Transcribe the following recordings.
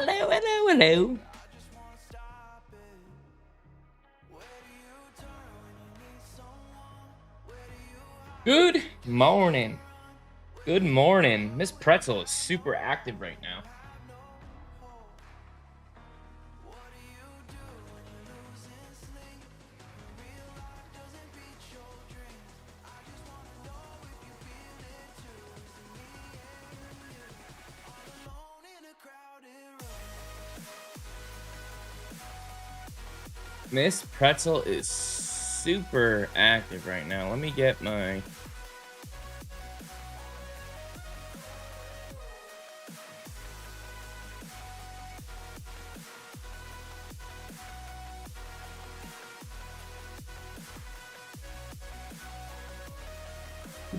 Hello, hello, hello. Good morning. Good morning. Miss Pretzel is super active right now. Miss Pretzel is super active right now. Let me get my...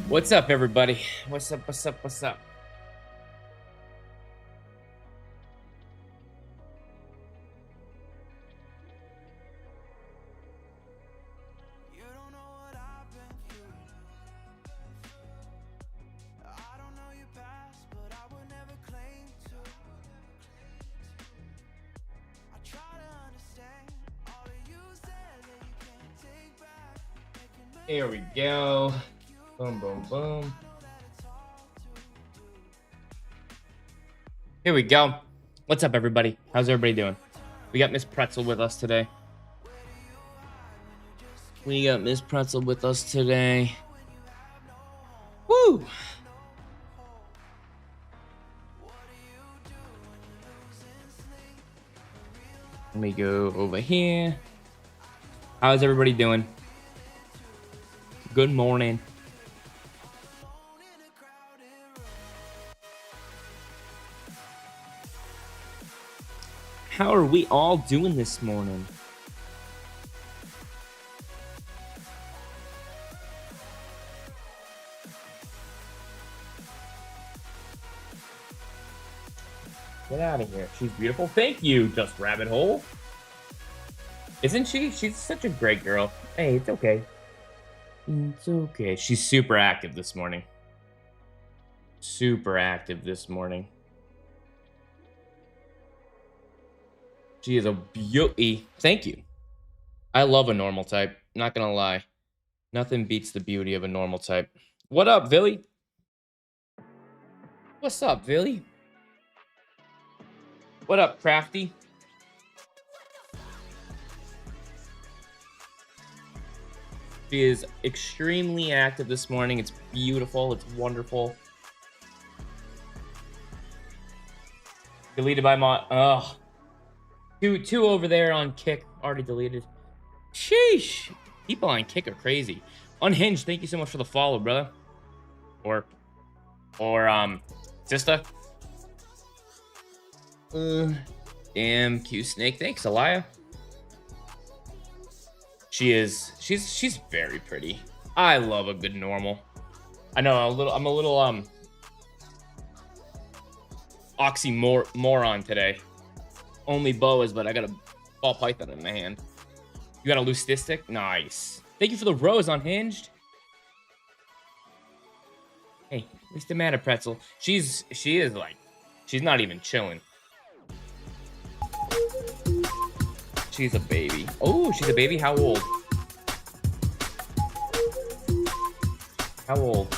What's up, everybody? What's up, what's up, what's up? Here we go. Boom, boom, boom. Here we go. What's up, everybody? How's everybody doing? We got Miss Pretzel with us today. Woo! Let me go over here. How's everybody doing? Good morning. How are we all doing this morning? Get out of here. She's beautiful. Thank you, Just Rabbit Hole. Isn't she? She's such a great girl. Hey, it's okay. It's okay. She's super active this morning. Super active this morning. She is a beauty. Thank you. I love a normal type. Not gonna lie. Nothing beats the beauty of a normal type. What up, Villy? What's up, Villy? What up, Crafty? She is extremely active this morning. It's beautiful. It's wonderful. Deleted by mod. Ugh. Two over there on Kick. Already deleted. Sheesh. People on Kick are crazy. Unhinged, thank you so much for the follow, brother. Or sister. Damn, Q Snake. Thanks, Elia. She's very pretty. I love a good normal. I know I'm a little oxymoron today. Only boas, but I got a ball python in my hand. You got a leucistic? Nice. Thank you for the rose, Unhinged. Hey, what's the matter, Pretzel? She is like, she's not even chilling. She's a baby. Oh, she's a baby? How old? How old?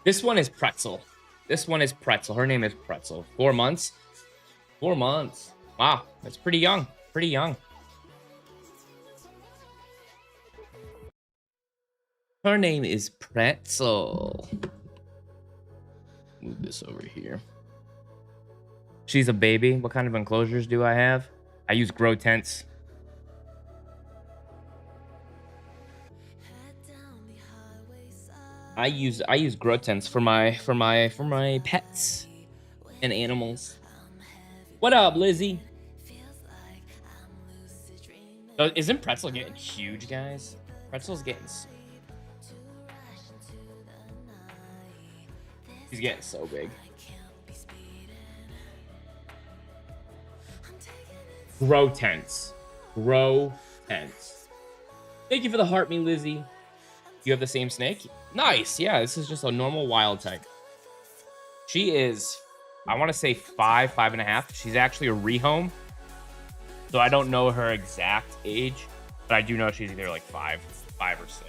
This one is Pretzel. This one is Pretzel. Her name is Pretzel. 4 months? 4 months. Wow, that's pretty young. Pretty young. Her name is Pretzel. Move this over here. She's a baby. What kind of enclosures do I have? I use grow tents. I use grow tents for my pets and animals. What up, Lizzie? Isn't Pretzel getting huge, guys? Pretzel's getting... She's getting so big. Grow tents. Grow tents. Thank you for the heart me, Lizzie. You have the same snake? Nice. Yeah, this is just a normal wild type. She is, I want to say 5.5. She's actually a rehome. So I don't know her exact age, but I do know she's either like 5 or 6.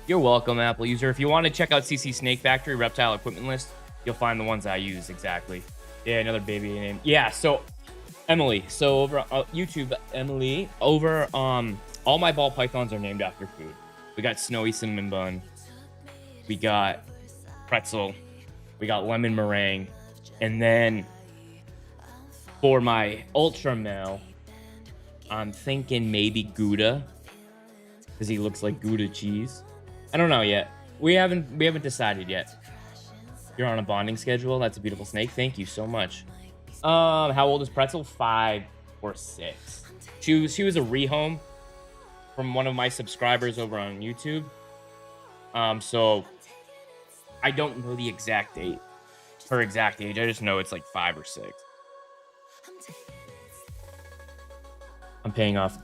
You're welcome, Apple user. If you want to check out CC Snake Factory reptile equipment list, you'll find the ones I use exactly. Yeah, another baby name. Yeah, so Emily. So over YouTube, Emily, over all my ball pythons are named after food. We got Snowy Cinnamon Bun. We got pretzel. We got lemon meringue. And then for my ultra male, I'm thinking maybe Gouda, because he looks like Gouda cheese. I don't know yet. We haven't decided yet. You're on a bonding schedule. That's a beautiful snake. Thank you so much. How old is Pretzel? 5 or 6. She was a rehome from one of my subscribers over on YouTube. So I don't know the exact date, her exact age. I just know it's like 5 or 6. I'm paying off.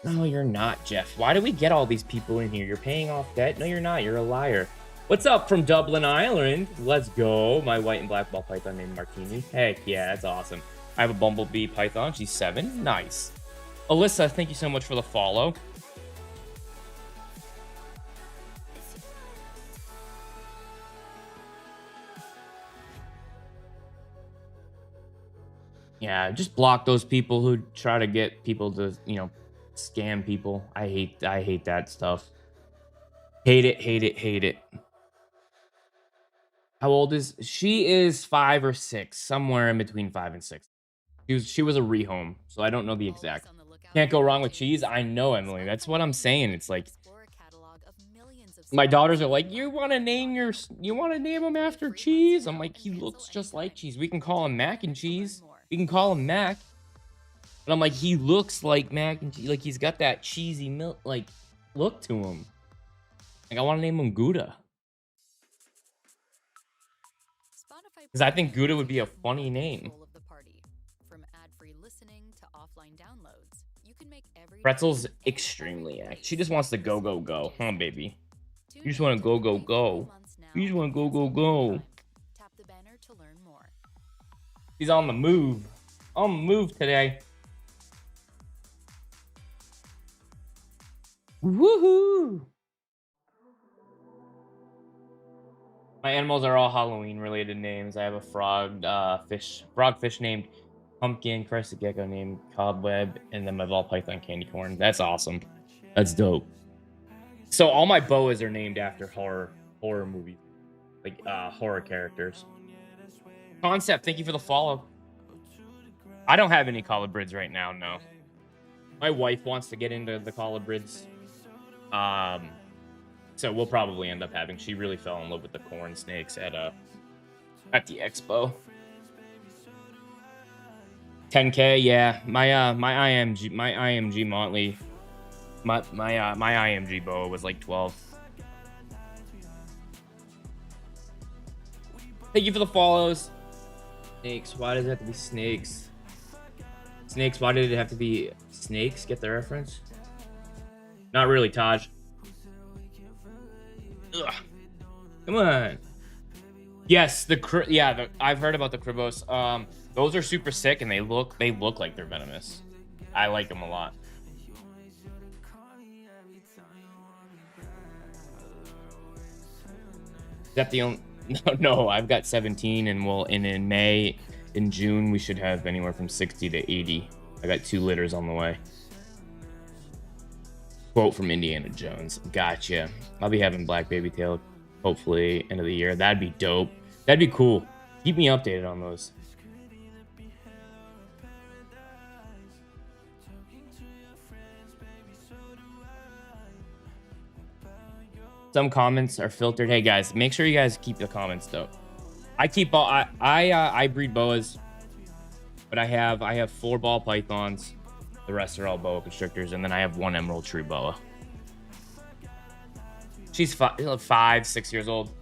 No, you're not, Jeff. Why do we get all these people in here? You're paying off debt? No, you're not. You're a liar. What's up from Dublin, Ireland? Let's go. My white and black ball python named Martini. Heck yeah, that's awesome. I have a bumblebee python. She's 7. Nice. Alyssa, thank you so much for the follow. Yeah, just block those people who try to get people to, scam people. I hate that stuff. Hate it, hate it, hate it. How old is she? Is 5 or 6, somewhere in between 5 and 6. She was a rehome, so I don't know the exact. Can't go wrong with cheese. I know, Emily. That's what I'm saying. It's like my daughters are like, you want to name him after cheese? I'm like, he looks just like cheese. We can call him mac and cheese. We can call him Mac. And I'm like, he looks like mac and cheese. Like, he's got that cheesy milk, like, look to him. Like, I want to name him Gouda. Because I think Gouda would be a funny name. Pretzel's extremely active. She just wants to go, go, go. Huh, baby? You just want to go, go, go. You just want to go, go, go. He's on the move. On the move today. Woohoo! My animals are all Halloween related names. I have a frogfish named Pumpkin, crested gecko named Cobweb, and then my ball python candy corn. That's awesome. That's dope. So all my boas are named after horror movies, like horror characters. Concept, thank you for the follow. I don't have any colubrids right now, no. My wife wants to get into the colubrids. So we'll probably end up having. She really fell in love with the corn snakes at the expo. 10K, yeah. My IMG Motley, my IMG boa was like 12. Thank you for the follows. Snakes, why does it have to be snakes? Snakes, why did it have to be snakes? Get the reference? Not really, Taj. Ugh. Come on. Yes, I've heard about the Kribos. Those are super sick, and they look like they're venomous. I like them a lot. Is that the only? No, I've got 17, and in May, in June, we should have anywhere from 60 to 80. I got 2 litters on the way. Quote from Indiana Jones. Gotcha. I'll be having black baby tail, hopefully end of the year. That'd be dope. That'd be cool. Keep me updated on those. Some comments are filtered. Hey guys, make sure you guys keep the comments though. I breed boas, but I have 4 ball pythons. The rest are all boa constrictors, and then I have 1 emerald tree boa. She's 5, 6 years old.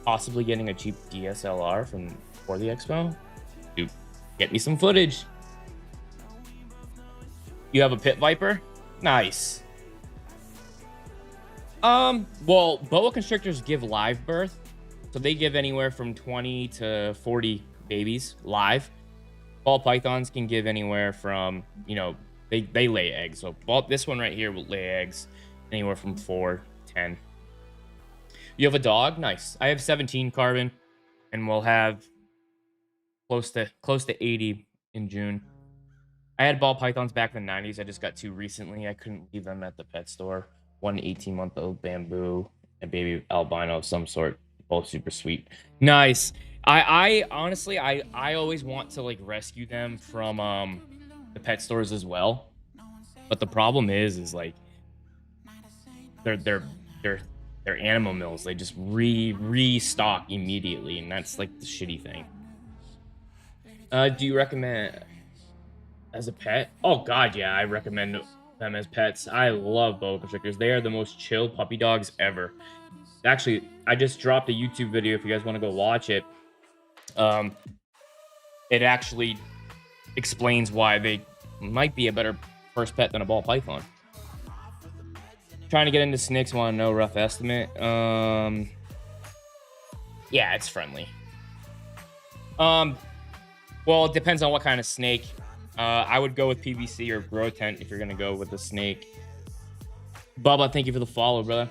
Possibly getting a cheap DSLR for the expo. Dude, get me some footage. You have a pit viper? Nice. Well, boa constrictors give live birth. So they give anywhere from 20 to 40 babies live. Ball pythons can give anywhere from, you know, they lay eggs. So this one right here will lay eggs anywhere from 4 to 10. You have a dog? Nice. I have 17 carbon, and we'll have close to 80 in June. I had ball pythons back in the 90s. I just got 2 recently. I couldn't leave them at the pet store. One 18-month-old bamboo, a baby albino of some sort. Both super sweet. Nice. I honestly, I always want to like rescue them from the pet stores as well. But the problem is like they're animal mills. They just restock immediately, and that's like the shitty thing. Do you recommend as a pet? Oh god, yeah, I recommend them as pets. I love boa constrictors. They are the most chill puppy dogs ever. Actually, I just dropped a YouTube video if you guys want to go watch it. It actually explains why they might be a better first pet than a ball python. Trying to get into snakes, want to know rough estimate. Yeah, it's friendly. Well, it depends on what kind of snake. I would go with PVC or grow tent if you're gonna go with the snake. Bubba, thank you for the follow, brother.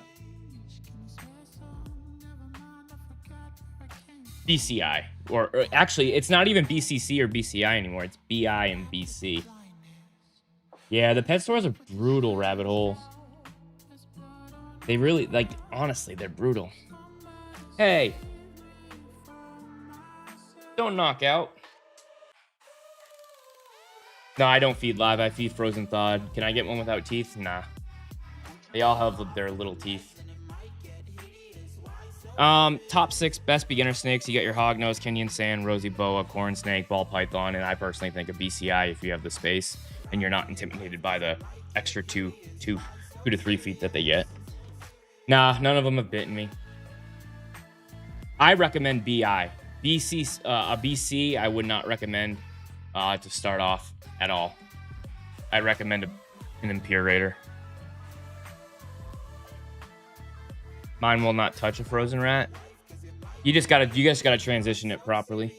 BCI, or actually, it's not even BCC or BCI anymore. It's BI and BC. Yeah, the pet stores are brutal, rabbit hole. They really, like, honestly, they're brutal. Hey, don't knock out. No, I don't feed live. I feed frozen thawed. Can I get one without teeth? Nah. They all have their little teeth. Top 6 best beginner snakes. You got your hognose, Kenyan sand, rosy boa, corn snake, ball python, and I personally think a BCI if you have the space and you're not intimidated by the extra 2 to 3 feet that they get. Nah, none of them have bitten me. I recommend BI. BC, a BC, I would not recommend to start off at all. I recommend an Imperator. Mine will not touch a frozen rat. You guys gotta transition it properly.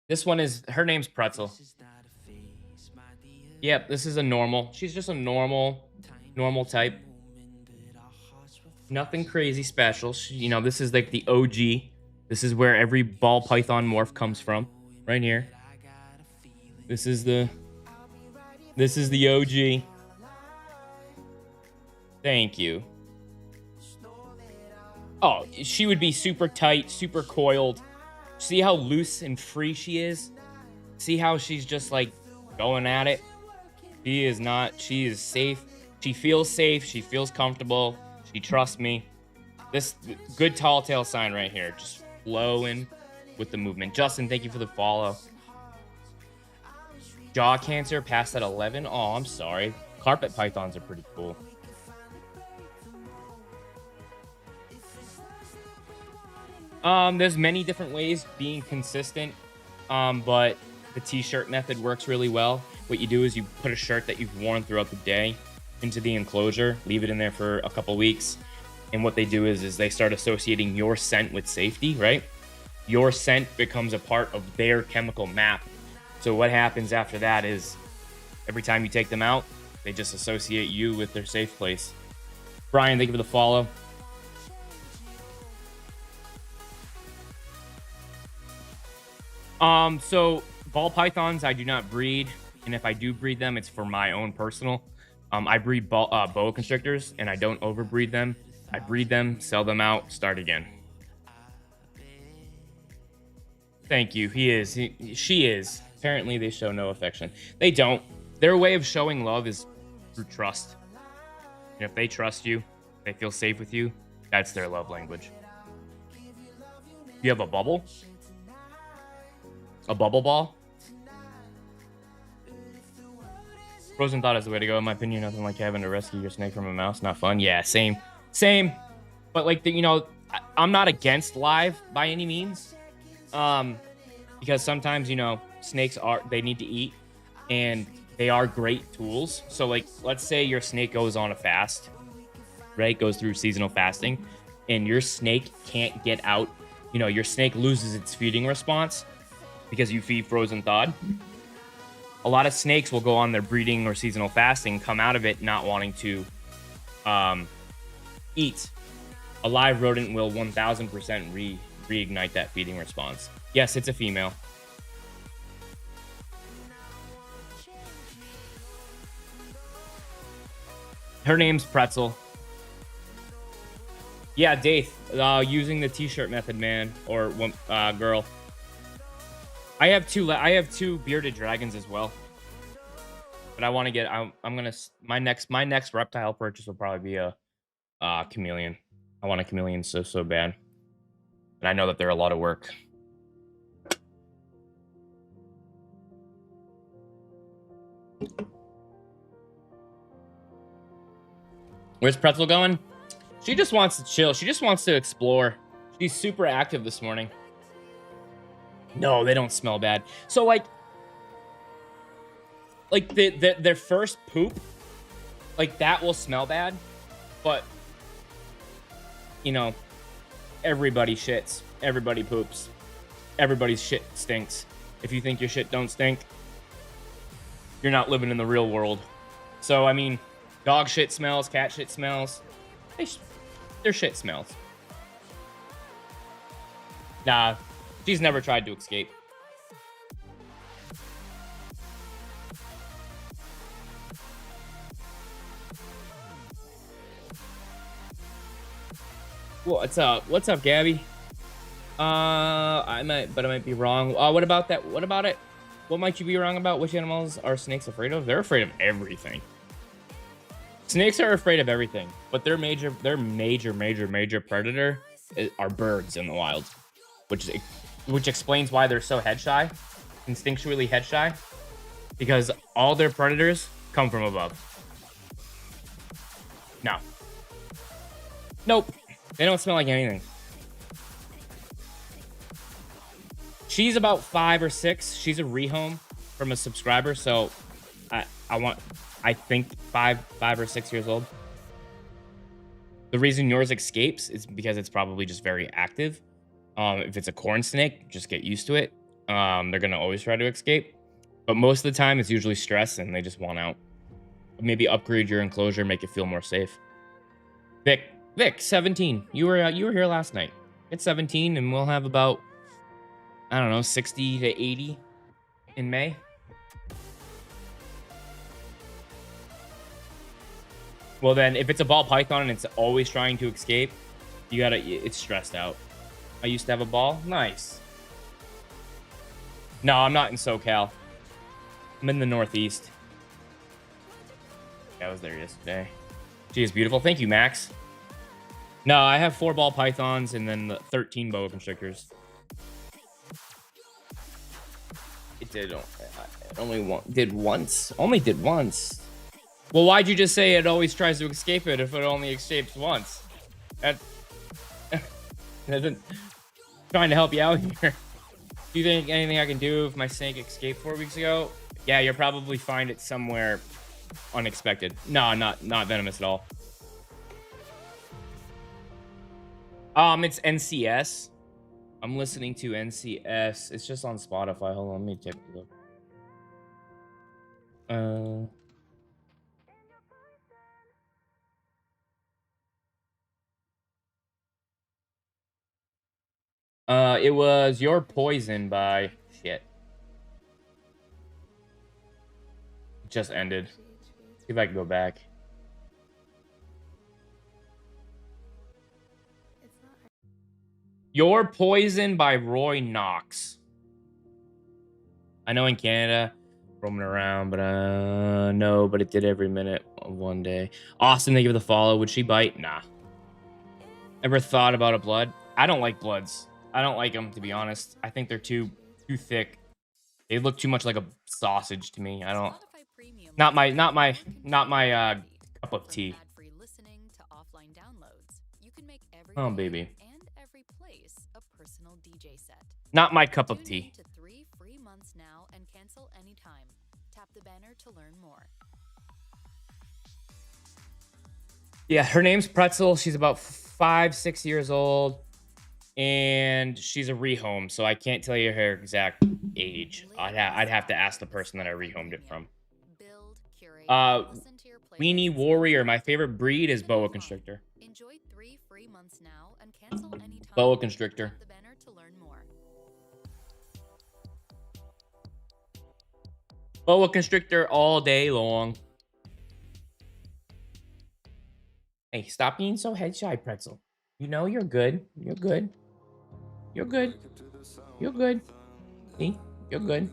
This one is, her name's Pretzel. Yep, this is a normal. She's just a normal type. Nothing crazy special. You know, this is like the OG. This is where every ball python morph comes from. Right here. This is the OG. Thank you. Oh, she would be super tight, super coiled. See how loose and free she is? See how she's just like going at it? She is safe. She feels safe. She feels comfortable. She trusts me. This good tall tail sign right here. Just flowing with the movement. Justin, thank you for the follow. Jaw cancer past at 11. Oh, I'm sorry. Carpet pythons are pretty cool. There's many different ways being consistent, but the t-shirt method works really well. What you do is you put a shirt that you've worn throughout the day into the enclosure, leave it in there for a couple weeks, and what they do is they start associating your scent with safety, right? Your scent becomes a part of their chemical map. So what happens after that is every time you take them out, they just associate you with their safe place. Brian, thank you for the follow. So ball pythons, I do not breed, and if I do breed them, it's for my own personal. I breed boa constrictors, and I don't overbreed them. I breed them, sell them out, start again. Thank you. She is. Apparently, they show no affection. They don't. Their way of showing love is through trust. And if they trust you, they feel safe with you, that's their love language. You have a bubble? A bubble ball? Frozen thought is the way to go, in my opinion. Nothing like having to rescue your snake from a mouse. Not fun. Yeah, same. But like, I'm not against live by any means. Because sometimes, snakes they need to eat. and they are great tools. So, like, let's say your snake goes on a fast, right? Goes through seasonal fasting, and your snake can't get out. You know, your snake loses its feeding response because you feed frozen thawed. A lot of snakes will go on their breeding or seasonal fasting, come out of it not wanting to eat. A live rodent will 1000% reignite that feeding response. Yes, it's a female. Her name's Pretzel. Yeah, Daith, using the t-shirt method, man, or girl. I have two bearded dragons as well. But I want to get I'm gonna my next reptile purchase will probably be a chameleon. I want a chameleon so bad. And I know that they're a lot of work. Where's Pretzel going? She just wants to chill. She just wants to explore. She's super active this morning. No, they don't smell bad. So like their first poop, like that will smell bad, but you know, everybody shits, everybody poops, everybody's shit stinks. If you think your shit don't stink, you're not living in the real world. So I mean, dog shit smells, cat shit smells. Their shit smells. Nah, she's never tried to escape. What's up? What's up, Gabby? I might be wrong. What about that? What about it? What might you be wrong about? Which animals are snakes afraid of? They're afraid of everything. Snakes are afraid of everything, but their major predator are birds in the wild, which explains why they're so head shy, instinctually head shy, because all their predators come from above. No. Nope. They don't smell like anything. She's about 5 or 6. She's a rehome from a subscriber, so I think 5 or 6 years old. The reason yours escapes is because it's probably just very active. If it's a corn snake, just get used to it. They're gonna always try to escape, but most of the time it's usually stress and they just want out. Maybe upgrade your enclosure, make it feel more safe. Vic, 17. You were here last night. It's 17, and we'll have about, I don't know, 60 to 80 in May. Well, then, if it's a ball python and it's always trying to escape, it's stressed out. I used to have a ball. Nice. No, I'm not in SoCal. I'm in the Northeast. I was there yesterday. She is beautiful. Thank you, Max. No, I have 4 ball pythons and then 13 boa constrictors. It did once. Only did once. Well, why'd you just say it always tries to escape it if it only escapes once? That isn't trying to help you out here. Do you think anything I can do if my snake escaped 4 weeks ago? Yeah, you'll probably find it somewhere unexpected. No, not venomous at all. It's NCS. I'm listening to NCS. It's just on Spotify. Hold on, let me take a look. It was Your Poison by shit. It just ended. See if I can go back. Your Poison by Roy Knox. I know in Canada, roaming around, but no, but it did every minute of one day. Austin, they give the follow. Would she bite? Nah. Ever thought about a blood? I don't like bloods. I don't like them, to be honest. I think they're too thick. They look too much like a sausage to me. I don't. Not my cup of tea. Oh, baby. Not my cup of tea. Yeah, her name's Pretzel. She's about 5, 6 years old, and she's a rehome, so I can't tell you her exact age. I'd have to ask the person that I rehomed it from. Uh, Weenie Warrior. My favorite breed is Boa Constrictor. Boa Constrictor. Boa Constrictor all day long. Hey, stop being so head shy, Pretzel. You know you're good. You're good. You're good. You're good. See? You're good.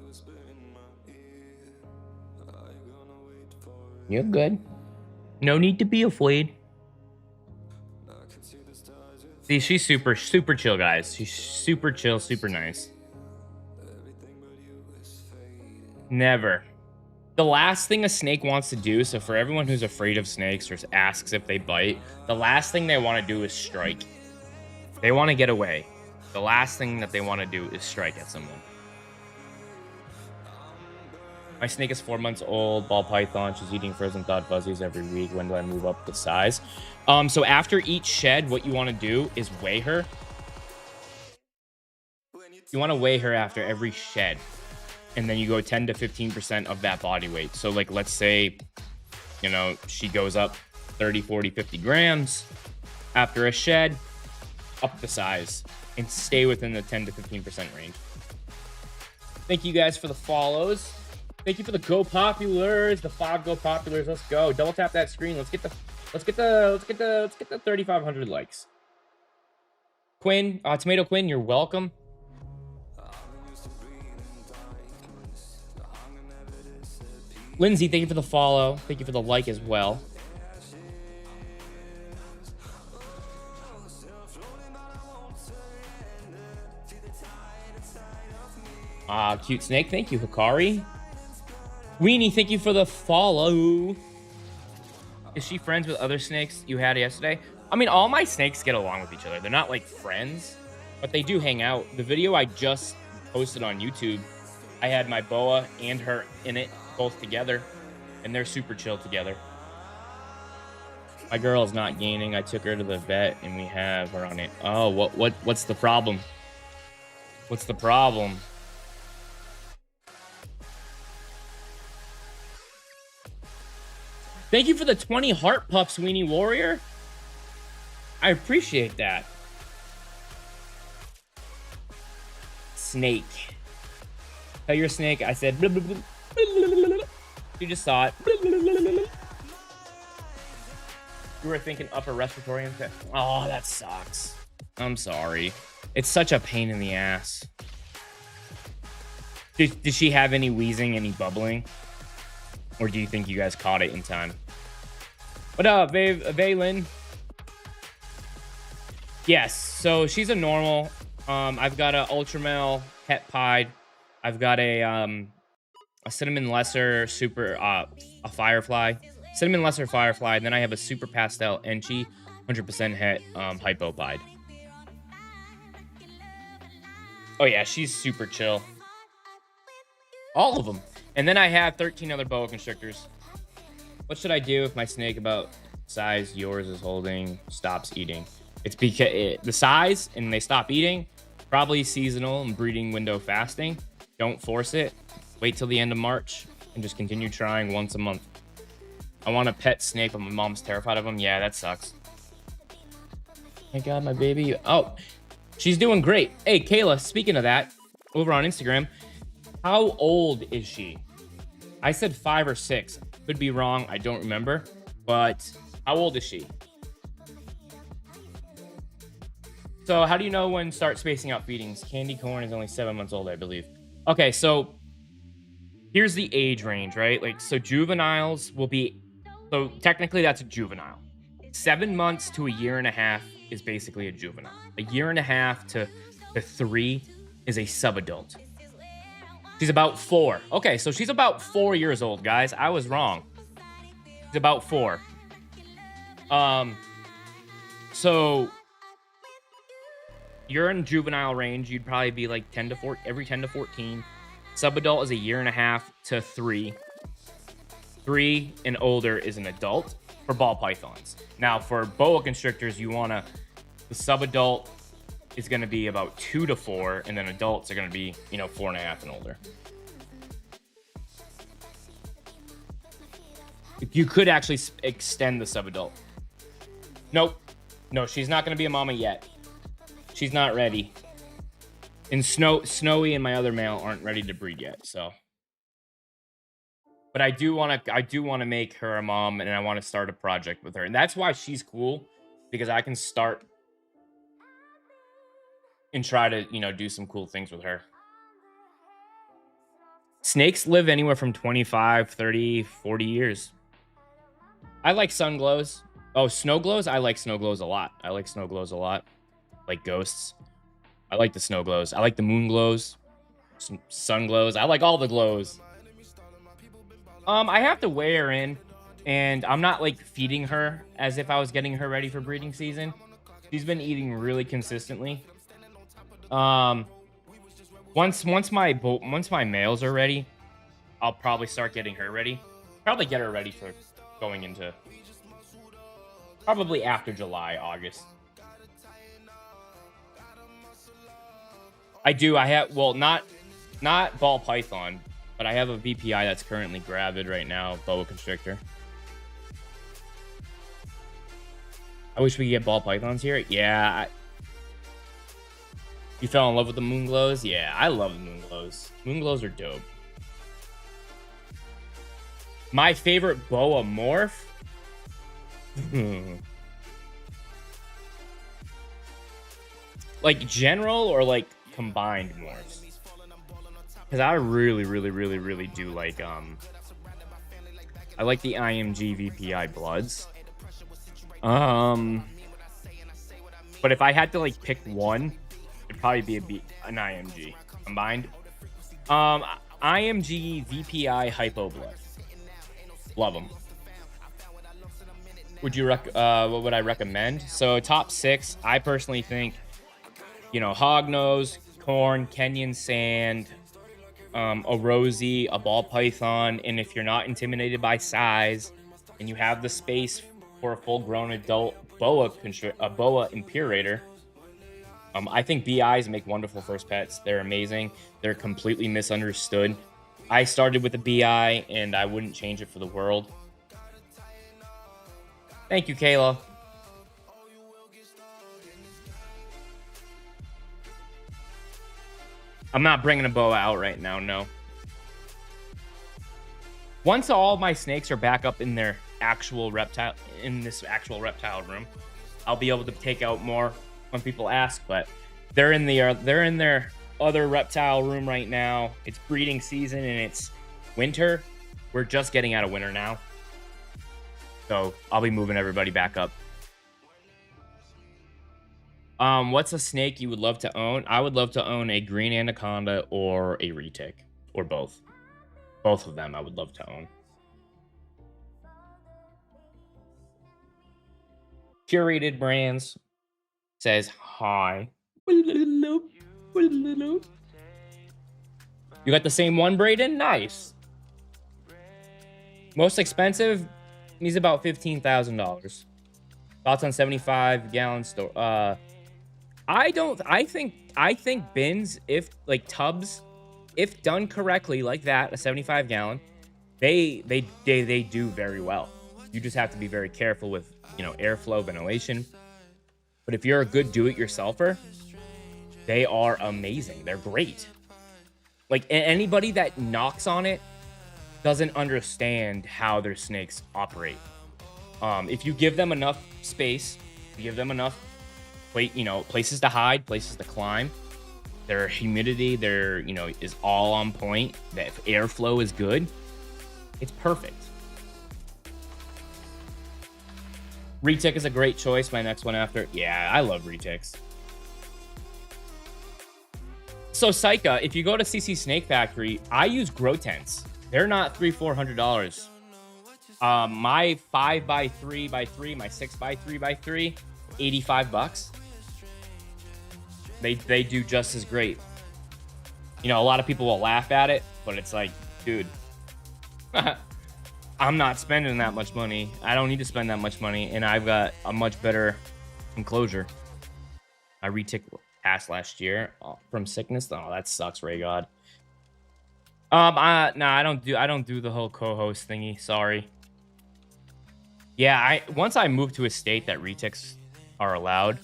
You're good. No need to be afraid. See, she's super chill, guys. She's super chill, super nice. Never. The last thing a snake wants to do, so for everyone who's afraid of snakes or asks if they bite, the last thing they want to do is strike. They want to get away. The last thing that they want to do is strike at someone. My snake is 4 months old, ball python. She's eating frozen thawed fuzzies every week. When do I move up the size? So after each shed, what you want to do is weigh her. You want to weigh her after every shed. And then you go 10 to 15% of that body weight. So like, let's say, you know, she goes up 30, 40, 50 grams after a shed, up the size and stay within the 10 to 15% range. Thank you guys for the follows. Thank you for the Go Populars, the 5 Go Populars. Let's go. Double tap that screen. Let's get the 3,500 likes. Quinn, Tomato Quinn, you're welcome. Lindsay, thank you for the follow. Thank you for the like as well. Cute Snake, thank you. Hikari. Weenie, thank you for the follow. Is she friends with other snakes you had yesterday? I mean, all my snakes get along with each other. They're not like friends, but they do hang out. The video I just posted on YouTube, I had my boa and her in it both together, and they're super chill together. My girl is not gaining. I took her to the vet and we have her on it. Oh, what's the problem? What's the problem? Thank you for the 20 heart puffs, Weenie Warrior. I appreciate that. Snake. Tell your snake I said blah, blah, blah, blah, blah, blah. You just saw it. Blah, blah, blah, blah, blah. You were thinking upper respiratory infection. Oh, that sucks. I'm sorry. It's such a pain in the ass. Did she have any wheezing, any bubbling? Or do you think you guys caught it in time? What up, Valen? Yes, so she's a normal. I've got a Ultramel Het Pied. I've got a Cinnamon Lesser Super, a Firefly. Cinnamon Lesser Firefly, and then I have a Super Pastel Enchi, 100% Het Hypo Pied. Oh yeah, she's super chill. All of them. And then I have 13 other boa constrictors. What should I do if my snake about size yours is holding stops eating? It's because the size and they stop eating, probably seasonal and breeding window fasting. Don't force it. Wait till the end of March and just continue trying once a month. I want a pet snake, but my mom's terrified of them. Yeah, that sucks. Thank God, my baby. Oh, she's doing great. Hey, Kayla, speaking of that, over on Instagram, how old is she? I said 5 or 6. Could be wrong. I don't remember. But how old is she? So how do you know when start spacing out feedings? Candy corn is only 7 months old, I believe. Okay, so here's the age range, right? Like, so juveniles will be, so technically that's a juvenile. 7 months to a year and a half is basically a juvenile. A year and a half to 3 is a subadult. She's about 4. Okay, so she's about 4 years old, guys. I was wrong. She's about 4. So you're in juvenile range. You'd probably be like 10 to 14, every 10 to 14. Subadult is a year and a half to 3. 3 and older is an adult for ball pythons. Now, for boa constrictors, the sub-adult is going to be about 2 to 4, and then adults are going to be, 4.5 and older. You could actually extend the sub-adult. Nope. No, she's not going to be a mama yet. She's not ready. And Snowy and my other male aren't ready to breed yet, so. But I do want to make her a mom, and I want to start a project with her. And that's why she's cool, because I can start and try to, do some cool things with her. Snakes live anywhere from 25, 30, 40 years. I like sun glows. Oh, snow glows? I like snow glows a lot. Like ghosts. I like the snow glows. I like the moon glows. Some sun glows. I like all the glows. I have to weigh her in, and I'm not like feeding her as if I was getting her ready for breeding season. She's been eating really consistently. Once my males are ready, I'll probably start getting her ready. Probably get her ready for going into probably after July, August. I have, well, not ball python, but I have a VPI that's currently gravid right now, boa constrictor. I wish we could get ball pythons here. Yeah. You fell in love with the moon glows? Yeah, I love the moon glows. Moon glows are dope. My favorite boa morph? Like general or like combined morphs? Because I really do like I like the IMG VPI bloods. But if I had to like pick one, it'd probably be an IMG combined. IMG VPI hypo blood. Love them. What would I recommend? So top 6, I personally think, hognose, corn, Kenyan sand, a rosy, a ball python, and if you're not intimidated by size and you have the space for a full-grown adult boa imperator, I think BIs make wonderful first pets. They're amazing. They're completely misunderstood. I started with a BI, and I wouldn't change it for the world. Thank you, Kayla. I'm not bringing a boa out right now, no. Once all my snakes are back up in their actual reptile, in this actual reptile room, I'll be able to take out more when people ask, but they're in their other reptile room right now. It's breeding season and it's winter. We're just getting out of winter now. So I'll be moving everybody back up. What's a snake you would love to own? I would love to own a green anaconda or a retic, or both. Both of them I would love to own. Curated Brands says hi. You got the same one, Brayden? Nice. Most expensive? He's about $15,000. Thoughts on 75-gallon store? I think bins, if like tubs, if done correctly like that, a 75-gallon, they do very well. You just have to be very careful with, airflow, ventilation. But if you're a good do-it-yourselfer, they are amazing. They're great. Like, anybody that knocks on it doesn't understand how their snakes operate. If you give them enough space, you give them enough places to hide, places to climb, their humidity, is all on point. That if airflow is good, it's perfect. Retic is a great choice. My next one after. Yeah, I love retics. So Saika, if you go to CC Snake Factory, I use grow tents. They're not $300-400. My 5x3x3, my 6x3x3, $85. They do just as great. A lot of people will laugh at it, but it's like, dude. I'm not spending that much money. I don't need to spend that much money, and I've got a much better enclosure. I retick passed last year from sickness. Oh, that sucks, Ray God. No, I don't do the whole co-host thingy. Sorry. Yeah, once I move to a state that reticks are allowed,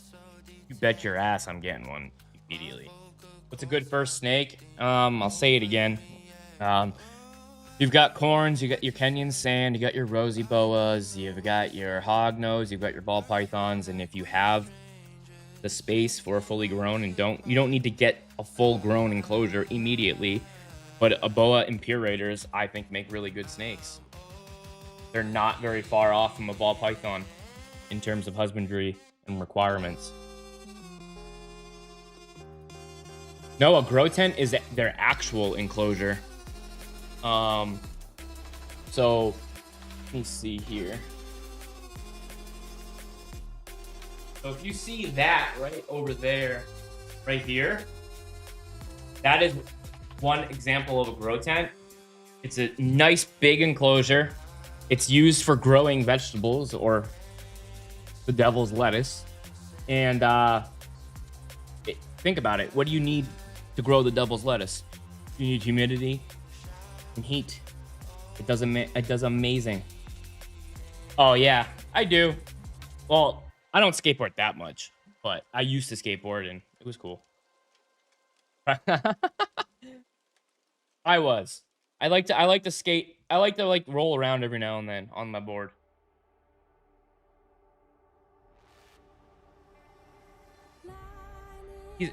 you bet your ass I'm getting one immediately. What's a good first snake? I'll say it again. You've got corns, you got your Kenyan sand, you got your rosy boas, you've got your hognose, you've got your ball pythons, and if you have the space for a fully grown and you don't need to get a full grown enclosure immediately, but a boa imperators I think make really good snakes. They're not very far off from a ball python in terms of husbandry and requirements. No, a grow tent is their actual enclosure. So let me see here. So if you see that right over there, right here, that is one example of a grow tent. It's a nice big enclosure. It's used for growing vegetables or the devil's lettuce. And think about it. What do you need to grow the devil's lettuce? You need humidity and heat. It does amazing. Oh yeah, I do. Well, I don't skateboard that much, but I used to skateboard and it was cool. I like to skate. I like to like roll around every now and then on my board.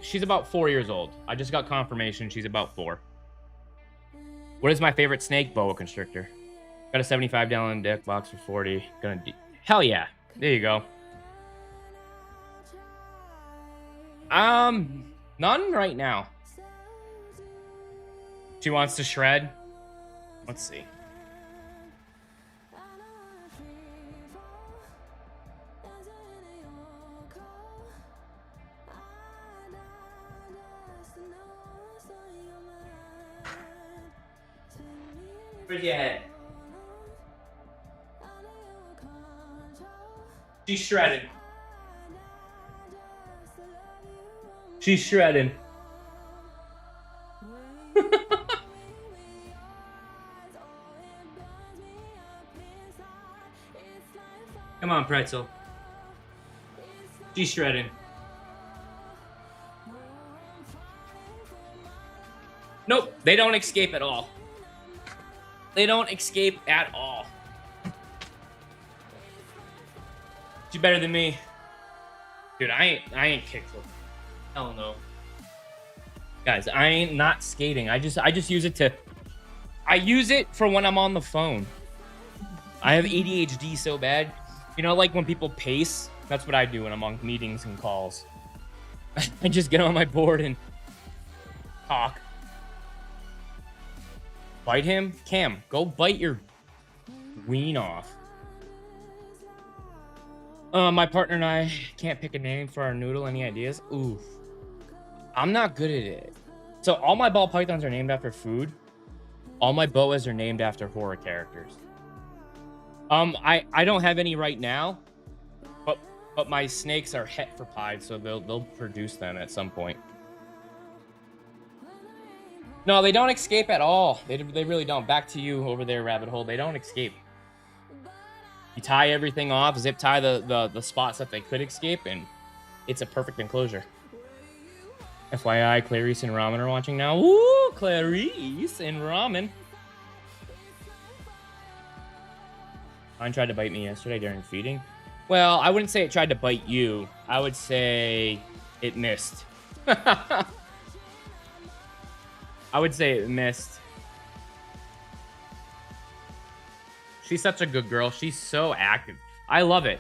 She's about 4 years old. I just got confirmation she's about 4. What is my favorite snake? Boa constrictor. Got a $75 deck box for 40. Hell yeah. There you go. None right now. She wants to shred. Let's see. Where's your head? She's shredding. She's shredding. Come on, pretzel. She's shredding. Nope, they don't escape at all. They don't escape at all. She's better than me. Dude, I ain't kickflip. Hell no. Guys, I ain't not skating. I just use it to... I use it for when I'm on the phone. I have ADHD so bad. You know, like when people pace? That's what I do when I'm on meetings and calls. I just get on my board and talk. Bite him? Cam, go bite your ween off. My partner and I can't pick a name for our noodle. Any ideas? Oof. I'm not good at it. So all my ball pythons are named after food. All my boas are named after horror characters. I don't have any right now, but my snakes are het for pied, so they'll produce them at some point. No, they don't escape at all. They really don't. Back to you over there, rabbit hole. They don't escape. You tie everything off, zip tie the spots that they could escape, and it's a perfect enclosure. FYI, Clarice and Ramen are watching now. Woo, Clarice and Ramen. Mine tried to bite me yesterday during feeding. Well, I wouldn't say it tried to bite you. I would say it missed. I would say it missed. She's such a good girl. She's so active. I love it.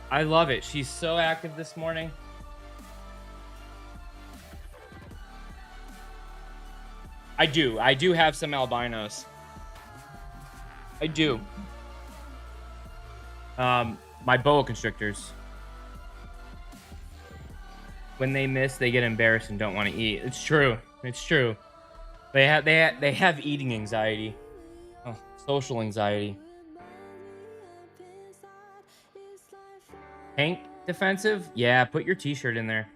I love it. She's so active this morning. I do. I do have some albinos. I do. My boa constrictors. When they miss, they get embarrassed and don't want to eat. It's true. It's true. They have eating anxiety. Oh, social anxiety. Tank defensive? Yeah, put your t-shirt in there.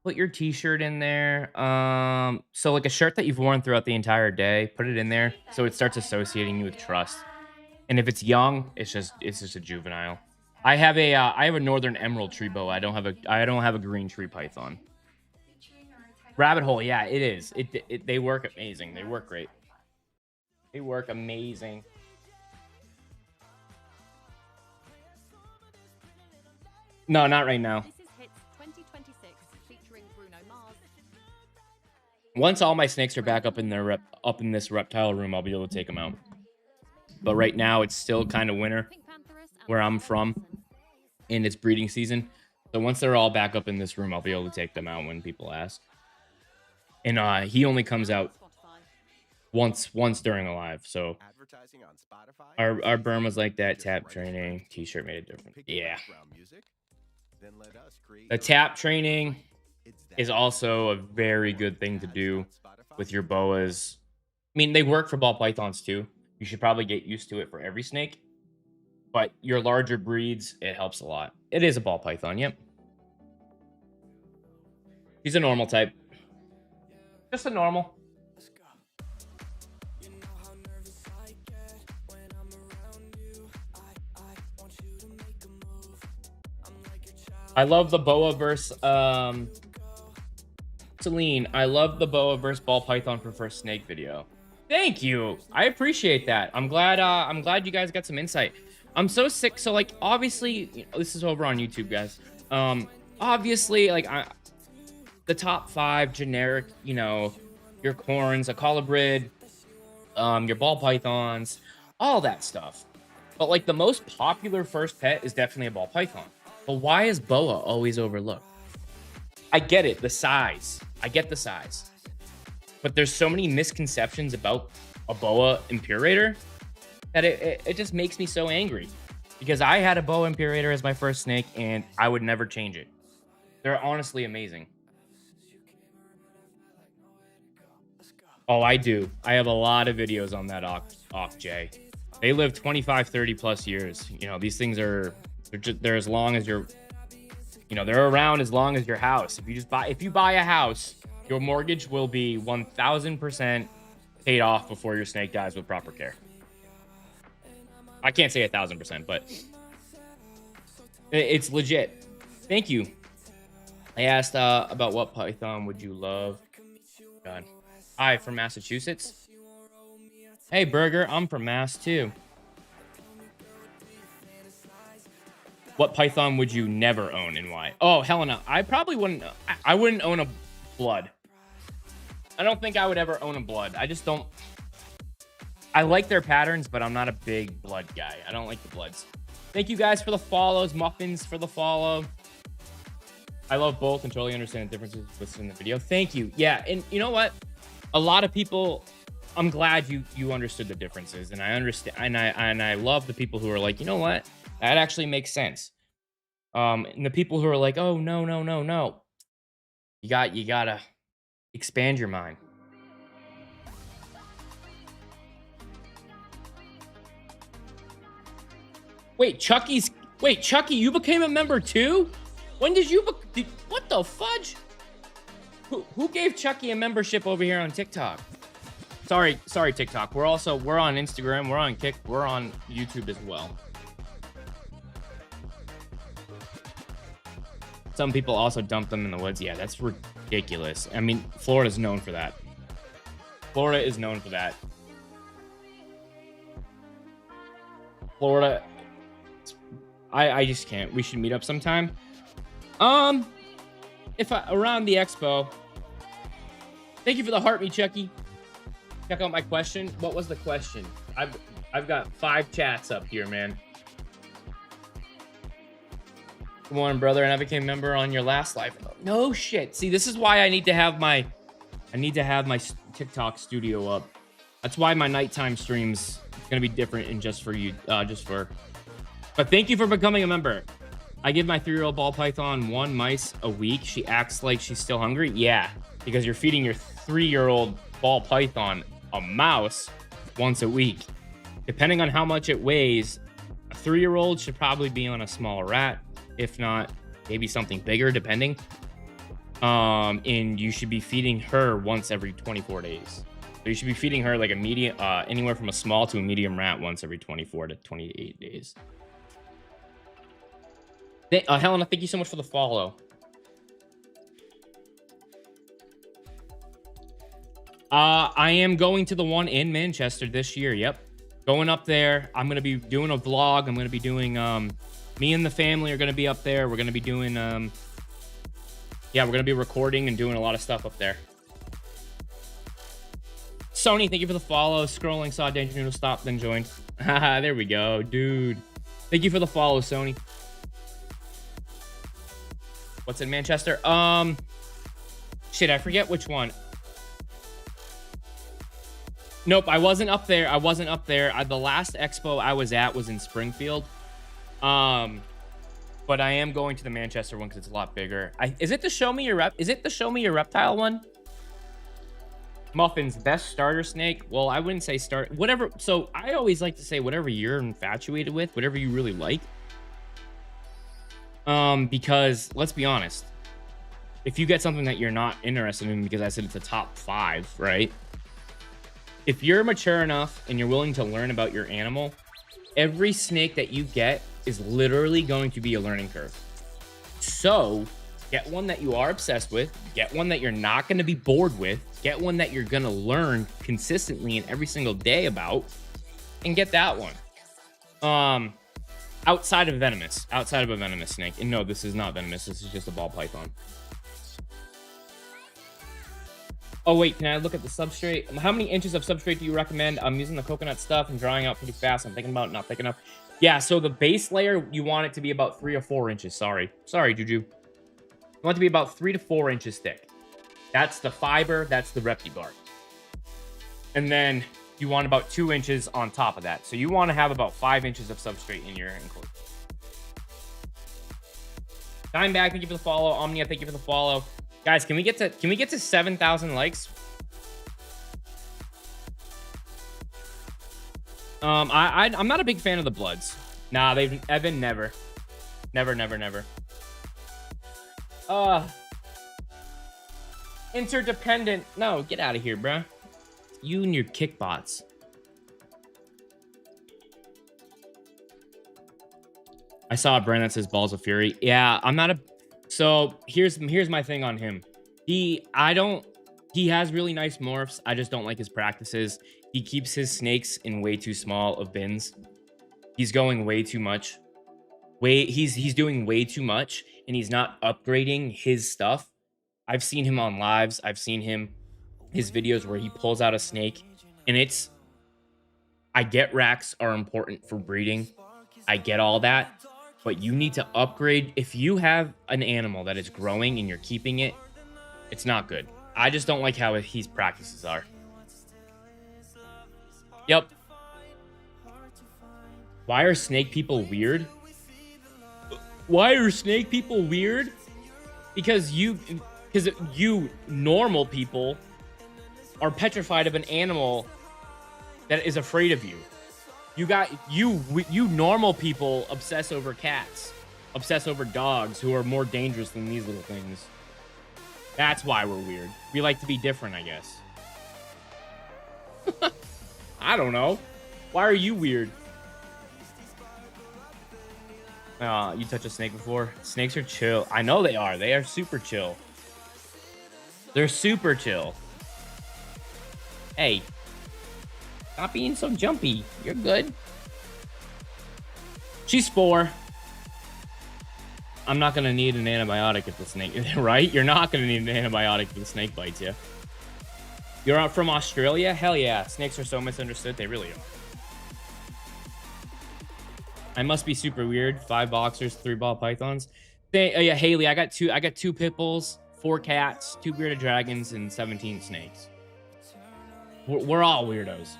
Put your t-shirt in there. So like a shirt that you've worn throughout the entire day, put it in there so it starts associating you with trust. And if it's young, it's just a juvenile. I have a northern emerald tree boa. I don't have a green tree python. Rabbit hole, yeah, it is. They work amazing. They work great. They work amazing. No, not right now. This is Hits 2026 featuring Bruno Mars. Once all my snakes are back up in this reptile room, I'll be able to take them out. But right now, it's still kind of winter Pink Pantherus and where I'm from, and it's breeding season. So once they're all back up in this room, I'll be able to take them out when people ask. And he only comes out Spotify. once during a live. So Advertising on Spotify. our Burn was like that. Tap training t-shirt made it different. Yeah. The tap training is also a very good thing to do with your boas. I mean, they work for ball pythons too. You should probably get used to it for every snake. But your larger breeds, it helps a lot. It is a ball python, yep. He's a normal type. Just a normal. I love the boa verse Celine, I love the boa versus ball python for first snake video. Thank you. I appreciate that. I'm glad you guys got some insight. I'm so sick. So like obviously, you know, this is over on YouTube, guys. Obviously, like the top 5 generic, you know, your corns, a colibrid, your ball pythons, all that stuff. But like the most popular first pet is definitely a ball python. But why is boa always overlooked? I get it, the size. I get the size. But there's so many misconceptions about a boa imperator that it just makes me so angry. Because I had a boa imperator as my first snake and I would never change it. They're honestly amazing. Oh, I do. I have a lot of videos on that J. They live 25, 30 plus years. You know, these things they're as long as your, you know, they're around as long as your house. If you buy a house, your mortgage will be 1000% paid off before your snake dies with proper care. I can't say 1000%, but it's legit. Thank you. I asked about what python would you love. God. Hi, from Massachusetts. Hey, Burger, I'm from Mass too. What python would you never own and why? Oh, Helena, I probably wouldn't. I wouldn't own a blood. I don't think I would ever own a blood. I just don't. I like their patterns, but I'm not a big blood guy. I don't like the bloods. Thank you guys for the follows. Muffins for the follow. I love both and totally understand the differences listed in the video. Thank you. Yeah, and you know what? A lot of people, I'm glad you understood the differences, and I understand, and I love the people who are like, you know what? That actually makes sense. And the people who are like, oh no. You gotta expand your mind. Wait, Chucky, you became a member too? When did you what the fudge? Who gave Chucky a membership over here on TikTok? Sorry, TikTok. We're on Instagram, we're on Kick, we're on YouTube as well. Some people also dump them in the woods. Yeah, that's ridiculous. I mean, Florida's known for that. Florida is known for that. Florida, I just can't. We should meet up sometime. Around the expo. Thank you for the heart, me Chucky. Check out my question. What was the question? I've got 5 chats up here, man. Good morning, brother, and I became a member on your last live. No shit. See, this is why I need to have my TikTok studio up. That's why my nighttime streams gonna be different and just for you, But thank you for becoming a member. I give my 3-year-old ball python 1 mice a week. She acts like she's still hungry. Yeah, because you're feeding your 3-year-old ball python a mouse once a week. Depending on how much it weighs, a 3-year-old should probably be on a smaller rat. If not, maybe something bigger, depending. And you should be feeding her once every 24 days. So you should be feeding her like a medium, anywhere from a small to a medium rat once every 24 to 28 days. Helena, thank you so much for the follow. I am going to the one in Manchester this year. Yep. Going up there. I'm going to be doing a vlog. I'm going to be doing, me and the family are going to be up there. We're going to be doing, yeah, we're going to be recording and doing a lot of stuff up there. Sony, thank you for the follow. Scrolling, saw Danger Noodle stop, then joined. Haha, there we go, dude. Thank you for the follow, Sony. What's in Manchester? Shit, I forget which one. Nope, I wasn't up there. The last expo I was at was in Springfield. But I am going to the Manchester one because it's a lot bigger. Is it the Show Me Your Reptile one? Muffin's best starter snake. Well, I wouldn't say start, whatever. So I always like to say whatever you're infatuated with, whatever you really like. Because let's be honest, if you get something that you're not interested in, because I said it's a top 5, right? If you're mature enough and you're willing to learn about your animal, every snake that you get is literally going to be a learning curve. So get one that you are obsessed with, get one that you're not going to be bored with, get one that you're going to learn consistently and every single day about, and get that one. Outside of a venomous snake. And no, this is not venomous. This is just a ball python. Oh, wait, can I look at the substrate? How many inches of substrate do you recommend? I'm using the coconut stuff and drying out pretty fast. I'm thinking about not thick enough. Yeah, so the base layer, you want it to be about 3 or 4 inches. Sorry, Juju. You want it to be about 3 to 4 inches thick. That's the fiber. That's the Repti bark. And then you want about 2 inches on top of that. So you want to have about 5 inches of substrate in your enclosure. Dimebag, thank you for the follow. Omnia, thank you for the follow. Guys, can we get to 7,000 likes? I'm not a big fan of the Bloods. Nah, Evan, never. Never. Interdependent. No, get out of here, bruh. You and your kickbots. I saw a brand that says Balls of Fury. Yeah, I'm not a... So here's my thing on him. He has really nice morphs. I just don't like his practices. He keeps his snakes in way too small of bins. He's going way too much. He's doing way too much, and he's not upgrading his stuff. I've seen him on lives. I've seen his videos where he pulls out a snake, and I get racks are important for breeding. I get all that. But you need to upgrade. If you have an animal that is growing and you're keeping it, it's not good. I just don't like how his practices are. Yep. Why are snake people weird? Because you normal people are petrified of an animal that is afraid of you. You normal people obsess over cats, obsess over dogs who are more dangerous than these little things. That's why we're weird. We like to be different, I guess. I don't know. Why are you weird? You touched a snake before? Snakes are chill. I know they are. They are super chill. They're super chill. Hey. Stop being so jumpy. You're good. She's 4. I'm not going to need an antibiotic if the snake... Right? You're not going to need an antibiotic if the snake bites you. You're out from Australia? Hell yeah. Snakes are so misunderstood. They really are. I must be super weird. 5 boxers, 3 ball pythons. Yeah, Haley, I got 2 pit bulls, 4 cats, 2 bearded dragons, and 17 snakes. We're all weirdos.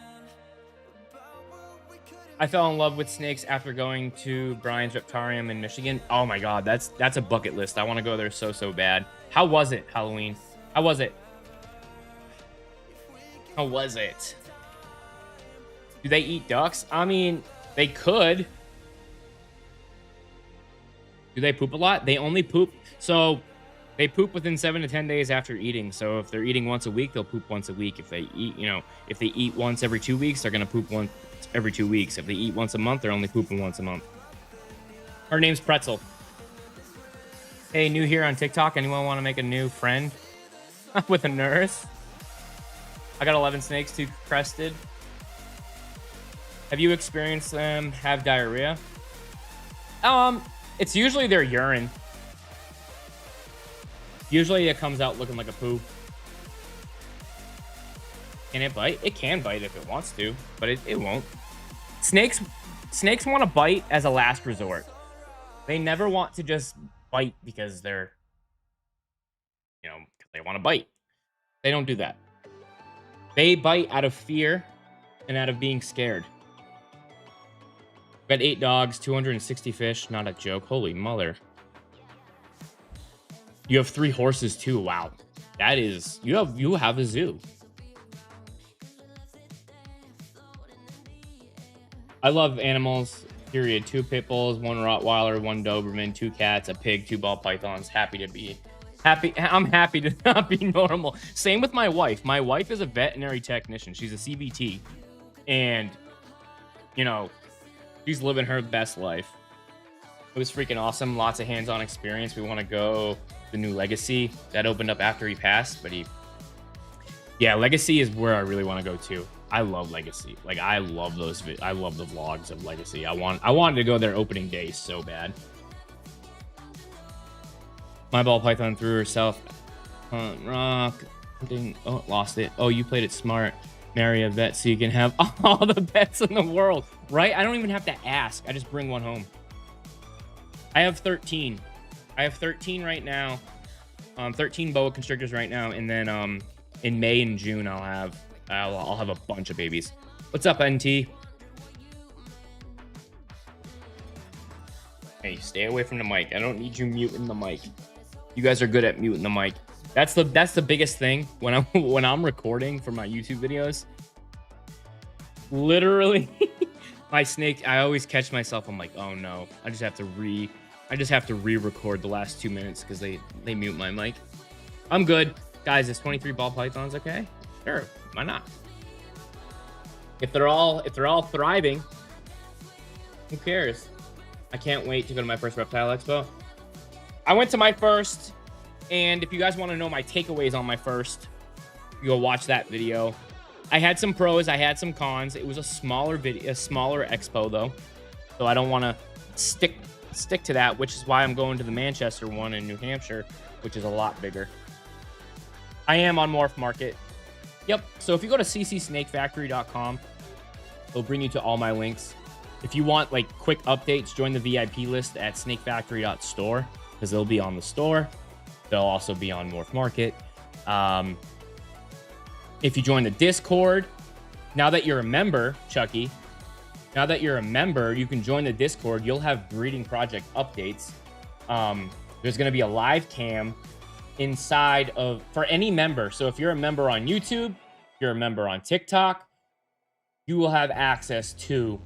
I fell in love with snakes after going to Brian's Reptarium in Michigan. Oh my god, that's a bucket list. I want to go there so bad. How was it, Halloween? How was it? Do they eat ducks? I mean, they could. Do they poop a lot? They only poop. So they poop within 7 to 10 days after eating. So if they're eating once a week, they'll poop once a week. If they eat, if they eat once every 2 weeks, they're going to poop once every 2 weeks. If they eat once a month, they're only pooping once a month. Her name's Pretzel. Hey, new here on TikTok. Anyone want to make a new friend with a nurse? I got 11 snakes, 2 crested. Have you experienced them have diarrhea? It's usually their urine. Usually it comes out looking like a poo. Can it bite? It can bite if it wants to, but it won't. Snakes want to bite as a last resort. They never want to just bite because they're, they want to bite. They don't do that. They bite out of fear and out of being scared. Got 8 dogs, 260 fish. Not a joke. Holy mother. You have 3 horses too. Wow. That is, you have a zoo. I love animals, period. 2 pit bulls, 1 Rottweiler, 1 Doberman, 2 cats, a pig, 2 ball pythons. Happy. I'm happy to not be normal. Same with my wife. My wife is a veterinary technician. She's a CVT. And, she's living her best life. It was freaking awesome. Lots of hands-on experience. We want to go the new Legacy that opened up after he passed, but Legacy is where I really want to go to. I love Legacy. Like, I love those. I love the vlogs of Legacy. I wanted to go there opening day so bad. My ball python threw herself on rock. Oh, lost it. Oh, you played it smart. Marry a vet so you can have all the pets in the world, right? I don't even have to ask. I just bring one home. I have 13. I have 13 right now. 13 boa constrictors right now, and then in May and June I'll have a bunch of babies. What's up, NT? Hey, stay away from the mic. I don't need you muting the mic. You guys are good at muting the mic. That's the biggest thing when I'm recording for my YouTube videos. Literally, my snake. I always catch myself. I'm like, oh no, I just have to re-record the last 2 minutes because they mute my mic. I'm good, guys. Is 23 ball pythons okay? Sure, why not? If they're all thriving, who cares? I can't wait to go to my first reptile expo. I went to my first. And if you guys want to know my takeaways on my first, you go watch that video. I had some pros, I had some cons. It was a smaller expo though, so I don't want to stick to that, which is why I'm going to the Manchester one in New Hampshire, which is a lot bigger. I am on Morph Market. Yep. So if you go to ccsnakefactory.com, it'll bring you to all my links. If you want like quick updates, join the VIP list at snakefactory.store because they'll be on the store. They'll also be on Morph Market. If you join the Discord, now that you're a member, Chucky, now that you're a member, you can join the Discord. You'll have breeding project updates. There's going to be a live cam inside of, for any member. So if you're a member on YouTube, you're a member on TikTok, you will have access to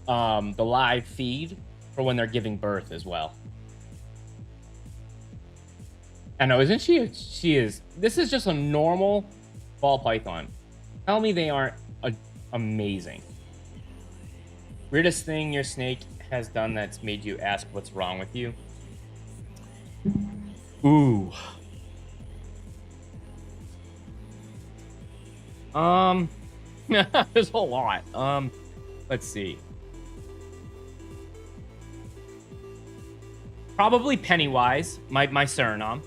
the live feed for when they're giving birth as well. I know, isn't she? She is. This is just a normal ball python. Tell me they aren't amazing. Weirdest thing your snake has done that's made you ask what's wrong with you? Ooh. There's a lot. Let's see. Probably Pennywise, my Suriname.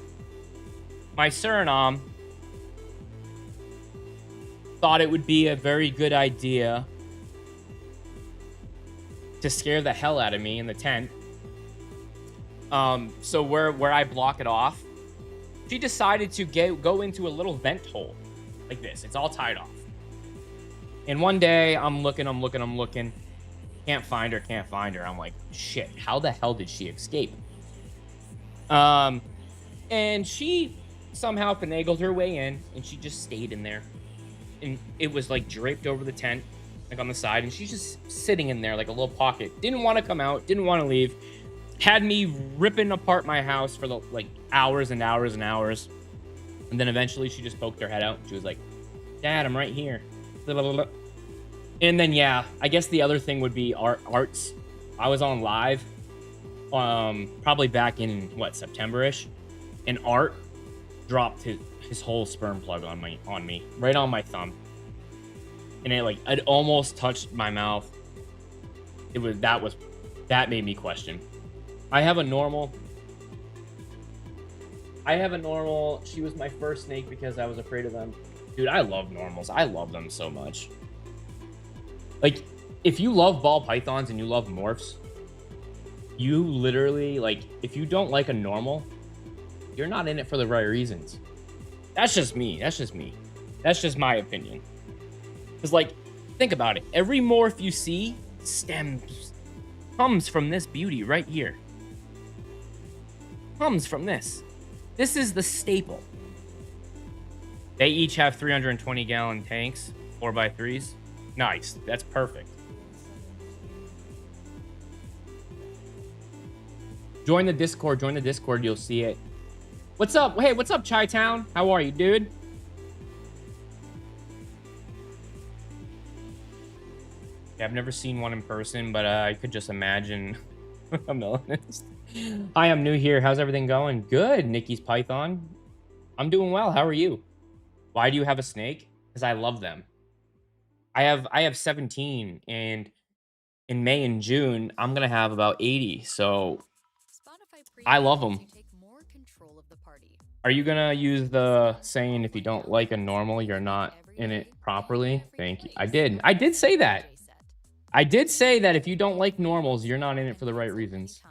My Suriname thought it would be a very good idea to scare the hell out of me in the tent. So where I block it off, she decided to go into a little vent hole like this. It's all tied off. And one day I'm looking. Can't find her. I'm like, shit, how the hell did she escape? And she somehow finagled her way in, and she just stayed in there. And it was like draped over the tent. like on the side, and she's just sitting in there like a little pocket. Didn't want to come out, didn't want to leave. Had me ripping apart my house for like hours and hours and hours. And then eventually she just poked her head out. She was like, Dad, I'm right here. Blah, blah, blah. And then, yeah, I guess the other thing would be Arts. I was on live, probably back in, what, September-ish? And Art dropped his whole sperm plug on me, right on my thumb. And it almost touched my mouth. That made me question. I have a normal. She was my first snake because I was afraid of them. Dude, I love normals. I love them so much. Like, if you love ball pythons and you love morphs, you literally, like, if you don't like a normal, you're not in it for the right reasons. That's just me. That's just my opinion. Because, like, think about it. Every morph you see comes from this beauty right here. Comes from this. This is the staple. They each have 320-gallon tanks, 4x3s. Nice. That's perfect. Join the Discord. You'll see it. What's up? Hey, what's up, Chi-Town? How are you, dude? Yeah, I've never seen one in person, but I could just imagine a melanist. Hi, I'm new here. How's everything going? Good, Nikki's Python. I'm doing well. How are you? Why do you have a snake? Because I love them. I have 17, and in May and June, I'm gonna have about 80. So I love them. Are you gonna use the saying if you don't like a normal, you're not in it properly? Thank you. I did say that. I did say that if you don't like normals, you're not in it for the right reasons.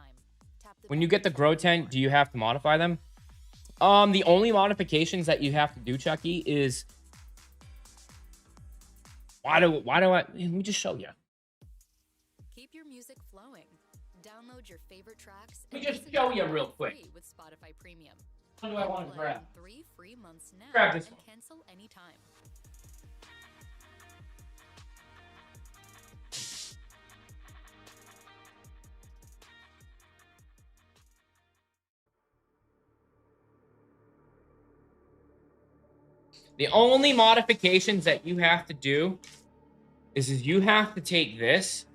When you get the grow tent, do you have to modify them? The only modifications that you have to do, Chucky, is why do I let me just show you. Keep your music flowing. Download your favorite tracks. Let me just show you real quick. With Spotify Premium. What do I want to grab? 3 free months now. Grab this and one. cancel anytime. The only modifications that you have to do is you have to take this.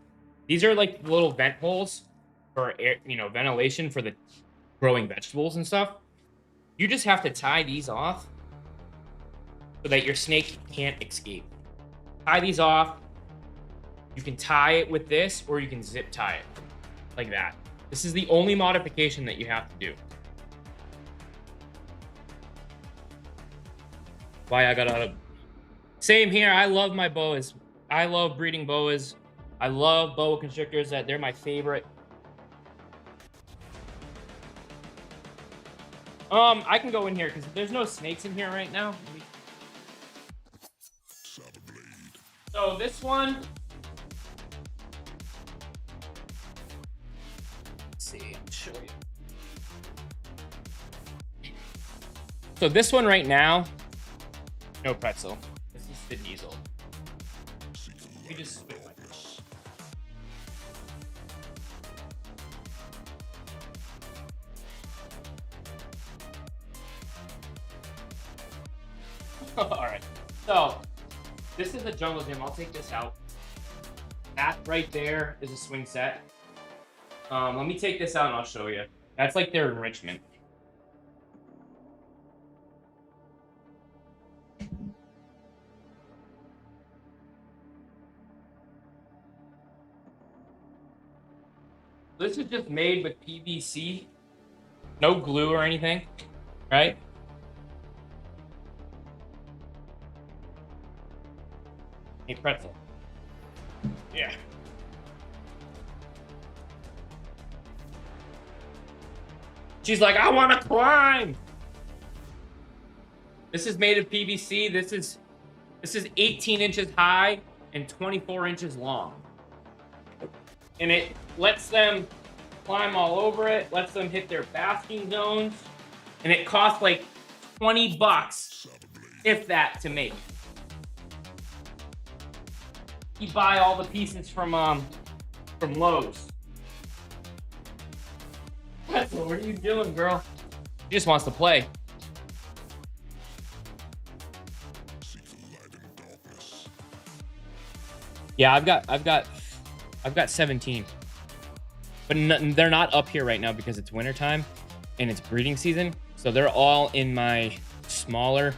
These are like little vent holes for air, ventilation for the growing vegetables and stuff. You just have to tie these off so that your snake can't escape. Tie these off. You can tie it with this, or you can zip tie it like that. This is the only modification that you have to do. Why I got out of... Same here. I love my boas. I love breeding boas. I love boa constrictors. They're my favorite. I can go in here because there's no snakes in here right now. So this one... Let's see. I'll show you. So this one right now... No pretzel. This is the diesel. Let me just switch my Alright. So this is the jungle gym. I'll take this out. That right there is a swing set. Let me take this out and I'll show you. That's like their enrichment. This is just made with PVC. No glue or anything, right? Hey, pretzel. Yeah. She's like, I want to climb. This is made of PVC. This is 18 inches high and 24 inches long. And it lets them climb all over it, lets them hit their basking zones, and it costs like $20, if that, to make. You buy all the pieces from Lowe's. What are you doing, girl? She just wants to play. Yeah, I've got 17. But they're not up here right now because it's wintertime and it's breeding season. So they're all in my smaller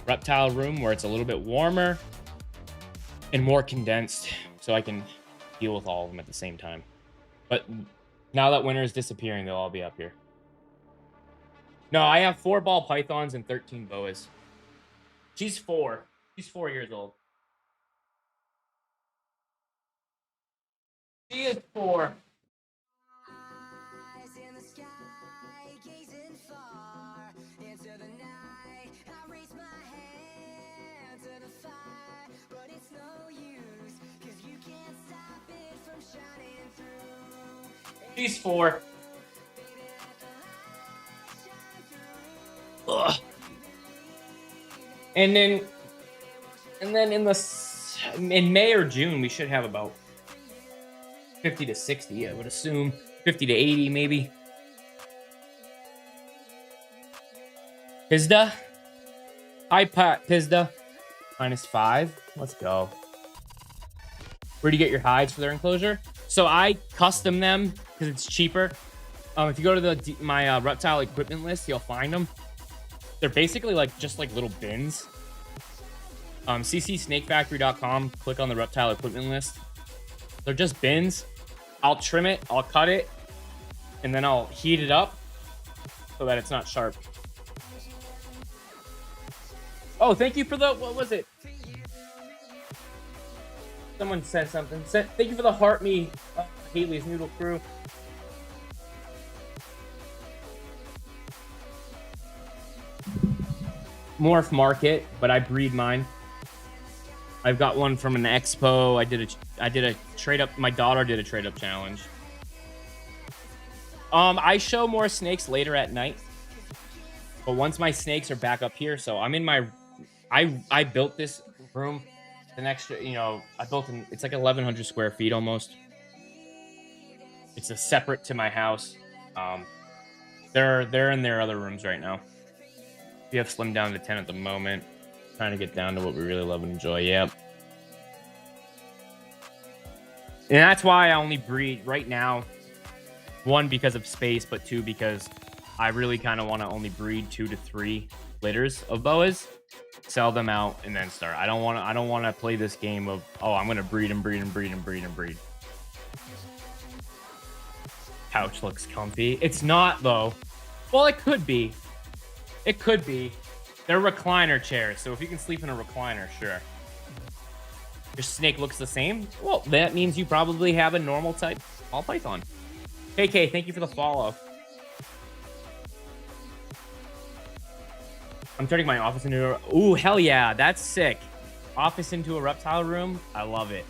reptile room where it's a little bit warmer and more condensed, so I can deal with all of them at the same time. But now that winter is disappearing, they'll all be up here. No, I have 4 ball pythons and 13 boas. She's 4. She's 4 years old. She is 4. She's 4. Ugh. And then in May or June we should have about 50 to 60, I would assume. 50 to 80 maybe. Pizda. Hi Pat Pizda. -5. Let's go. Where do you get your hides for their enclosure? So I custom them because it's cheaper. If you go to my reptile equipment list, you'll find them. They're basically just like little bins. ccsnakefactory.com. Click on the reptile equipment list. They're just bins. I'll trim it, I'll cut it, and then I'll heat it up so that it's not sharp. Oh, thank you for the, what was it? Someone said something. Thank you for the heart me, Haley's Noodle Crew. Morph Market, but I breed mine. I've got one from an expo. I did a trade up. My daughter did a trade up challenge. I show more snakes later at night, but once my snakes are back up here, so I'm in my. I built this room. An extra, I built it's like 1,100 square feet almost. It's a separate to my house. They're in their other rooms right now. We have slimmed down to 10 at the moment. Trying to get down to what we really love and enjoy. Yep. And that's why I only breed right now. 1, because of space, but 2, because I really kind of want to only breed 2 to 3 litters of boas, sell them out, and then start. I don't want to play this game of, oh, I'm gonna breed and breed and breed and breed and breed. Couch looks comfy. It's not though. Well, it could be. It could be. They're recliner chairs, so if you can sleep in a recliner, sure. Your snake looks the same? Well, that means you probably have a normal type ball python. KK, thank you for the follow. I'm turning my office into a... Ooh, hell yeah, that's sick. Office into a reptile room? I love it.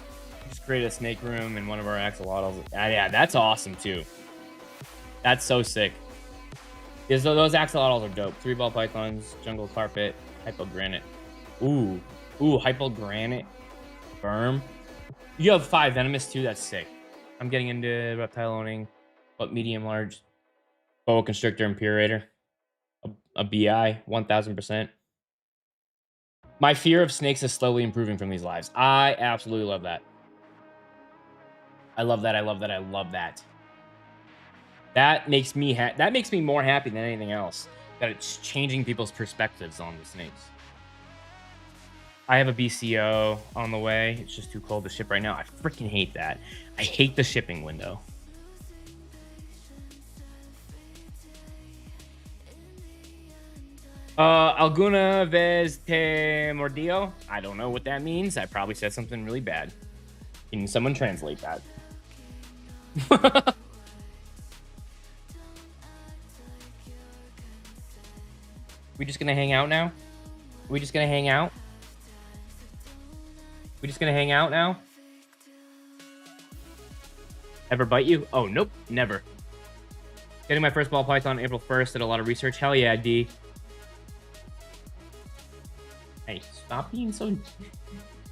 Just create a snake room in one of our axolotls. Yeah, that's awesome too. That's so sick. Those axolotls are dope. 3 ball pythons, jungle carpet, hypogranite. Ooh, hypogranite. Firm. You have 5 venomous too. That's sick. I'm getting into reptile owning, but medium large boa constrictor and purator. A BI 1000%. My fear of snakes is slowly improving from these lives. I absolutely love that. I love that. I love that. I love that. That makes me more happy than anything else. That it's changing people's perspectives on the snakes. I have a BCO on the way. It's just too cold to ship right now. I freaking hate that. I hate the shipping window. Alguna vez te mordió? I don't know what that means. I probably said something really bad. Can someone translate that? We just gonna hang out now? We just gonna hang out? We just gonna hang out now? Ever bite you? Oh, nope, never. Getting my first ball python April 1st. Did a lot of research. Hell yeah, D. Hey, stop being so...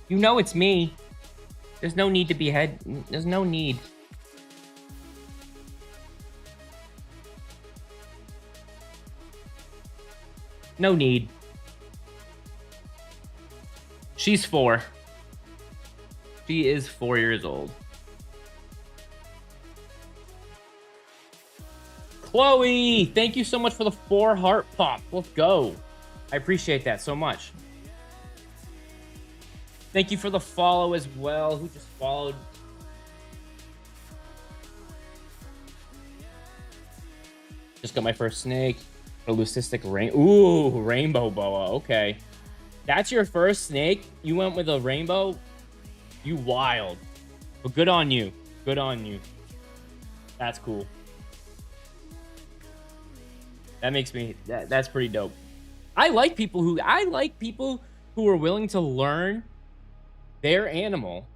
You know it's me. There's no need to be head. There's no need. No need. She's 4. She is 4 years old. Chloe, thank you so much for the 4 heart pop. Let's go. I appreciate that so much. Thank you for the follow as well. Who just followed? Just got my first snake. A leucistic rainbow boa. Okay. That's your first snake? You went with a rainbow? You wild. But good on you. Good on you. That's cool. That makes me that's pretty dope. I like people who are willing to learn their animal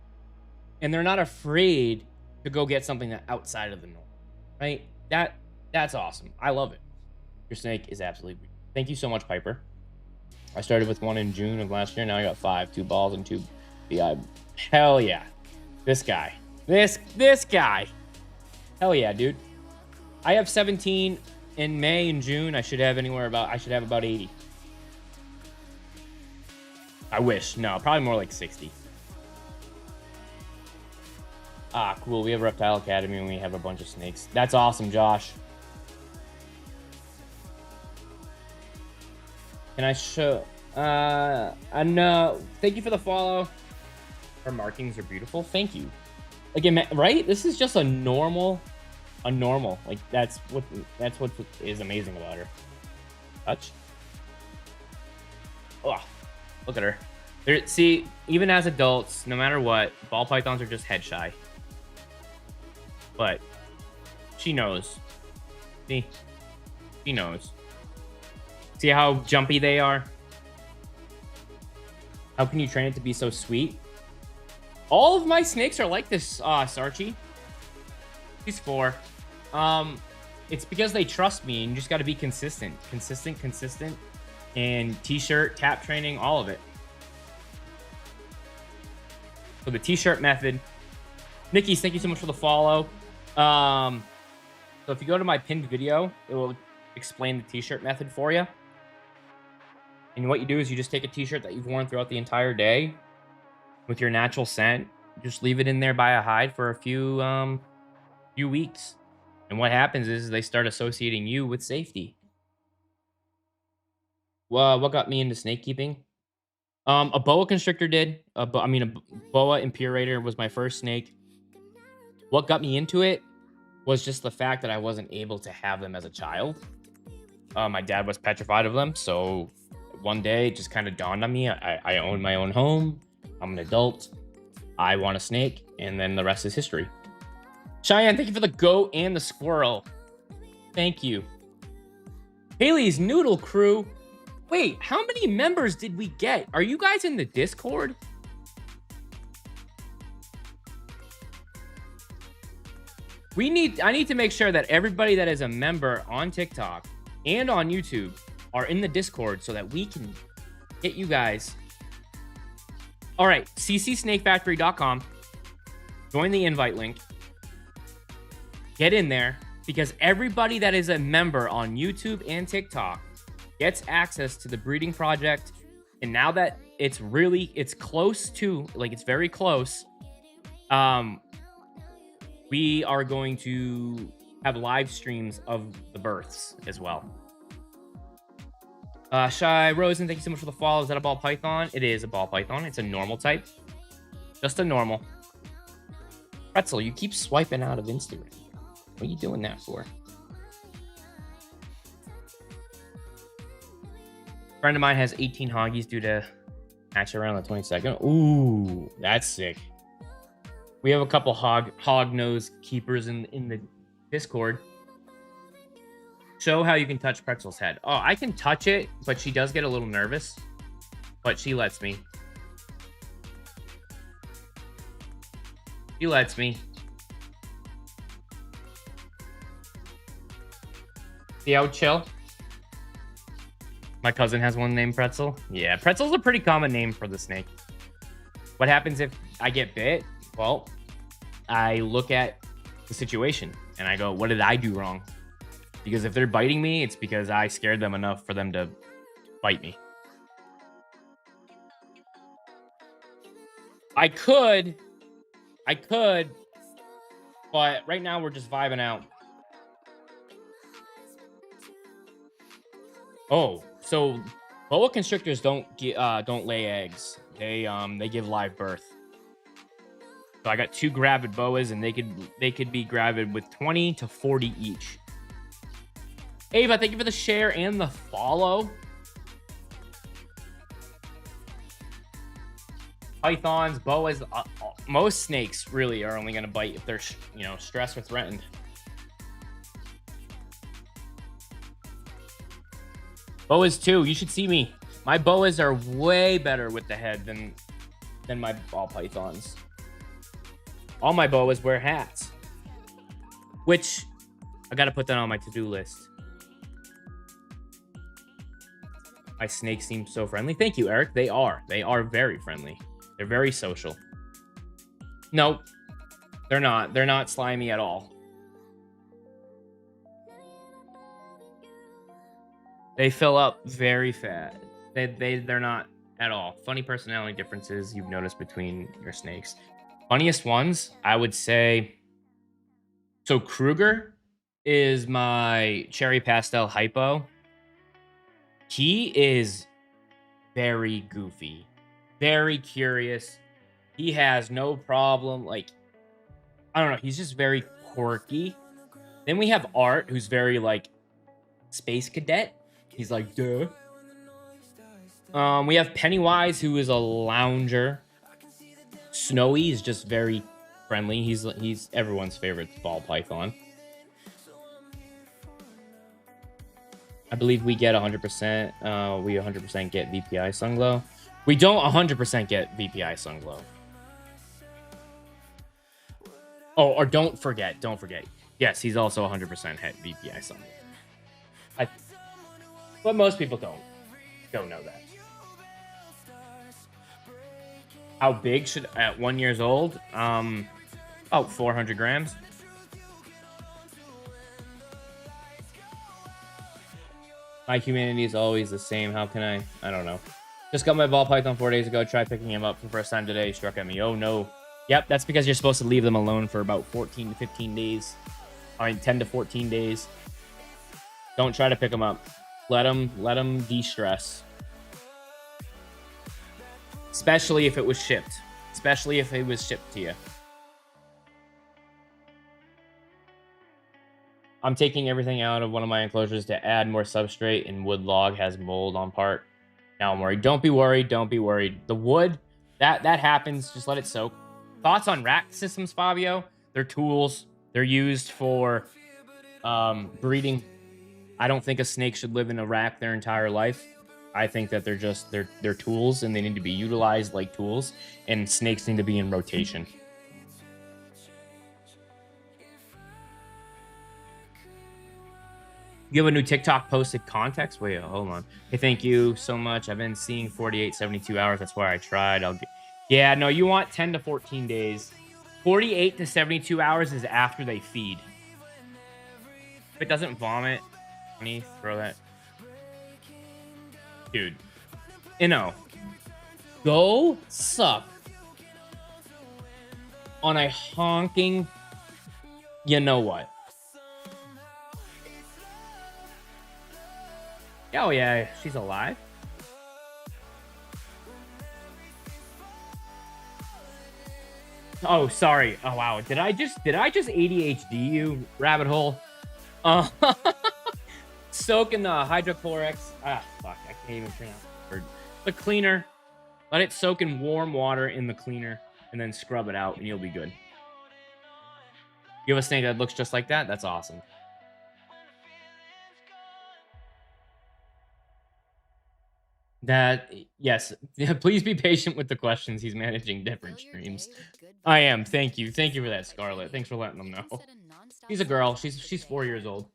and they're not afraid to go get something that's outside of the norm. Right? That's awesome. I love it. Your snake is absolutely beautiful. Thank you so much, Piper. I started with 1 in June of last year. Now I got 5, 2 balls and 2 BI. Hell yeah. This guy. This guy. Hell yeah, dude. I have 17 in May and June. I should have about 80. I wish. No, probably more like 60. Ah, cool. We have Reptile Academy and we have a bunch of snakes. That's awesome, Josh. Can I show? Thank you for the follow. Her markings are beautiful. Thank you. Again, right? This is just a normal. Like that's what is amazing about her. Touch. Oh, look at her. See, even as adults, no matter what, ball pythons are just head shy. But she knows. See, she knows. See how jumpy they are? How can you train it to be so sweet? All of my snakes are like this, Sarchi. She's 4. It's because they trust me, and you just got to be consistent. Consistent. And t-shirt, tap training, all of it. So the t-shirt method. Nikki, thank you so much for the follow. So if you go to my pinned video, it will explain the t-shirt method for you. And what you do is you just take a t-shirt that you've worn throughout the entire day with your natural scent, just leave it in there by a hide for a few weeks. And what happens is they start associating you with safety. Well, what got me into snake keeping? A boa constrictor did. A boa imperator was my first snake. What got me into it was just the fact that I wasn't able to have them as a child. My dad was petrified of them, so one day it just kind of dawned on me. I own my own home. I'm an adult. I want a snake, and then the rest is history. Cheyenne, thank you for the goat and the squirrel. Thank you. Haley's Noodle Crew. Wait, how many members did we get? Are you guys in the Discord? I need to make sure that everybody that is a member on TikTok and on YouTube are in the Discord so that we can get you guys. All right, ccsnakefactory.com. Join the invite link. Get in there because everybody that is a member on YouTube and TikTok gets access to the breeding project. And now that it's close to, like, it's very close, we are going to have live streams of the births as well. Shy Rosen, thank you so much for the follow. Is that a ball python? It is a ball python. It's a normal type. Just a normal. Pretzel, you keep swiping out of Instagram. What are you doing that for? A friend of mine has 18 hoggies due to hatch around the 22nd. Ooh, that's sick. We have a couple hog nose keepers in the Discord. Show how you can touch Pretzel's head. Oh, I can touch it, but she does get a little nervous. But she lets me. She lets me. See how chill? My cousin has one named Pretzel. Yeah, Pretzel's a pretty common name for the snake. What happens if I get bit, well, I look at the situation and I go, what did I do wrong? Because if they're biting me, it's because I scared them enough for them to bite me. I could, but right now we're just vibing out. Oh, so boa constrictors don't lay eggs. They give live birth. So I got 2 gravid boas, and they could be gravid with 20 to 40 each. Ava, thank you for the share and the follow. Pythons, boas, most snakes really are only going to bite if they're, stressed or threatened. Boas too. You should see me. My boas are way better with the head than my ball pythons. All my boas wear hats, which I got to put that on my to-do list. My snakes seem so friendly. Thank you, Eric. They are very friendly. They're very social. Nope. They're not. They're not slimy at all. They fill up very fast. They're not at all. Funny personality differences you've noticed between your snakes. Funniest ones, I would say. So Kruger is my cherry pastel hypo. He is very goofy, very curious. He has no problem. Like, I don't know. He's just very quirky. Then we have Art, who's very like space cadet. He's like, duh. We have Pennywise, who is a lounger. Snowy is just very friendly. He's everyone's favorite ball python. I believe we get 100%. We 100% get VPI Sunglow. We don't 100% get VPI Sunglow. Oh, or don't forget. Yes, he's also 100% hit VPI Sunglow. But most people don't know that. How big should at 1 year old? About 400 grams. My humanity is always the same. How can I don't know. Just got my ball python 4 days ago. Tried picking him up for the first time today. He struck at me. Oh no. Yep, that's because you're supposed to leave them alone for about 14 to 15 days. 10 to 14 days. Don't try to pick them up. Let them de-stress. Especially if it was shipped. Especially if it was shipped to you. I'm taking everything out of one of my enclosures to add more substrate, and wood log has mold on part. Now I'm worried. Don't be worried. The wood, that happens. Just let it soak. Thoughts on rack systems, Fabio? They're tools. They're used for breeding. I don't think a snake should live in a rack their entire life. I think that they're tools, and they need to be utilized like tools, and snakes need to be in rotation. You have a new TikTok posted context? Wait, hold on. Hey, thank you so much. I've been seeing 48, 72 hours. That's why I tried. Yeah, no, you want 10 to 14 days. 48 to 72 hours is after they feed. If it doesn't vomit, honey, throw that. Dude, go suck on a honking, you know what? Oh yeah, she's alive. Oh, sorry. Oh wow, did I just ADHD you, rabbit hole? Soak in the hydrochloric. Fuck, I can't even pronounce the word. The cleaner. Let it soak in warm water in the cleaner, and then scrub it out, and you'll be good. You have a snake that looks just like that? That's awesome. Yes. Please be patient with the questions. He's managing different streams. I am. Thank you for that, Scarlett. Thanks for letting them know. She's a girl. She's 4 years old.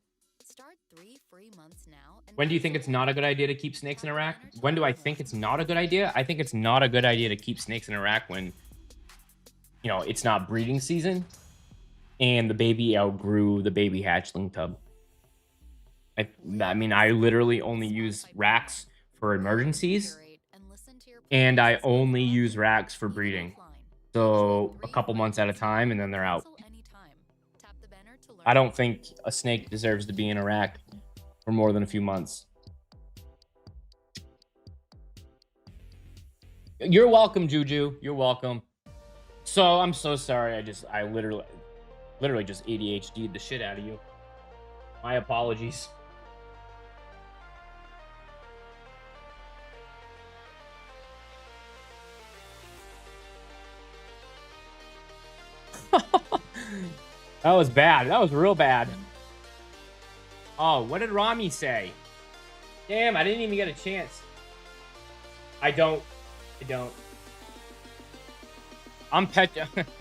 When do you think it's not a good idea to keep snakes in a rack? When do I think it's not a good idea? I think it's not a good idea to keep snakes in a rack when you know, it's not breeding season, and the baby outgrew the baby hatchling tub. I mean, I literally only use racks for emergencies, and I only use racks for breeding. So a couple months at a time, and then they're out. I don't think a snake deserves to be in a rack for more than a few months. You're welcome, Juju. You're welcome. So I'm so sorry. I literally just ADHD'd the shit out of you. My apologies. That was bad. That was real bad. Oh, what did Rami say? Damn, I didn't even get a chance. I don't. I'm pet.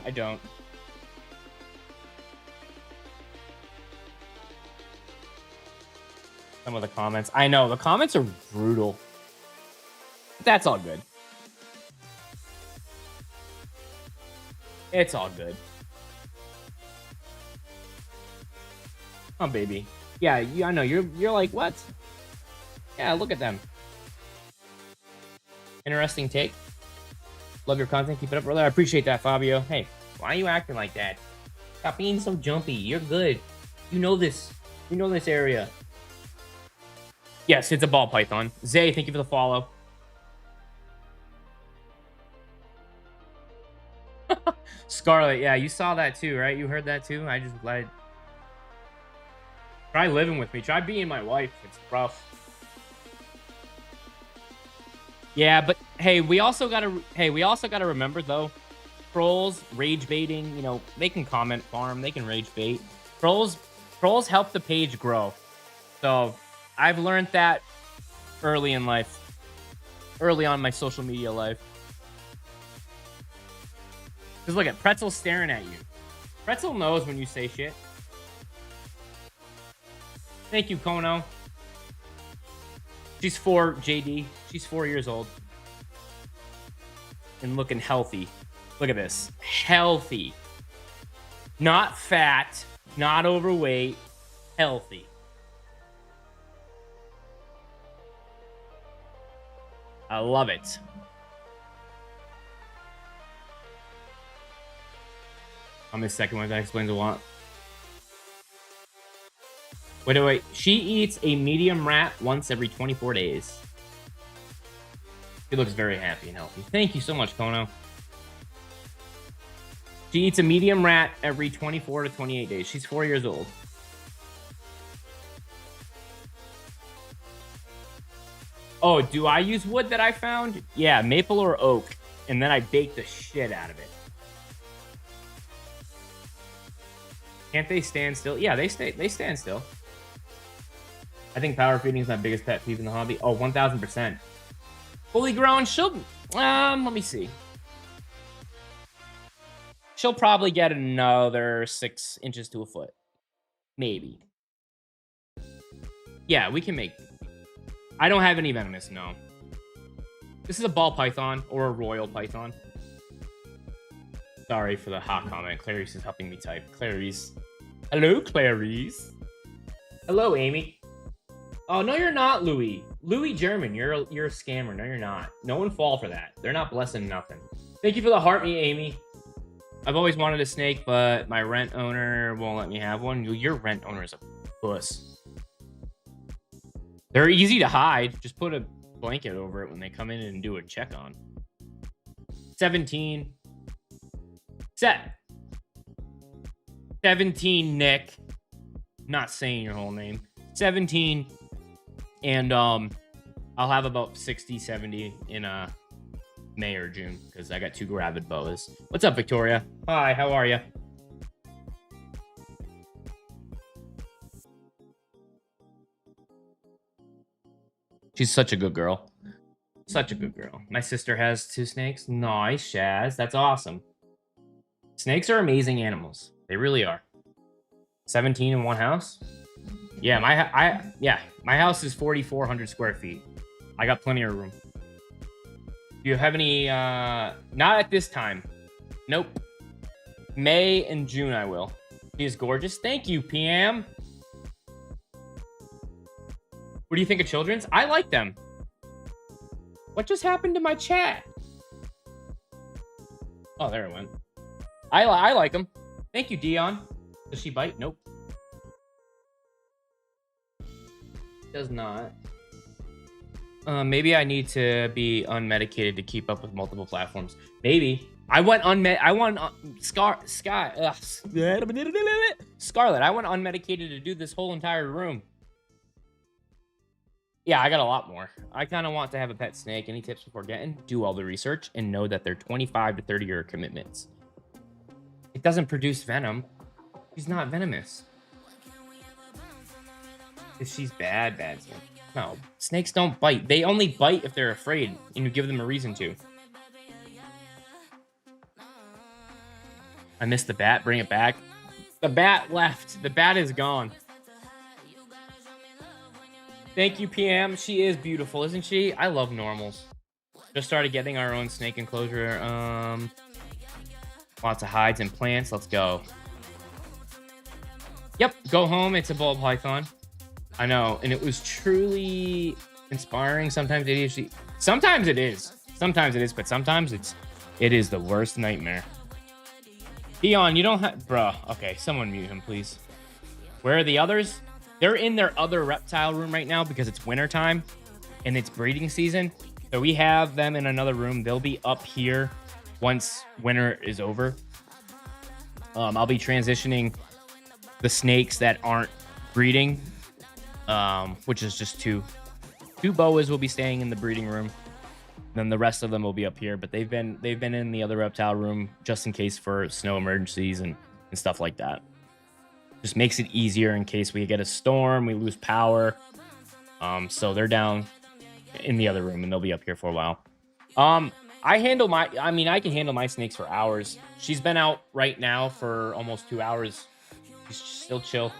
I don't. Some of the comments. I know, the comments are brutal. But that's all good. It's all good. Oh, baby. Yeah, I know. You're like, what? Yeah, look at them. Interesting take. Love your content. Keep it up, brother. I appreciate that, Fabio. Hey, why are you acting like that? Stop being so jumpy. You're good. You know this. You know this area. Yes, it's a ball python. Zay, thank you for the follow. Scarlet, yeah, you saw that too, right? You heard that too? I just glad. Try living with me. Try being my wife. It's rough. Yeah, but hey, we also gotta remember though, trolls rage baiting. You know, they can comment farm, they can rage bait. Trolls help the page grow. So I've learned that early in life, early on in my social media life. Because look at Pretzel staring at you. Pretzel knows when you say shit. Thank you, Kono. She's 4, JD. She's 4 years old. And looking healthy. Look at this. Healthy. Not fat. Not overweight. Healthy. I love it. On this second one, that explains a lot. Wait. She eats a medium rat once every 24 days. She looks very happy and healthy. Thank you so much, Kono. She eats a medium rat every 24 to 28 days. She's 4 years old. Oh, do I use wood that I found? Yeah, maple or oak. And then I bake the shit out of it. Can't they stand still? Yeah, they stand still. I think power feeding is my biggest pet peeve in the hobby. Oh, 1000%. Fully grown, she'll... let me see. She'll probably get another 6 inches to a foot. Maybe. Yeah, we can make... I don't have any venomous, no. This is a ball python or a royal python. Sorry for the hot comment. Clarice is helping me type. Clarice. Hello, Clarice. Hello, Amy. Oh, no, you're not, Louis. Louis German, you're a scammer. No, you're not. No one fall for that. They're not blessing nothing. Thank you for the heart me, Amy. I've always wanted a snake, but my rent owner won't let me have one. Your rent owner is a puss. They're easy to hide. Just put a blanket over it when they come in and do a check on. 17. Set. 17, Nick. Not saying your whole name. 17. And I'll have about 60, 70 in May or June because I got 2 gravid boas. What's up, Victoria? Hi, how are you? She's such a good girl. Such a good girl. My sister has 2 snakes. Nice, Shaz. That's awesome. Snakes are amazing animals. They really are. 17 in one house? Yeah, my house is 4,400 square feet. I got plenty of room. Do you have any, not at this time. Nope. May and June I will. She is gorgeous. Thank you, PM. What do you think of Children's? I like them. What just happened to my chat? Oh, there it went. I like them. Thank you, Dion. Does she bite? Nope. Does not. Maybe I need to be unmedicated to keep up with multiple platforms. Maybe. I went Scarlet. I went unmedicated to do this whole entire room. Yeah, I got a lot more. I kind of want to have a pet snake. Any tips before getting? Do all the research and know that they're 25 to 30-year commitments. It doesn't produce venom. She's not venomous. If she's bad snake. No, snakes don't bite. They only bite if they're afraid and you give them a reason to. I missed the bat. Bring it back. The bat left. The bat is gone. Thank you, PM. She is beautiful, isn't she? I love normals. Just started getting our own snake enclosure. Lots of hides and plants. Let's go. Yep, go home. It's a ball python. I know, and it was truly inspiring. Sometimes ADHD. Sometimes it is. Sometimes it is, but sometimes it is the worst nightmare. Dion, you don't have... Bruh. Okay, someone mute him, please. Where are the others? They're in their other reptile room right now because it's wintertime and it's breeding season. So we have them in another room. They'll be up here once winter is over. I'll be transitioning the snakes that aren't breeding, which is just two boas will be staying in the breeding room. Then the rest of them will be up here, but they've been in the other reptile room just in case for snow emergencies and stuff like that. Just makes it easier in case we get a storm, we lose power. So they're down in the other room and they'll be up here for a while. I can handle my snakes for hours. She's been out right now for almost 2 hours. She's still chill.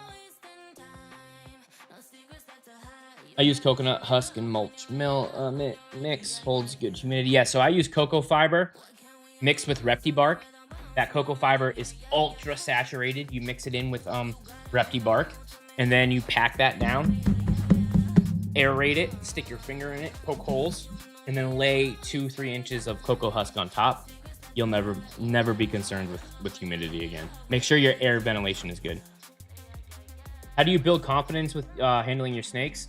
I use coconut husk and mulch mix, holds good humidity. Yeah, so I use cocoa fiber mixed with Repti bark. That cocoa fiber is ultra saturated. You mix it in with Repti bark, and then you pack that down, aerate it, stick your finger in it, poke holes, and then lay 2-3 inches of cocoa husk on top. You'll never be concerned with humidity again. Make sure your air ventilation is good. How do you build confidence with handling your snakes?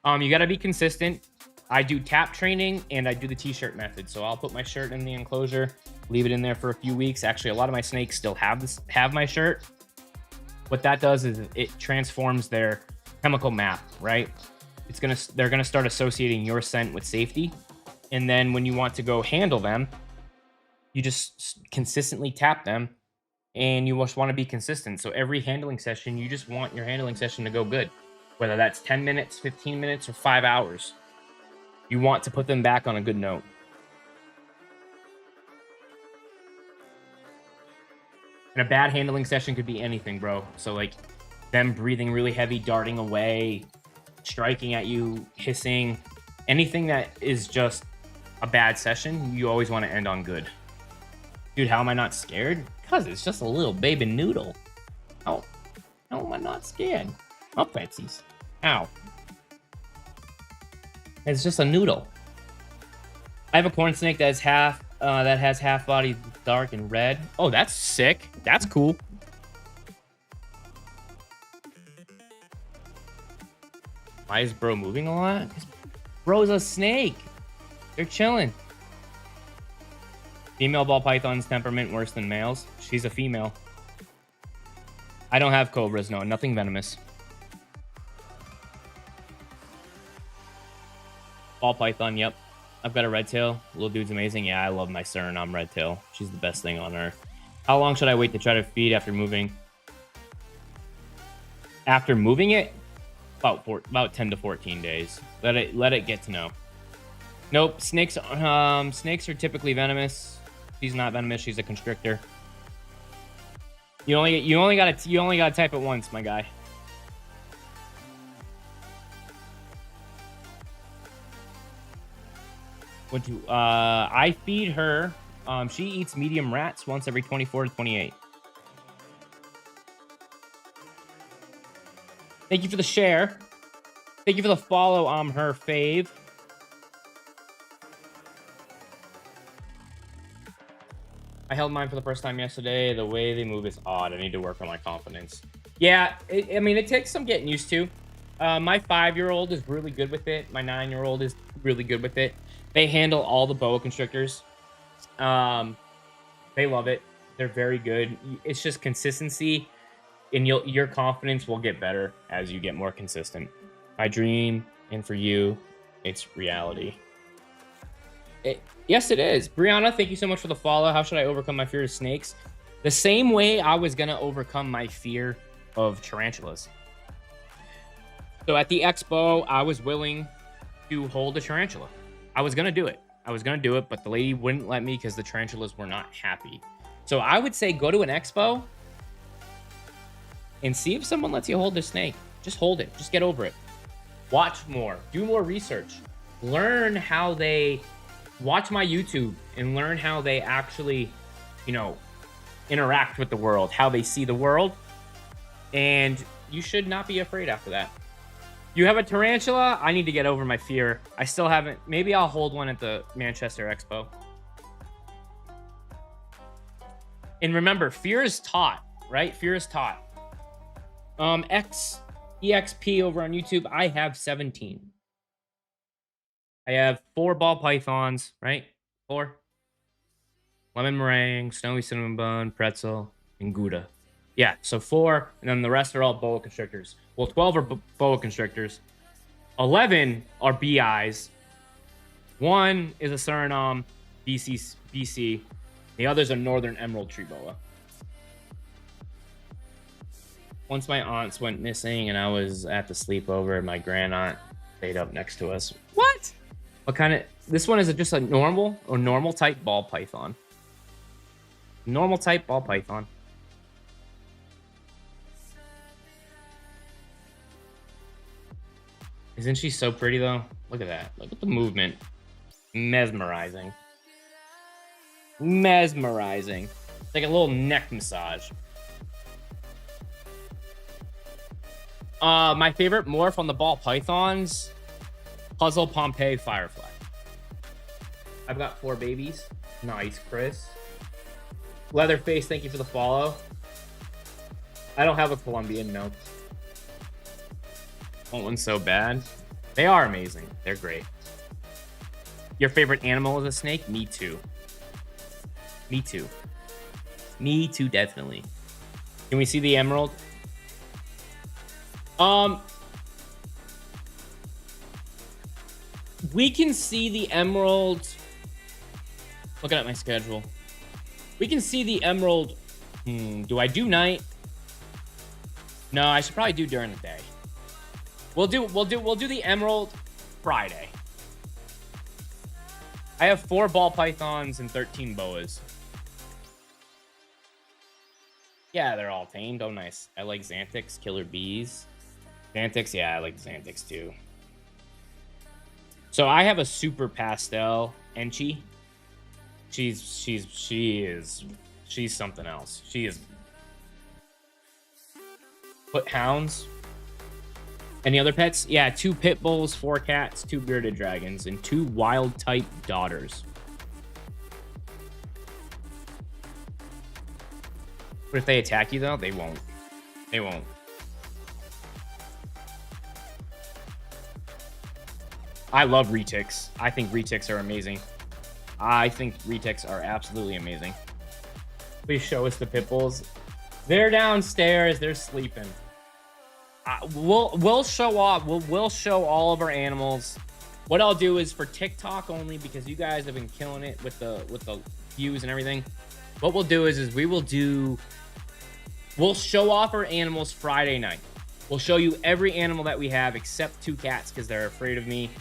You got to be consistent. I do tap training and I do the t-shirt method. So I'll put my shirt in the enclosure, leave it in there for a few weeks. Actually, a lot of my snakes still have my shirt. What that does is it transforms their chemical map, right? They're gonna start associating your scent with safety. And then when you want to go handle them, you just consistently tap them and you just want to be consistent. So every handling session, you just want your handling session to go good. Whether that's 10 minutes, 15 minutes, or 5 hours. You want to put them back on a good note. And a bad handling session could be anything, bro. So like them breathing really heavy, darting away, striking at you, hissing, anything that is just a bad session, you always want to end on good. Dude, how am I not scared? Because it's just a little baby noodle. How am I not scared? Oh, fancies. Ow. It's just a noodle. I have a corn snake that has half body dark and red. Oh, that's sick. That's cool. Why is bro moving a lot? Because bro's a snake. They're chilling. Female ball python's temperament worse than males. She's a female. I don't have cobras, no. Nothing venomous. Ball python, yep. I've got a red tail. Little dude's amazing. Yeah, I love my Suriname red tail. She's the best thing on earth. How long should I wait to try to feed after moving? After moving it, about 10 to 14 days. Let it get to know. Nope, snakes are typically venomous. She's not venomous. She's a constrictor. You only gotta type it once, my guy. I feed her. She eats medium rats once every 24 to 28. Thank you for the share. Thank you for the follow. I'm her fave. I held mine for the first time yesterday. The way they move is odd. I need to work on my confidence. Yeah, I mean, it takes some getting used to. My 5-year-old is really good with it. My 9-year-old is really good with it. They handle all the boa constrictors. They love it. They're very good. It's just consistency, and your confidence will get better as you get more consistent. My dream, and for you, it's reality. Yes, it is. Brianna, thank you so much for the follow. How should I overcome my fear of snakes? The same way I was going to overcome my fear of tarantulas. So at the expo, I was willing to hold a tarantula. I was going to do it. But the lady wouldn't let me because the tarantulas were not happy. So I would say go to an expo and see if someone lets you hold a snake. Just hold it. Just get over it. Watch more. Do more research. Learn how they... Watch my YouTube and learn how they actually, interact with the world, how they see the world. And you should not be afraid after that. You have a tarantula? I need to get over my fear. I still haven't. Maybe I'll hold one at the Manchester Expo. And remember, fear is taught, right? Fear is taught. EXP over on YouTube, I have 17. I have 4 ball pythons, right? 4. Lemon meringue, snowy cinnamon bun, pretzel, and Gouda. Yeah, so 4, and then the rest are all boa constrictors. Well, 12 are boa constrictors. 11 are BIs. 1 is a Suriname, BC. The others are Northern Emerald Tree Boa. Once my aunts went missing and I was at the sleepover, my grand-aunt stayed up next to us. What? What kind of... This one is just a normal type ball python. Normal type ball python. Isn't she so pretty, though? Look at that. Look at the movement. Mesmerizing. Mesmerizing. It's like a little neck massage. My favorite morph on the ball pythons... Puzzle Pompeii Firefly. I've got 4 babies. Nice, Chris. Leatherface, thank you for the follow. I don't have a Colombian, no. Want one so bad. They are amazing. They're great. Your favorite animal is a snake? Me too. Me too. Me too, definitely. Can we see the emerald? We can see the emerald. Looking at my schedule. We can see the emerald. Do I do night? No, I should probably do during the day. We'll do the emerald Friday. I have 4 ball pythons and 13 boas. Yeah, they're all tamed. Oh, nice. I like Xantix, killer bees. Xantix, yeah, I like Xantix too. So I have a super pastel Enchi. She's something else. She is. Put hounds. Any other pets? Yeah, 2 pit bulls, 4 cats, 2 bearded dragons, and 2 wild type daughters. But if they attack you though, they won't. They won't. I love retics. I think retics are amazing. I think retics are absolutely amazing. Please show us the pit bulls. They're downstairs. They're sleeping. We'll show off. We'll show all of our animals. What I'll do is for TikTok only, because you guys have been killing it with the views and everything. What we'll do is we'll show off our animals Friday night. We'll show you every animal that we have except 2 cats because they're afraid of me.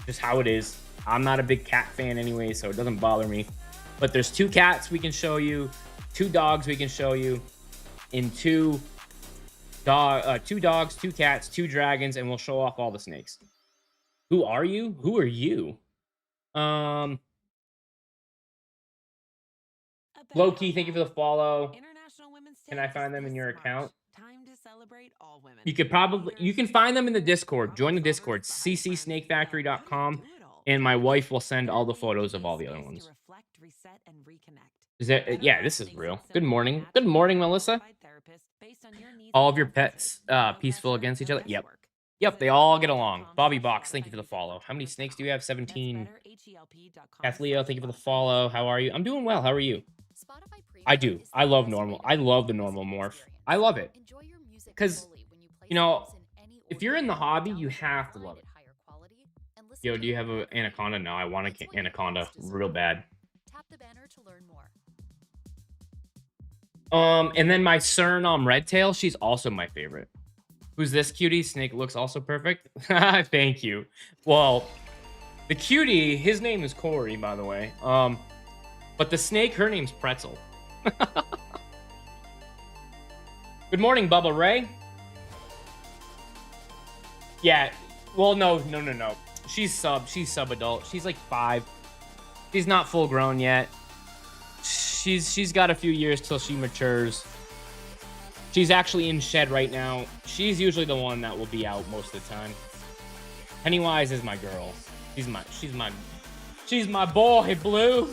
Just how it is. I'm not a big cat fan anyway, so it doesn't bother me. But there's 2 cats we can show you, 2 dogs we can show you, and 2 dogs, 2 cats, 2 dragons, and we'll show off all the snakes. Who are you? Who are you? Loki, thank you for the follow. Can I find them in your account? celebrate all women. You could probably, you can find them in the Discord. Join the Discord, ccsnakefactory.com, and my wife will send all the photos of all the other ones. Is that, yeah, this is real. Good morning. Good morning, Melissa. All of your pets peaceful against each other? Yep. Yep, they all get along. Bobby Box, thank you for the follow. How many snakes do you have? 17. Kathleo, thank you for the follow. How are you? I'm doing well. How are you? I do. I love normal. I love the normal morph. I love it. Because, you know, if you're in the hobby, you have to love it. Yo, do you have an anaconda? No, I want an anaconda real bad. And then my Suriname Redtail, she's also my favorite. Who's this cutie? Snake looks also perfect. Thank you. Well, the cutie, his name is Corey, by the way. But the snake, her name's Pretzel. Good morning, Bubba Ray. Yeah. Well, no. She's sub-adult. She's like 5. She's not full grown yet. She's got a few years till she matures. She's actually in shed right now. She's usually the one that will be out most of the time. Pennywise is my girl. She's my boy, Blue.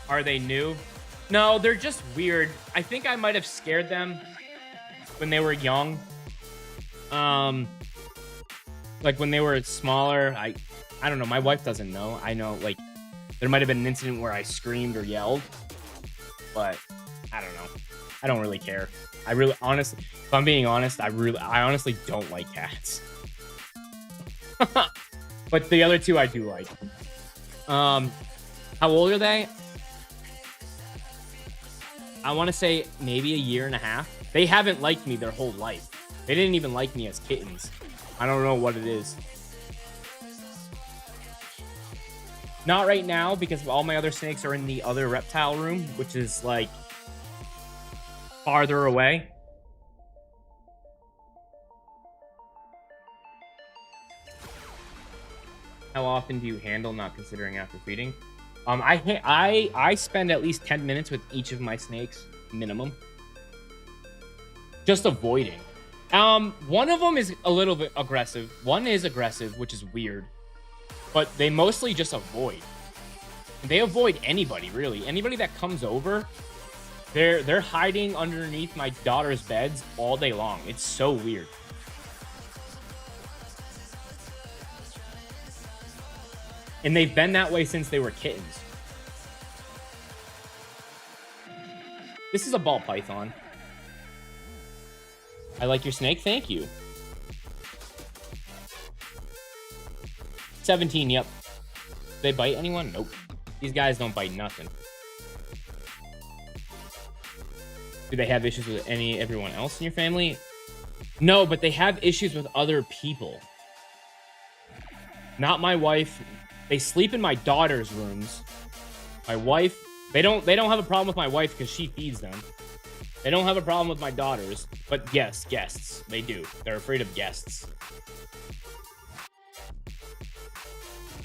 Are they new? No, they're just weird. I think I might have scared them when they were young. Like when they were smaller. I don't know. My wife doesn't know. I know, like, there might have been an incident where I screamed or yelled, but I don't know. I don't really care. I really, honestly, if I'm being honest, I honestly don't like cats. But the other two I do like. How old are they? I want to say maybe a year and a half. They haven't liked me their whole life. They didn't even like me as kittens. I don't know what it is. Not right now, because all my other snakes are in the other reptile room, which is like farther away. How often do you handle, not considering after feeding? I spend at least 10 minutes with each of my snakes, minimum. Just avoiding. One of them is a little bit aggressive. One is aggressive, which is weird. But they mostly just avoid. They avoid anybody, really. Anybody that comes over, they're hiding underneath my daughter's beds all day long. It's so weird. And they've been that way since they were kittens. This is a ball python. I like your snake. Thank you. 17, yep. Do they bite anyone? Nope. These guys don't bite nothing. Do they have issues with everyone else in your family? No, but they have issues with other people. Not my wife. They sleep in my daughter's rooms. My wife, they don't have a problem with my wife because she feeds them. They don't have a problem with my daughters, but yes, guests. They do. They're afraid of guests.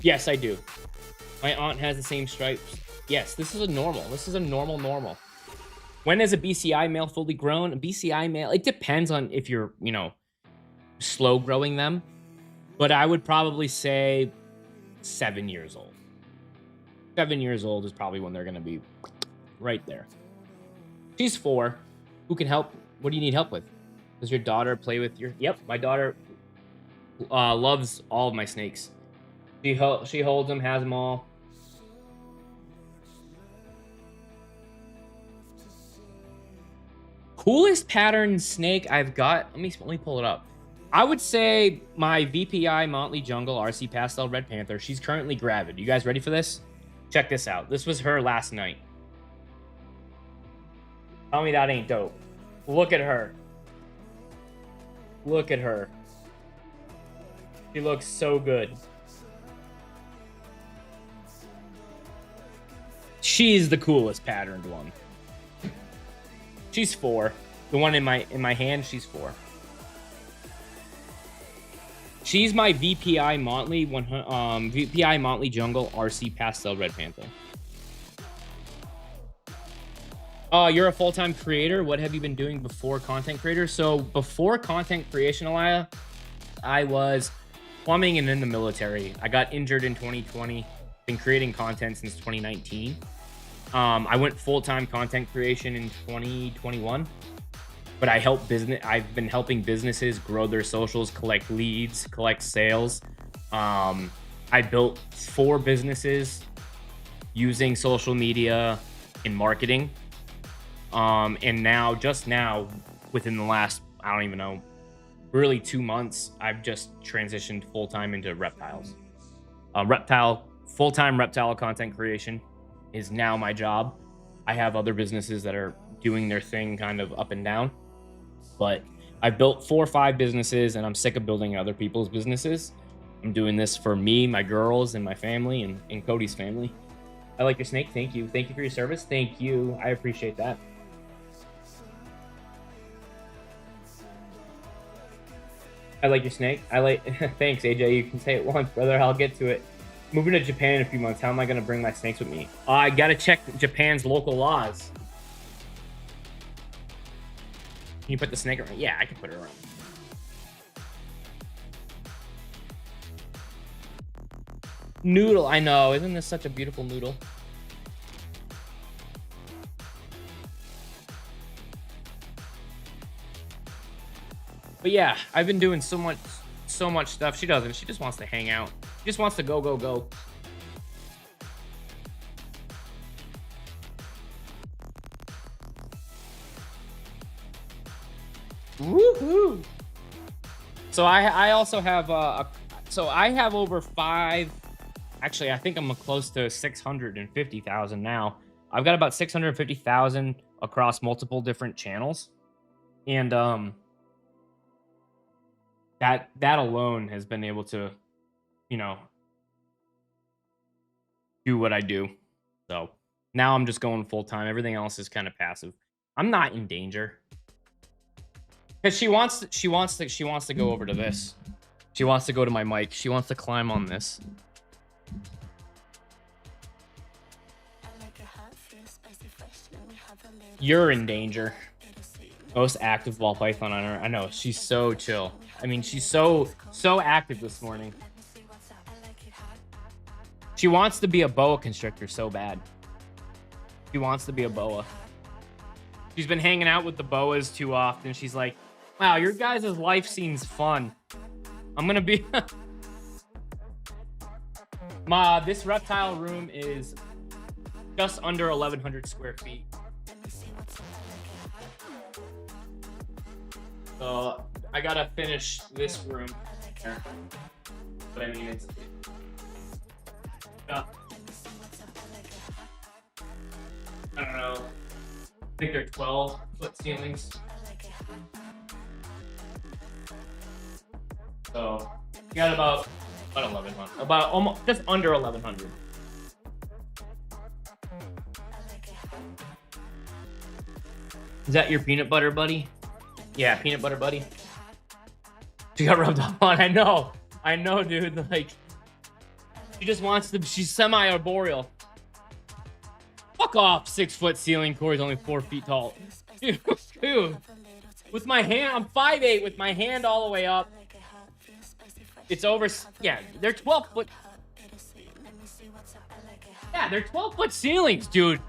Yes, I do. My aunt has the same stripes. Yes, this is a normal. This is a normal. When is a BCI male fully grown? A BCI male, it depends on if you're, slow growing them. But I would probably say 7 years old. 7 years old is probably when they're going to be right there. She's 4. Who can help? What do you need help with? Does your daughter play with your... Yep, my daughter loves all of my snakes. She holds them, has them all. Coolest pattern snake I've got. Let me pull it up. I would say my VPI Motley Jungle RC Pastel Red Panther. She's currently gravid. You guys ready for this? Check this out. This was her last night. Tell me that ain't dope. Look at her. Look at her. She looks so good. She's the coolest patterned one. She's 4. The one in my hand, she's 4. She's my VPI Motley VPI Motley Jungle RC Pastel Red Panther. You're a full-time creator. What have you been doing before content creator? So before content creation, Elia, I was plumbing and in the military. I got injured in 2020. Been creating content since 2019. I went full-time content creation in 2021, but I've been helping businesses grow their socials, collect leads, collect sales. I built 4 businesses using social media and marketing. And now, just now, within the last, I don't even know, really 2 months, I've just transitioned full-time into reptiles. Full-time reptile content creation is now my job. I have other businesses that are doing their thing kind of up and down, but I've built 4 or 5 businesses and I'm sick of building other people's businesses. I'm doing this for me, my girls, and my family, and Cody's family. I like your snake. Thank you. Thank you for your service. Thank you. I appreciate that. I like your snake. Thanks, AJ. You can say it once, brother. I'll get to it. Moving to Japan in a few months. How am I going to bring my snakes with me? I got to check Japan's local laws. Can you put the snake around? Yeah, I can put it around. Noodle. I know. Isn't this such a beautiful noodle? But yeah, I've been doing so much stuff. She doesn't. She just wants to hang out. She just wants to go. Woohoo! So I also have I have over 5. Actually, I think I'm close to 650,000 now. I've got about 650,000 across multiple different channels, and that alone has been able to, do what I do. So now I'm just going full time. Everything else is kind of passive. I'm not in danger because she wants to go over to this. She wants to go to my mic. She wants to climb on this. You're in danger. Most active ball python on her. I know, she's so chill. I mean, she's so active this morning. She wants to be a boa constrictor so bad. She wants to be a boa. She's been hanging out with the boas too often. She's like, wow, your guys' life seems fun. I'm gonna be... This reptile room is just under 1,100 square feet. So I gotta finish this room. But I mean, it's... I don't know. I think they're 12-foot ceilings. So you got about 1,100, about almost just under 1,100. Is that your peanut butter buddy? Yeah, peanut butter buddy. She got rubbed off on. I know, dude. Like, she just wants to. She's semi-arboreal. Fuck off, 6-foot ceiling. Corey's only 4 feet tall. Dude, with my hand, I'm 5'8" with my hand all the way up. It's over. Yeah, they're 12-foot. Yeah, they're 12-foot ceilings, dude.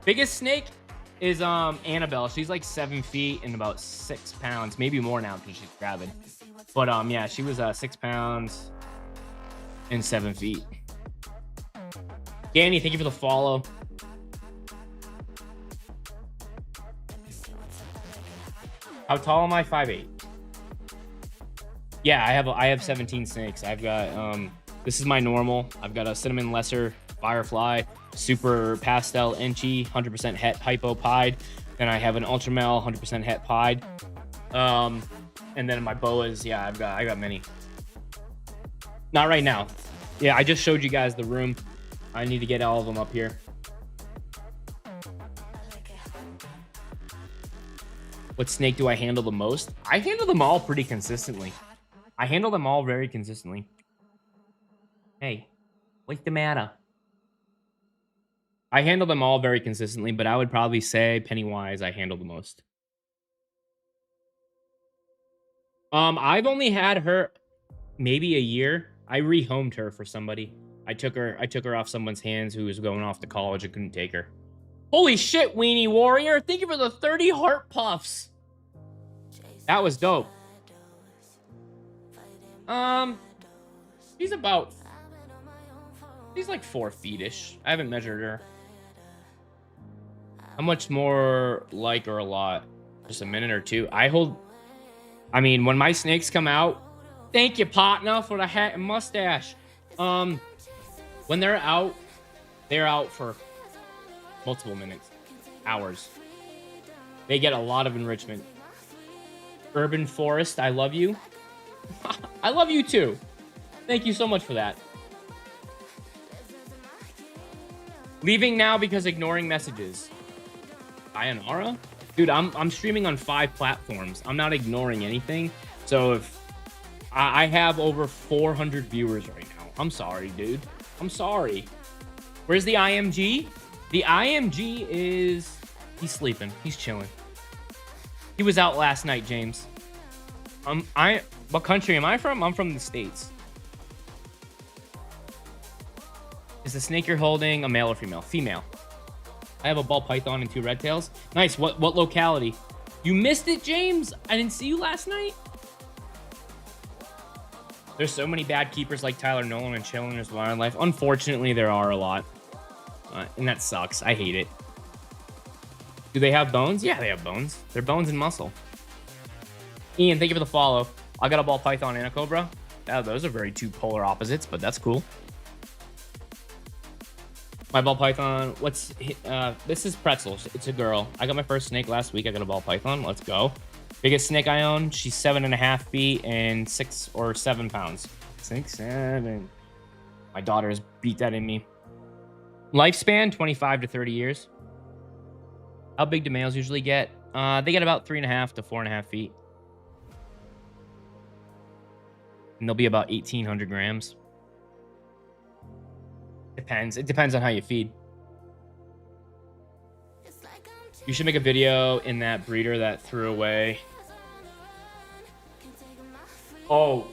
Biggest snake is Annabelle. She's like 7 feet and about 6 pounds, maybe more now because she's gravid. But yeah, she was 6 pounds and 7 feet. Danny, thank you for the follow. How tall am I? 5'8". Yeah, I have 17 snakes. I've got this is my normal. I've got a cinnamon lesser firefly, super pastel enchi, 100% het hypo pied. Then I have an ultramel, 100% het pied. And then my boas, yeah, I got many. Not right now. Yeah, I just showed you guys the room. I need to get all of them up here. What snake do I handle the most? I handle them all pretty consistently. I handle them all very consistently. Hey, what's the matter? I handle them all very consistently, but I would probably say Pennywise I handle the most. I've only had her maybe a year. I rehomed her for somebody. I took her off someone's hands who was going off to college and couldn't take her. Holy shit, Weenie Warrior! Thank you for the 30 heart puffs. That was dope. She's about... She's like 4 feet-ish. I haven't measured her. How much more like or a lot? Just a minute or two. I mean, when my snakes come out... Thank you, partner, for the hat and mustache. When they're out for multiple minutes. Hours. They get a lot of enrichment. Urban Forest, I love you. I love you too. Thank you so much for that. Leaving now because ignoring messages. Ayanara? Dude, I'm streaming on 5 platforms. I'm not ignoring anything. So if I have over 400 viewers right now. I'm sorry, dude. I'm sorry. Where's the IMG? The IMG is... He's sleeping. He's chilling. He was out last night, James. What country am I from? I'm from the States. Is the snake you're holding a male or female? Female. I have a ball python and 2 red tails. Nice. What locality? You missed it, James? I didn't see you last night? There's so many bad keepers like Tyler Nolan and Children's Wildlife. Unfortunately, there are a lot. And that sucks. I hate it. Do they have bones? Yeah, they have bones. They're bones and muscle. Ian, thank you for the follow. I got a ball python and a cobra. Those are very 2 polar opposites, but that's cool. My ball python, this is Pretzel. It's a girl. I got my first snake last week. I got a ball python. Let's go. Biggest snake I own, she's 7.5 feet and 6 or 7 pounds. 6, 7. My daughters beat that in me. Lifespan, 25 to 30 years. How big do males usually get? They get about 3.5 to 4.5 feet. And they'll be about 1,800 grams. Depends. It depends on how you feed. You should make a video in that breeder that threw away. Oh,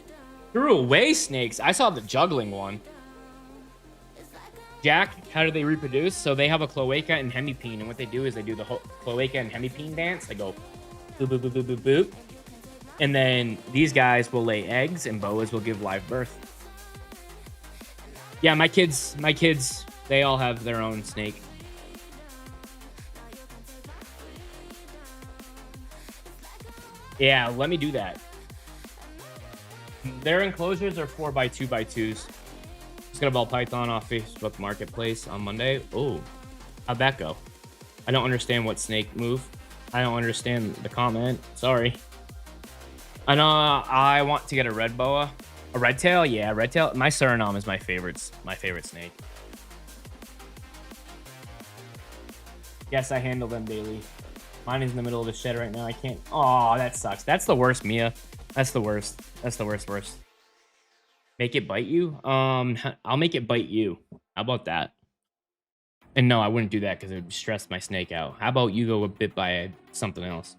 threw away snakes. I saw the juggling one. Jack, how do they reproduce? So they have a cloaca and hemipene, and what they do is they do the whole cloaca and hemipene dance. They go boop, boop, boop, boop, boop, boop. And then these guys will lay eggs, and boas will give live birth. Yeah, my kids, they all have their own snake. Yeah, let me do that. Their enclosures are 4x2x2s. Just got a ball python off Facebook Marketplace on Monday. Oh, how'd that go? I don't understand what snake move. I don't understand the comment. Sorry. I know I want to get a red boa. A red tail? Yeah, red tail. My Suriname is my favorite snake. Yes, I handle them daily. Mine is in the middle of the shed right now. I can't. Oh, that sucks. That's the worst, Mia. That's the worst. That's the worst. Make it bite you? I'll make it bite you. How about that? And no, I wouldn't do that because it would stress my snake out. How about you go bit by something else?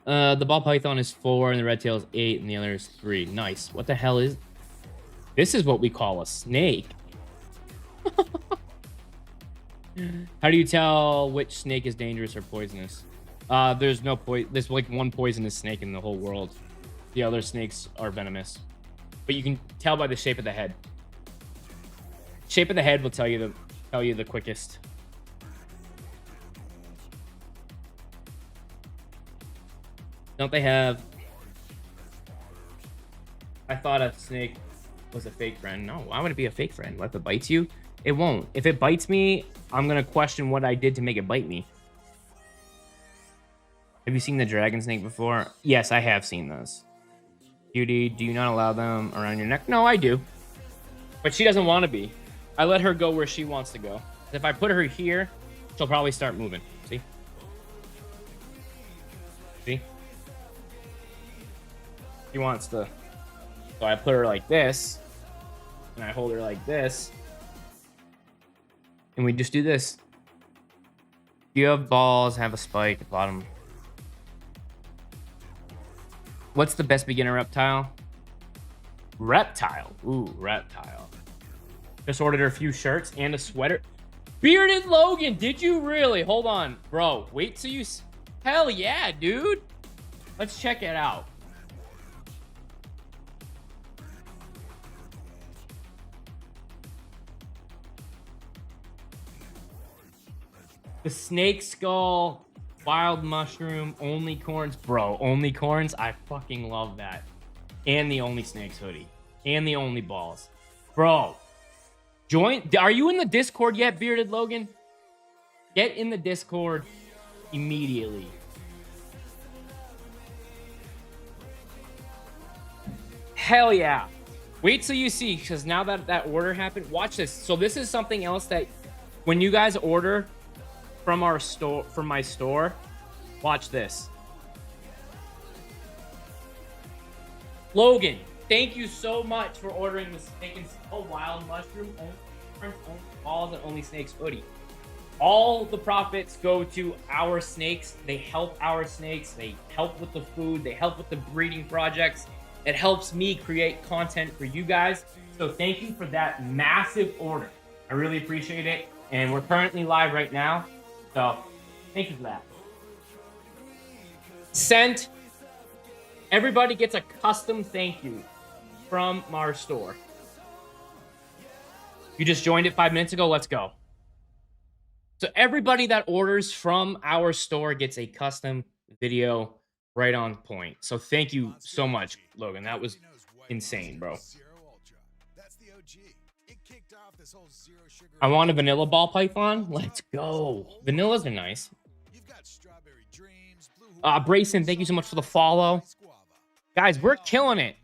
The ball python is 4 and the red tail is 8 and the other is 3. Nice. What the hell is... This is what we call a snake. How do you tell which snake is dangerous or poisonous? There's like one poisonous snake in the whole world. The other snakes are venomous. But you can tell by the shape of the head. Shape of the head will tell you the quickest. Don't they have... I thought a snake was a fake friend. No, why would it be a fake friend? What, if it bites you? It won't. If it bites me, I'm going to question what I did to make it bite me. Have you seen the dragon snake before? Yes, I have seen those. Beauty, do you not allow them around your neck? No, I do. But she doesn't want to be. I let her go where she wants to go. If I put her here, she'll probably start moving. See? See? She wants to. So I put her like this. And I hold her like this. And we just do this. You have balls, have a spike at the bottom. What's the best beginner reptile? Reptile. Ooh, reptile. Just ordered her a few shirts and a sweater. Bearded Logan, did you really? Hold on, bro. Wait till you... Hell yeah, dude. Let's check it out. The snake skull, wild mushroom, only corns. Bro, only corns? I fucking love that. And the only snakes hoodie. And the only balls. Bro. Join. Are you in the Discord yet, Bearded Logan? Get in the Discord immediately. Hell yeah. Wait till you see, because now that that order happened, watch this. So this is something else that when you guys order from our store, from my store, watch this. Logan, thank you so much for ordering the snake and skull wild mushroom, only balls, and only snakes hoodie. All the profits go to our snakes. They help our snakes. They help with the food. They help with the breeding projects. It helps me create content for you guys. So thank you for that massive order. I really appreciate it. And we're currently live right now. So thank you for that. Sent. Everybody gets a custom thank you from our store. You just joined it 5 minutes ago. Let's go. So everybody that orders from our store gets a custom video right on point. So thank you so much, Logan. That was insane, bro. I want a vanilla ball python. Let's go. Vanillas are nice. Brayson, thank you so much for the follow. Guys, we're killing it.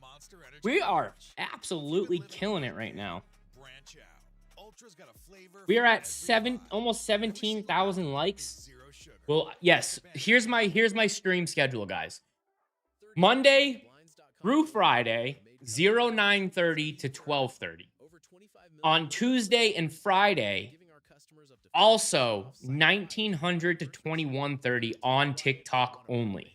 We are absolutely killing it right now. We are at almost 17,000 likes. Well, yes. Here's my stream schedule, guys. Monday through Friday, 0930 to 1230. On Tuesday and Friday, also 1900 to 2130 on TikTok only.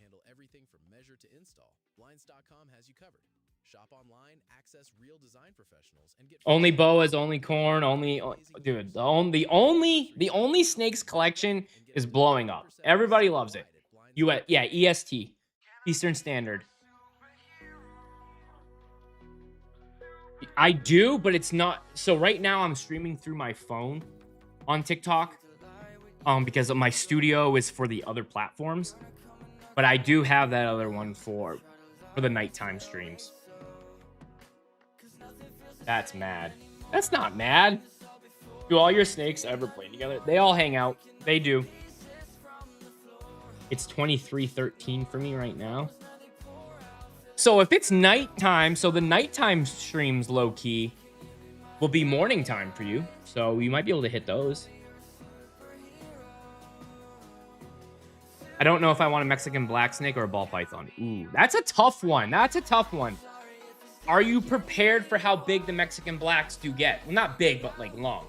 Only boas, only corn, only dude. The only snakes collection is blowing up. Everybody loves it. Yeah, EST, Eastern Standard. I do, but it's not. So right now I'm streaming through my phone on TikTok, because my studio is for the other platforms. But I do have that other one for the nighttime streams. That's mad. That's not mad. Do all your snakes ever play together? They all hang out. They do. It's 23:13 for me right now. So if it's nighttime, so the nighttime streams low-key will be morning time for you. So you might be able to hit those. I don't know if I want a Mexican black snake or a ball python. Ooh, that's a tough one. That's a tough one. Are you prepared for how big the Mexican blacks do get? Well, not big, but like long.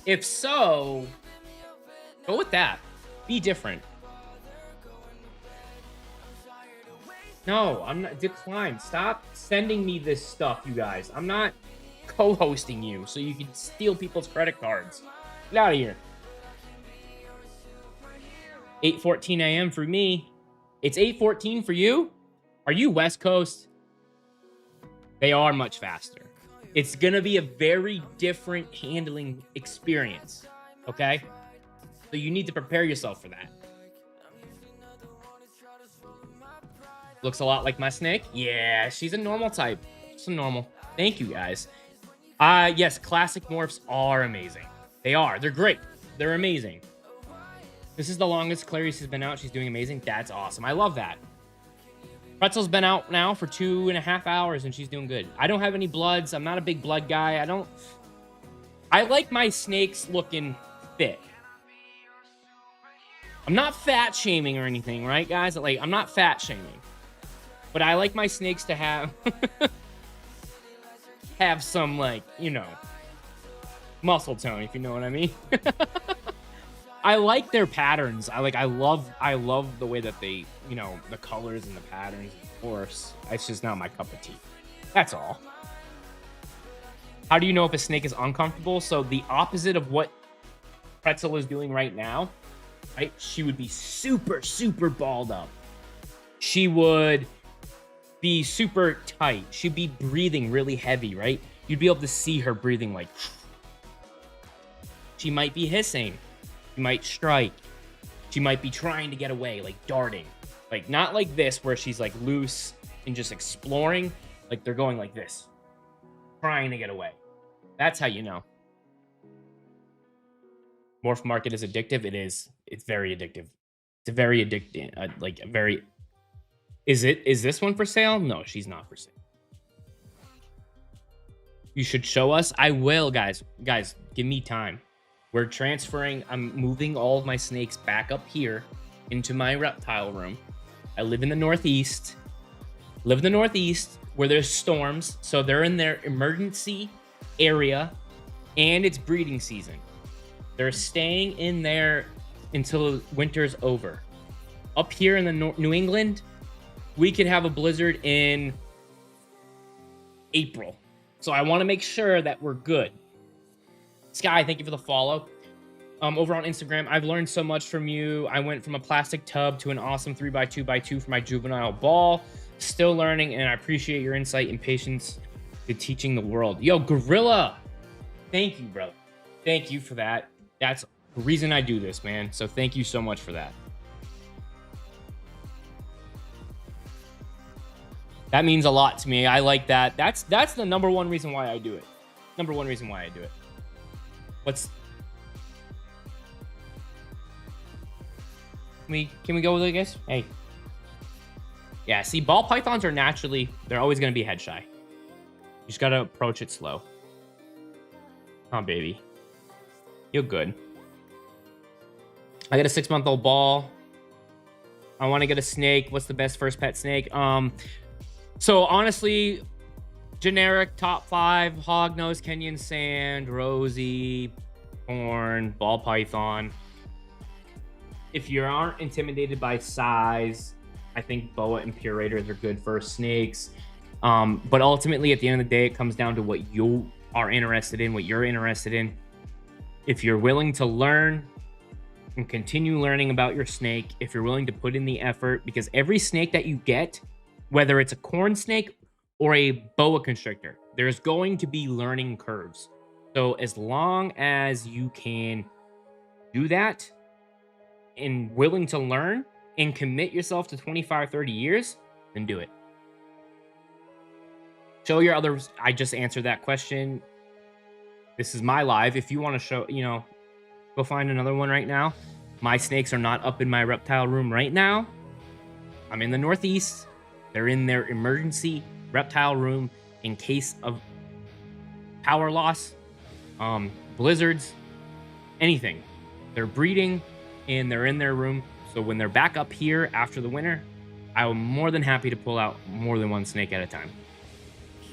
If so, go with that. Be different. No, I'm not. Decline. Stop sending me this stuff, you guys. I'm not co-hosting you so you can steal people's credit cards. Get out of here. 8:14 a.m. for me. It's 8:14 for you? Are you West Coast? They are much faster. It's going to be a very different handling experience, okay? So you need to prepare yourself for that. Looks a lot like my snake. Yeah, she's a normal type. Just a normal. Thank you, guys. Yes, classic morphs are amazing. They are. They're great. They're amazing. This is the longest Clarice has been out. She's doing amazing. That's awesome. I love that. Pretzel's been out now for 2.5 hours, and she's doing good. I don't have any bloods. I'm not a big blood guy. I like my snakes looking fit. I'm not fat shaming or anything, right, guys? Like, I'm not fat shaming. But I like my snakes to have... have some, like, you know... muscle tone, if you know what I mean. I like their patterns. I love the way that they, you know, the colors and the patterns. Of course, it's just not my cup of tea. That's all. How do you know if a snake is uncomfortable? So the opposite of what Pretzel is doing right now, right? She would be super, super balled up. She would be super tight. She'd be breathing really heavy, right? You'd be able to see her breathing like... She might be hissing. She might strike. She might be trying to get away, like darting. Like, not like this, where she's like loose and just exploring. Like, they're going like this, trying to get away. That's how you know. Morph market is addictive. It is. It's very addictive. It's a very addictive, like a very... Is this one for sale? No, she's not for sale. You should show us. I will, guys. Guys, give me time. We're transferring. I'm moving all of my snakes back up here into my reptile room. I live in the Northeast. Live in the Northeast where there's storms. So they're in their emergency area and it's breeding season. They're staying in there until winter's over. Up here in the New England, we could have a blizzard in April. So I want to make sure that we're good. Sky, thank you for the follow. Over on Instagram, I've learned so much from you. I went from a plastic tub to an awesome 3x2x2 for my juvenile ball. Still learning, and I appreciate your insight and patience to teaching the world. Yo, Gorilla, thank you, brother. Thank you for that. That's the reason I do this, man. So thank you so much for that. That means a lot to me. I like that. That's the number one reason why I do it. Number one reason why I do it. Can we go with it, guys? Hey. Yeah, see, ball pythons are naturally, they're always going to be head shy. You just got to approach it slow. Oh, baby. You're good. I got a 6-month-old ball. I want to get a snake. What's the best first pet snake? So honestly, generic top 5: hognose, Kenyan sand, rosy, horn, ball python. If you aren't intimidated by size, I think boa and purators are good first snakes. But ultimately, at the end of the day, it comes down to what you are interested in, what you're interested in. If you're willing to learn and continue learning about your snake, if you're willing to put in the effort, because every snake that you get, whether it's a corn snake or a boa constrictor, there's going to be learning curves. So as long as you can do that and willing to learn and commit yourself to 25, 30 years, then do it. Show your others. I just answered that question. This is my live. If you want to show, you know, go find another one right now. My snakes are not up in my reptile room right now. I'm in the Northeast. They're in their emergency reptile room in case of power loss, blizzards, anything. They're breeding and they're in their room. So when they're back up here after the winter, I'm more than happy to pull out more than one snake at a time.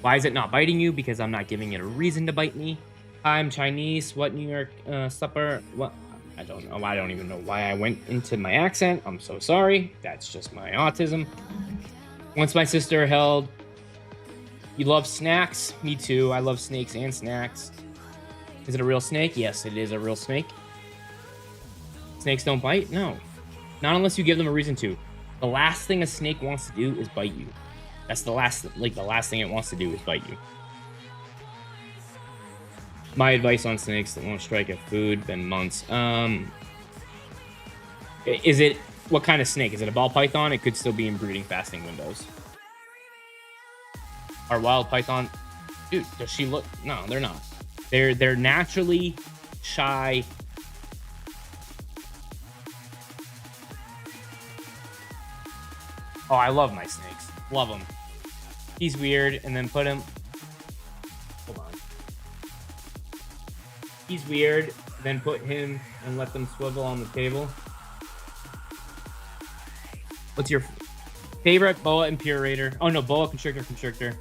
Why is it not biting you? Because I'm not giving it a reason to bite me. I'm Chinese. What New York supper? What? I don't know. I don't even know why I went into my accent. I'm so sorry. That's just my autism. Once my sister held... You love snacks? Me too. I love snakes and snacks. Is it a real snake? Yes, it is a real snake. Snakes don't bite? No. Not unless you give them a reason to. The last thing a snake wants to do is bite you. That's the last thing it wants to do is bite you. My advice on snakes that won't strike at food, been months. Is it, what kind of snake? Is it a ball python? It could still be in breeding fasting windows. Our wild python, dude, does she look? No, they're not. They're naturally shy. Oh, I love my snakes. Love them. He's weird, and then put him... Hold on. He's weird, then put him and let them swivel on the table. What's your favorite boa and purator? Oh, no, boa constrictor.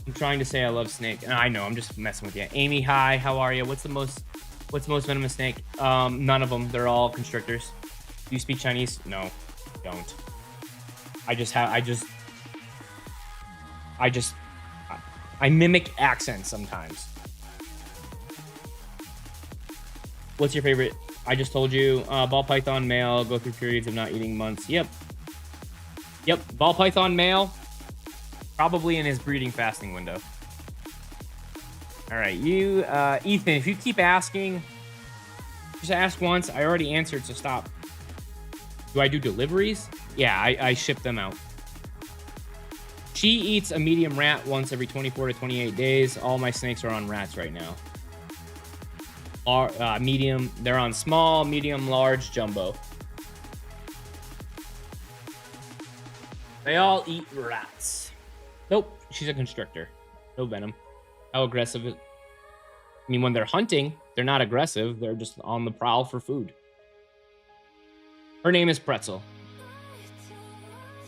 I'm trying to say I love snake. And I know, I'm just messing with you. Amy, hi, how are you? What's the most venomous snake? None of them. They're all constrictors. Do you speak Chinese? No, don't. I mimic accents sometimes. What's your favorite? I just told you, ball python male, go through periods of not eating months. Yep, ball python male, probably in his breeding fasting window. All right, you, Ethan, if you keep asking, just ask once. I already answered, so stop. Do I do deliveries? Yeah, I ship them out. She eats a medium rat once every 24 to 28 days. All my snakes are on rats right now. Medium, they're on small, medium, large, jumbo. They all eat rats. Nope, she's a constrictor. No venom. How aggressive is... I mean, when they're hunting, they're not aggressive. They're just on the prowl for food. Her name is Pretzel.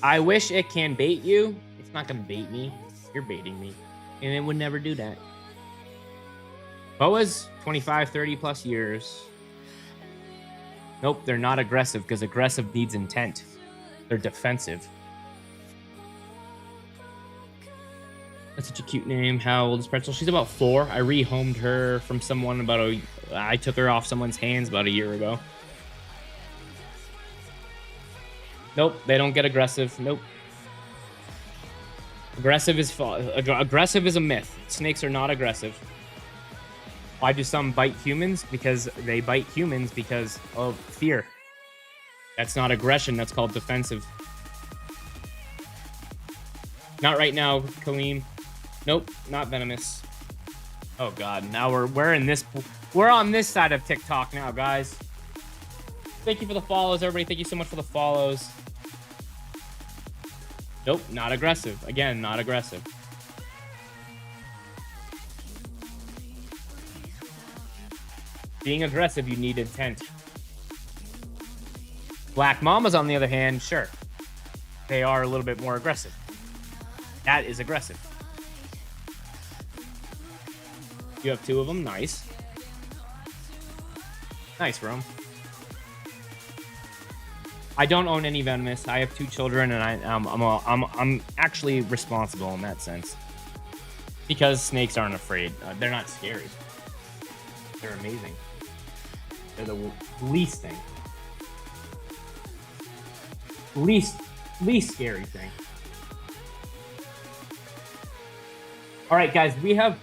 I wish it can bait you. It's not gonna bait me. You're baiting me. And it would never do that. Boas, 25, 30 plus years. Nope, they're not aggressive because aggressive needs intent. They're defensive. That's such a cute name. How old is Pretzel? She's about 4. I rehomed her from someone I took her off someone's hands about a year ago. Nope, they don't get aggressive. Nope. Aggressive is a myth. Snakes are not aggressive. Why do some bite humans? Because they bite humans because of fear. That's not aggression. That's called defensive. Not right now, Kaleem. Nope, not venomous. Oh God, now we're on this side of TikTok now, guys. Thank you for the follows, everybody. Thank you so much for the follows. Nope, not aggressive. Again, not aggressive. Being aggressive, you need intent. Black Mamas, on the other hand, sure. They are a little bit more aggressive. That is aggressive. You have 2 of them. Nice. Nice, Rome. I don't own any venomous. I have 2 children, and I'm actually responsible in that sense. Because snakes aren't afraid. They're not scary. They're amazing. They're the least thing. Least scary thing. All right, guys, we have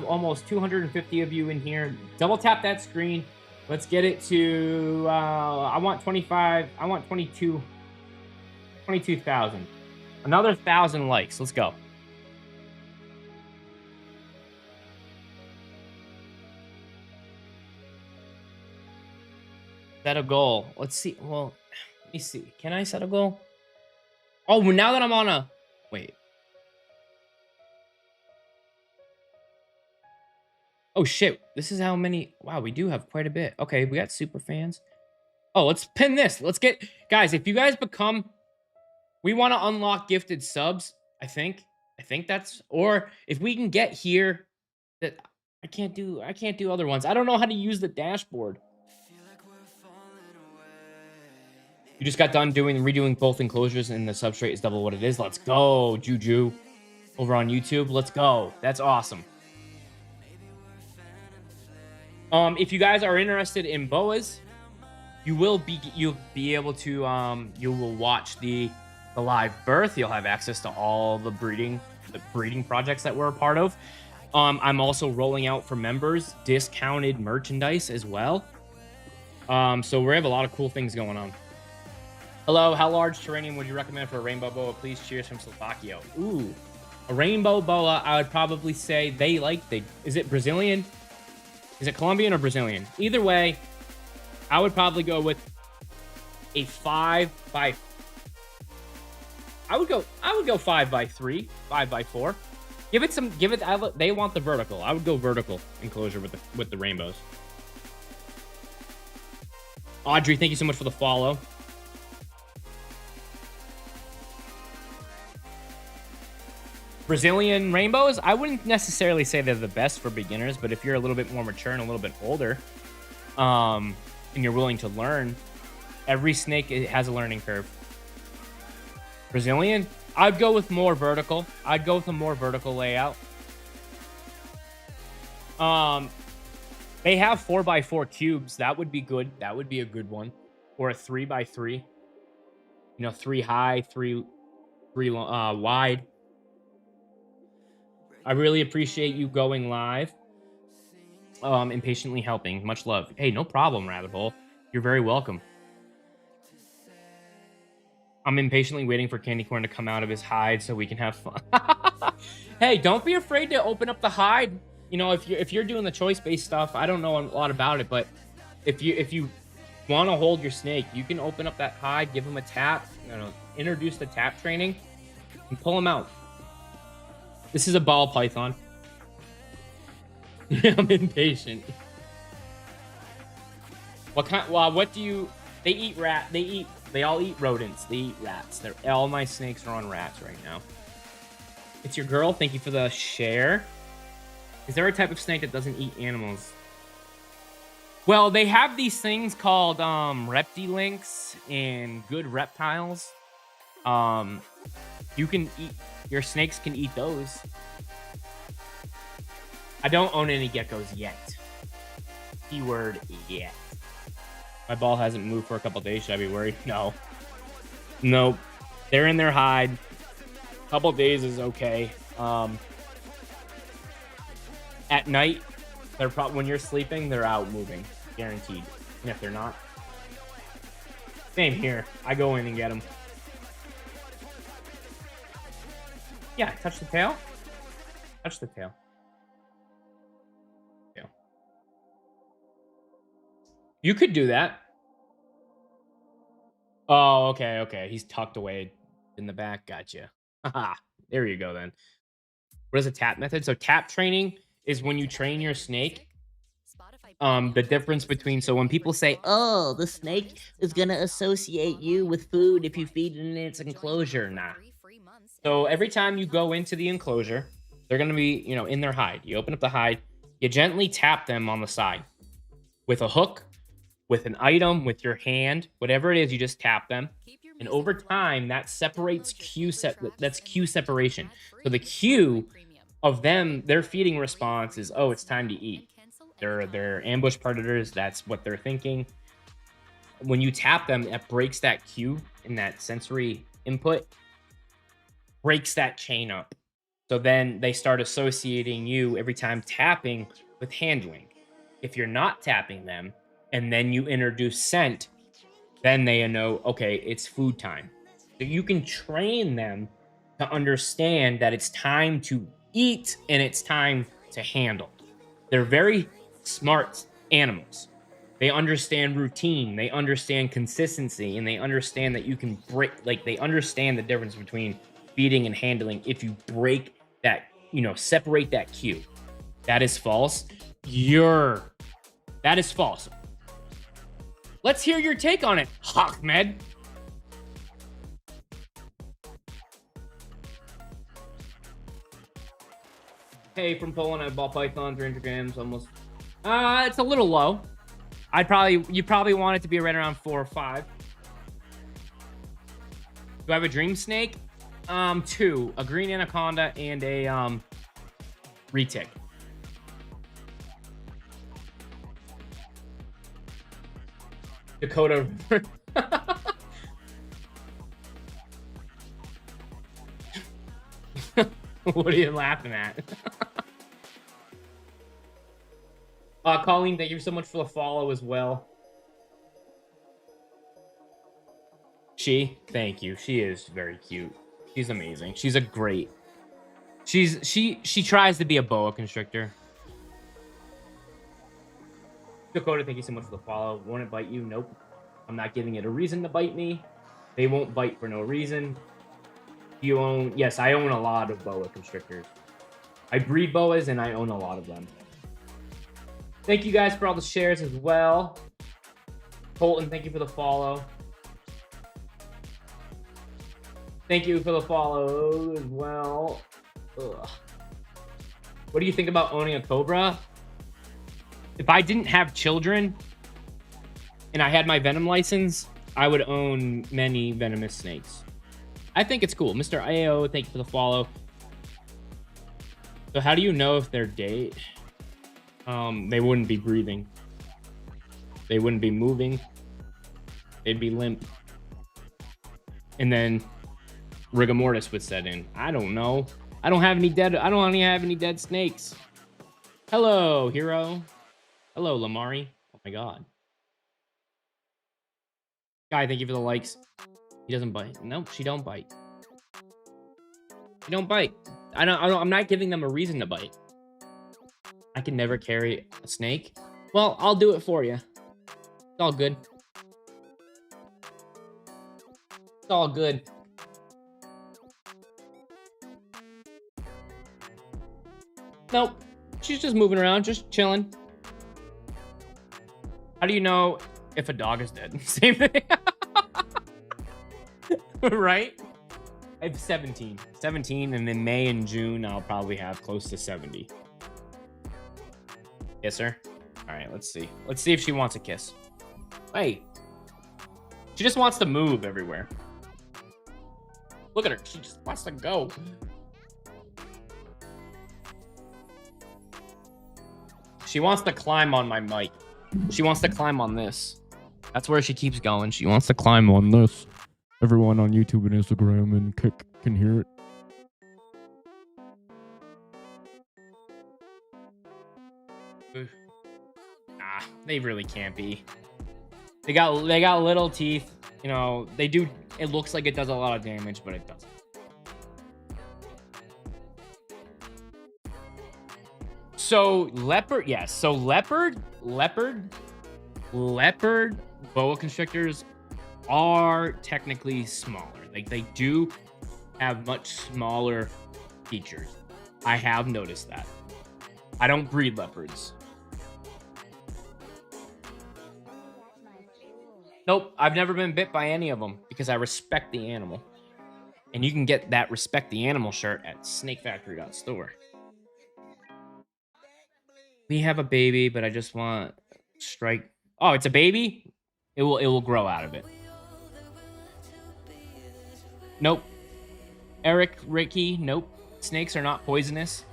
almost 250 of you in here. Double tap that screen. Let's get it to, I want 25, I want 22,000. Another 1,000 likes. Let's go. Set a goal. Let's see. Well, let me see. Can I set a goal? Oh, now that I'm on a... Wait. Oh, shit. This is how many... Wow, we do have quite a bit. Okay, we got super fans. Oh, let's pin this. Let's get... Guys, if you guys become... We want to unlock gifted subs, I think. I think that's... Or if we can get here... That I can't do other ones. I don't know how to use the dashboard. You just got done redoing both enclosures and the substrate is double what it is. Let's go, Juju. Over on YouTube. Let's go. That's awesome. If you guys are interested in boas, you'll be able to you will watch the live birth. You'll have access to all the breeding projects that we're a part of. I'm also rolling out for members discounted merchandise as well. So we have a lot of cool things going on. Hello, how large terrarium would you recommend for a rainbow boa? Please, cheers from Slovakia. Ooh, a rainbow boa, I would probably say is it Brazilian? Is it Colombian or Brazilian? Either way, I would probably go with a 5 by... I would go 5 by 3, 5 by 4. They want the vertical. I would go vertical enclosure with the rainbows. Audrey, thank you so much for the follow. Brazilian rainbows, I wouldn't necessarily say they're the best for beginners, but if you're a little bit more mature and a little bit older, and you're willing to learn, every snake has a learning curve. Brazilian, I'd go with more vertical. I'd go with a more vertical layout. They have 4x4 cubes. That would be good. That would be a good one. Or a 3x3. You know, 3 high, 3 wide. I really appreciate you going live. And patiently helping. Much love. Hey, no problem, Rabbit Hole. You're very welcome. I'm impatiently waiting for Candy Corn to come out of his hide so we can have fun. Hey, don't be afraid to open up the hide. You know, if you're doing the choice-based stuff, I don't know a lot about it, but if you want to hold your snake, you can open up that hide, give him a tap, you know, introduce the tap training, and pull him out. This is a ball python. I'm impatient. What kind? Well, what do you? They eat rat. They all eat rodents. They eat rats. All my snakes are on rats right now. It's your girl. Thank you for the share. Is there a type of snake that doesn't eat animals? Well, they have these things called reptilinks and good reptiles. You can eat. Your snakes can eat those. I don't own any geckos yet. Keyword yet. My ball hasn't moved for a couple days. Should I be worried? No. Nope. They're in their hide. Couple days is okay. At night, they're when you're sleeping, they're out moving. Guaranteed. And if they're not, same here. I go in and get them. Yeah, touch the tail. Touch the tail. Yeah. You could do that. Oh, okay, okay. He's tucked away in the back. Gotcha. Haha. There you go then. What is a tap method? So tap training is when you train your snake. The difference between, so when people say, oh, the snake is going to associate you with food if you feed it in its enclosure. Nah. So every time you go into the enclosure, they're going to be, you know, in their hide. You open up the hide, you gently tap them on the side with a hook, with an item, with your hand, whatever it is, you just tap them. And over time, that separates that's cue separation. So the cue of them, their feeding response is, oh, it's time to eat. They're ambush predators. That's what they're thinking. When you tap them, it breaks that cue and that sensory input, breaks that chain up. So then they start associating you every time tapping with handling. If you're not tapping them and then you introduce scent, then they know, okay, it's food time. So you can train them to understand that it's time to eat and it's time to handle. They're very smart animals. They understand routine, they understand consistency, and they understand that you can break, like, they understand the difference between feeding and handling if you break that, you know, separate that cue. That is false. That is false. Let's hear your take on it, Ahmed. Hey, from Poland, I bought Python 300 grams, almost. It's a little low. You probably want it to be right around 4 or 5. Do I have a dream snake? 2, a green anaconda and a retic. Dakota. What are you laughing at? Colleen, thank you so much for the follow as well. Thank you. She is very cute. She's amazing. She's a great. She tries to be a boa constrictor. Dakota, thank you so much for the follow. Won't it bite you? Nope. I'm not giving it a reason to bite me. They won't bite for no reason. You own... Yes, I own a lot of boa constrictors. I breed boas and I own a lot of them. Thank you guys for all the shares as well. Colton, thank you for the follow. Thank you for the follow as well. Ugh. What do you think about owning a cobra? If I didn't have children and I had my venom license, I would own many venomous snakes. I think it's cool. Mr. AO, thank you for the follow. So how do you know if they're date? They wouldn't be breathing. They wouldn't be moving. They'd be limp. And then rigor mortis would set in. I don't know. I don't have any dead snakes. Hello, hero. Hello, Lamari. Oh my god. Guy, thank you for the likes. He doesn't bite. Nope, she don't bite. She don't bite. I'm not giving them a reason to bite. I can never carry a snake. Well, I'll do it for you. It's all good. It's all good. Nope. She's just moving around, just chilling. How do you know if a dog is dead? Same thing. Right? I have 17. 17, and in May and June, I'll probably have close to 70. Yes, sir. All right, let's see. Let's see if she wants a kiss. Hey. She just wants to move everywhere. Look at her. She just wants to go. She wants to climb on my mic. She wants to climb on this. That's where she keeps going. She wants to climb on this. Everyone on YouTube and Instagram and Kick can hear it. Nah, they really can't be. They got little teeth. You know, they do. It looks like it does a lot of damage, but it doesn't. So leopard, yes. So leopard boa constrictors are technically smaller. Like they do have much smaller features. I have noticed that. I don't breed leopards. Nope, I've never been bit by any of them because I respect the animal. And you can get that Respect the Animal shirt at snakefactory.store. We have a baby, but I just want strike. Oh, it's a baby? It will grow out of it. Nope. Ricky, nope. Snakes are not poisonous.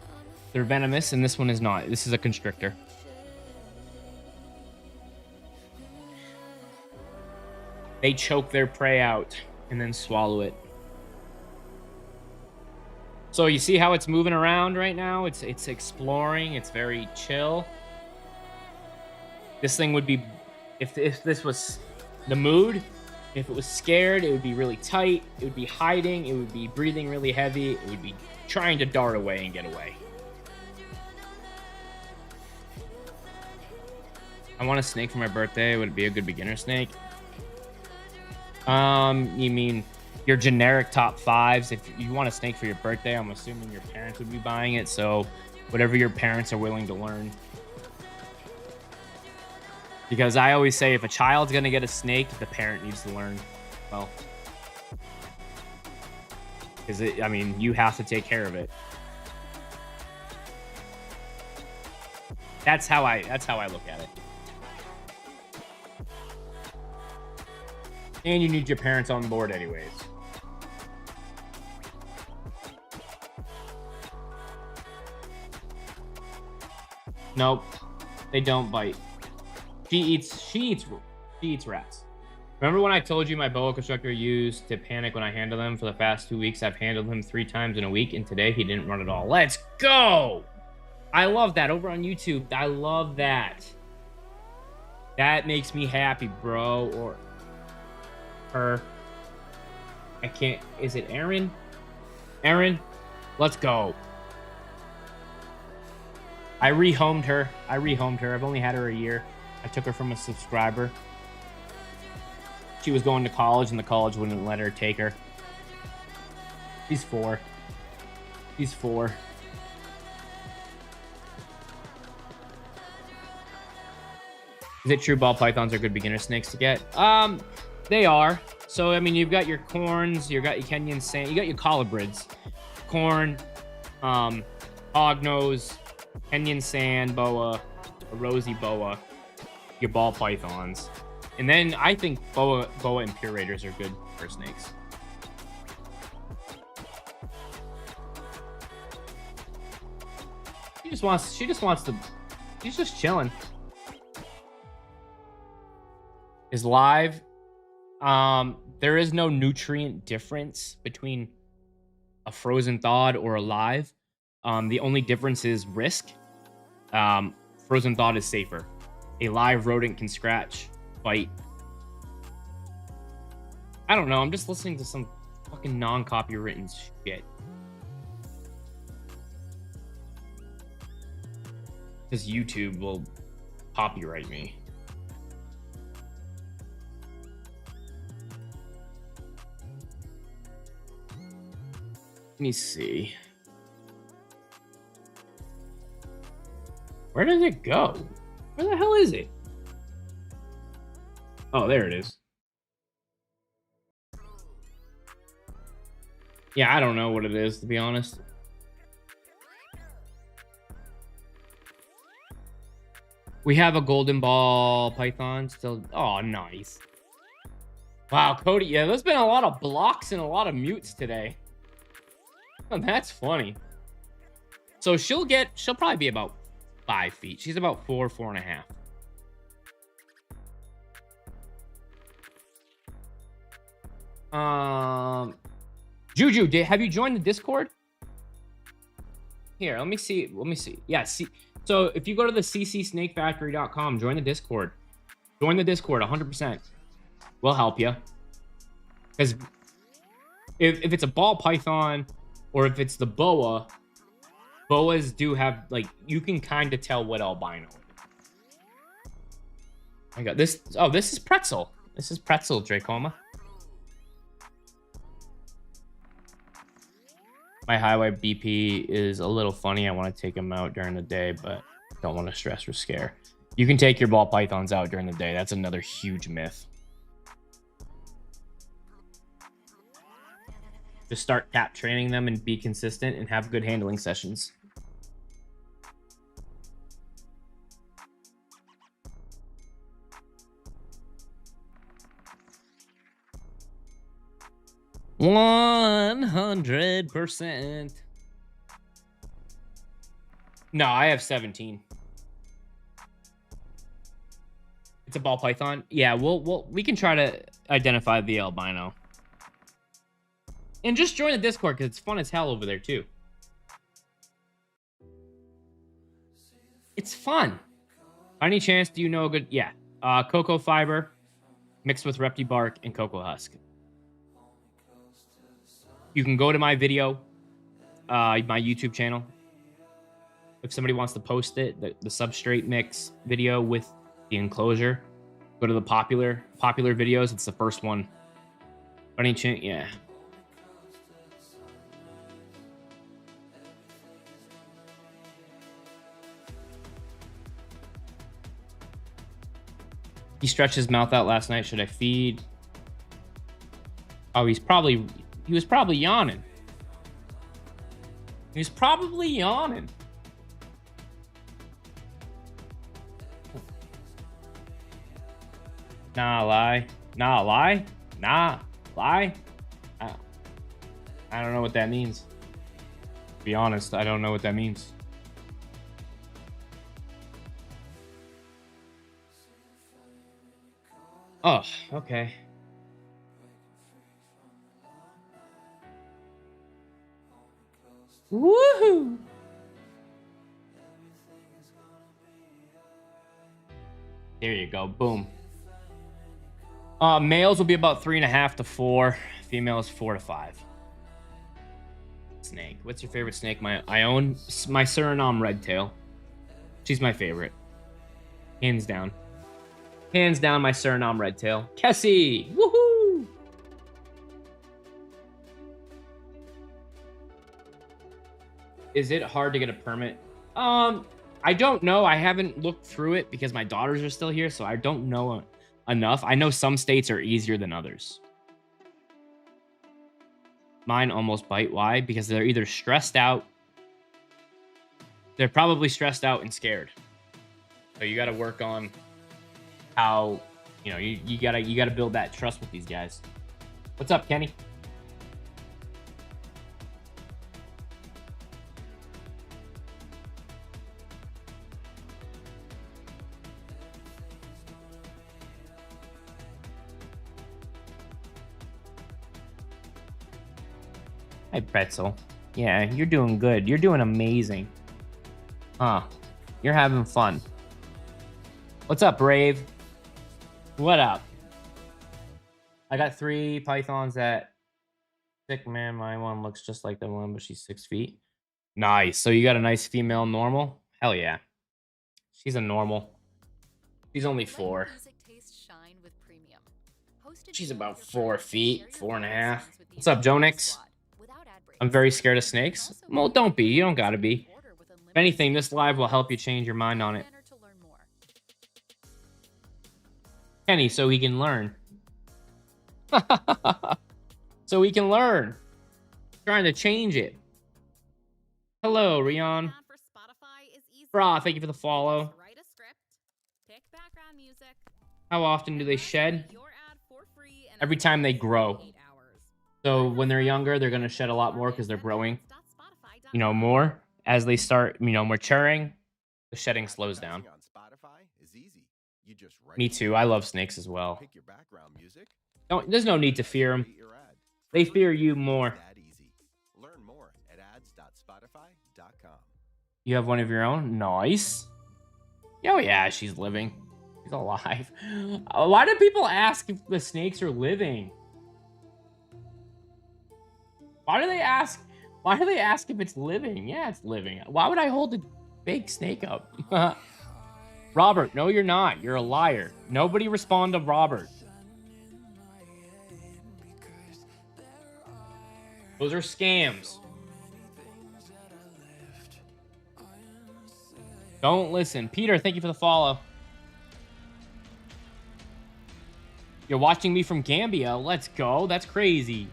They're venomous, and this one is not. This is a constrictor. They choke their prey out and then swallow it. So you see how it's moving around right now? It's exploring. It's very chill. This thing would be, if this was the mood, if it was scared, it would be really tight. It would be hiding. It would be breathing really heavy. It would be trying to dart away and get away. I want a snake for my birthday. Would it be a good beginner snake? You mean your generic top fives? If you want a snake for your birthday, I'm assuming your parents would be buying it. So whatever your parents are willing to learn. Because I always say if a child's going to get a snake, the parent needs to learn well. Because, I mean, you have to take care of it. That's how I look at it. And you need your parents on board anyways. Nope. They don't bite. She eats rats. Remember when I told you my boa constrictor used to panic when I handle them? For the past 2 weeks, I've handled him 3 times in a week, and today he didn't run at all. Let's go! I love that. Over on YouTube, I love that. That makes me happy, bro. Or her. I can't. Is it Aaron? Aaron, let's go. I rehomed her. I've only had her a year. I took her from a subscriber. She was going to college, and the college wouldn't let her take her. She's 4. She's 4. Is it true ball pythons are good beginner snakes to get? They are. So I mean, you've got your corns, you got your Kenyan sand, you got your colubrids, corn, Hognose, Kenyan Sand Boa, a Rosy Boa, your ball pythons. And then I think Boa and Pure Raiders are good for snakes. She just wants to, she's just chilling. Is live. There is no nutrient difference between a frozen thawed or a live. The only difference is risk. Frozen thawed is safer. A live rodent can scratch, bite. I don't know. I'm just listening to some fucking non-copywritten shit. Because YouTube will copyright me. Let me see. Where did it go? Where the hell is it? Oh, there it is. Yeah, I don't know what it is, to be honest. We have a golden ball python still. Oh, nice. Wow, Cody. Yeah, there's been a lot of blocks and a lot of mutes today. Oh, that's funny. So she'll probably be about 5 feet. She's about 4.5. Juju, have you joined the Discord? Here, let me see. Yeah, see. So if you go to the ccsnakefactory.com, join the Discord. Join the Discord 100%. We'll help you. Because if it's a ball python or if it's the boa, boas do have, like, you can kind of tell what albino. I got this. Oh, this is Pretzel. This is Pretzel, Dracoma. My highway BP is a little funny. I want to take him out during the day, but don't want to stress or scare. You can take your ball pythons out during the day. That's another huge myth. Just start cap training them and be consistent and have good handling sessions. $100%. No, I have 17. It's a ball python. Yeah, we can try to identify the albino. And just join the Discord because it's fun as hell over there too. It's fun. By any chance, do you know a good... Yeah. Cocoa fiber mixed with Repti bark and cocoa husk. You can go to my video, my YouTube channel. If somebody wants to post it, the substrate mix video with the enclosure, go to the popular videos. It's the first one. By any chance, yeah. He stretched his mouth out last night. Should I feed? Oh, he was probably yawning. He was probably yawning. Nah, lie. Nah, lie. Nah, lie. I don't know what that means. To be honest, I don't know what that means. Oh, okay. Woohoo! There you go. Boom. Males will be about 3.5 to 4. Females 4 to 5. Snake. What's your favorite snake? I own my Suriname redtail. She's my favorite. Hands down. Hands down, my Suriname redtail. Kessie! Woohoo! Is it hard to get a permit? I don't know. I haven't looked through it because my daughters are still here, so I don't know enough. I know some states are easier than others. Mine almost bite. Why? Because they're either stressed out they're probably stressed out and scared. So you got to work on how, you know, you gotta build that trust with these guys. What's up, Kenny? Hey, Pretzel. Yeah, you're doing good. You're doing amazing. Huh. You're having fun. What's up, Brave? What up? I got 3 pythons that... Sick, man. My one looks just like the one, but she's 6 feet. Nice. So you got a nice female normal? Hell yeah. She's a normal. She's only 4. She's about 4 feet, 4.5. What's up, Jonix? I'm very scared of snakes. Well, don't be. You don't gotta be. If anything, this live will help you change your mind on it. Kenny, so he can learn. So he can learn. Trying to change it. Hello, Rion. Bra, thank you for the follow. How often do they shed? Every time they grow. So when they're younger, they're going to shed a lot more because they're growing, you know, more. As they start, you know, maturing, the shedding slows down. Me too. I love snakes as well. There's no need to fear them. They fear you more. You have one of your own? Nice. Oh, yeah, she's living. She's alive. Why do people ask if the snakes are living? Why do they ask? Why do they ask if it's living? Yeah, it's living. Why would I hold a big snake up? Robert, no, you're not. You're a liar. Nobody respond to Robert. Those are scams. Don't listen. Peter, thank you for the follow. You're watching me from Gambia. Let's go. That's crazy.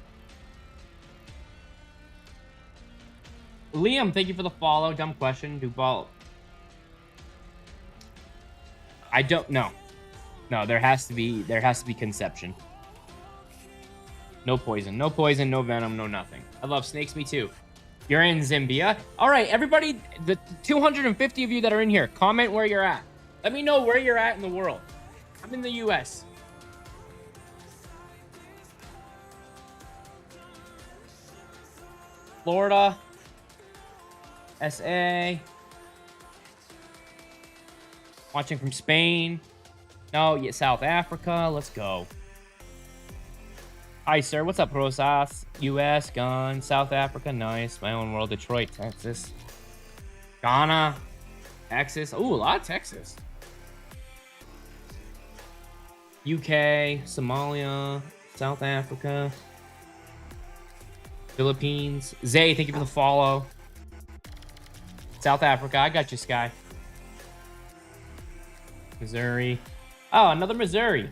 Liam, thank you for the follow. Dumb question. I don't know. No, there has to be conception. No poison, no venom, no nothing. I love snakes, me too. You're in Zambia. All right, everybody, the 250 of you that are in here, comment where you're at. Let me know where you're at in the world. I'm in the US. Florida. SA. Watching from Spain. No, yeah, South Africa. Let's go. Hi, sir. What's up, Rosas? US, Gun, South Africa. Nice. My own world, Detroit, Texas. Ghana. Texas. Ooh, a lot of Texas. UK, Somalia, South Africa. Philippines. Zay, thank you for the follow. South Africa, I got you, Sky. Missouri. Oh, another Missouri.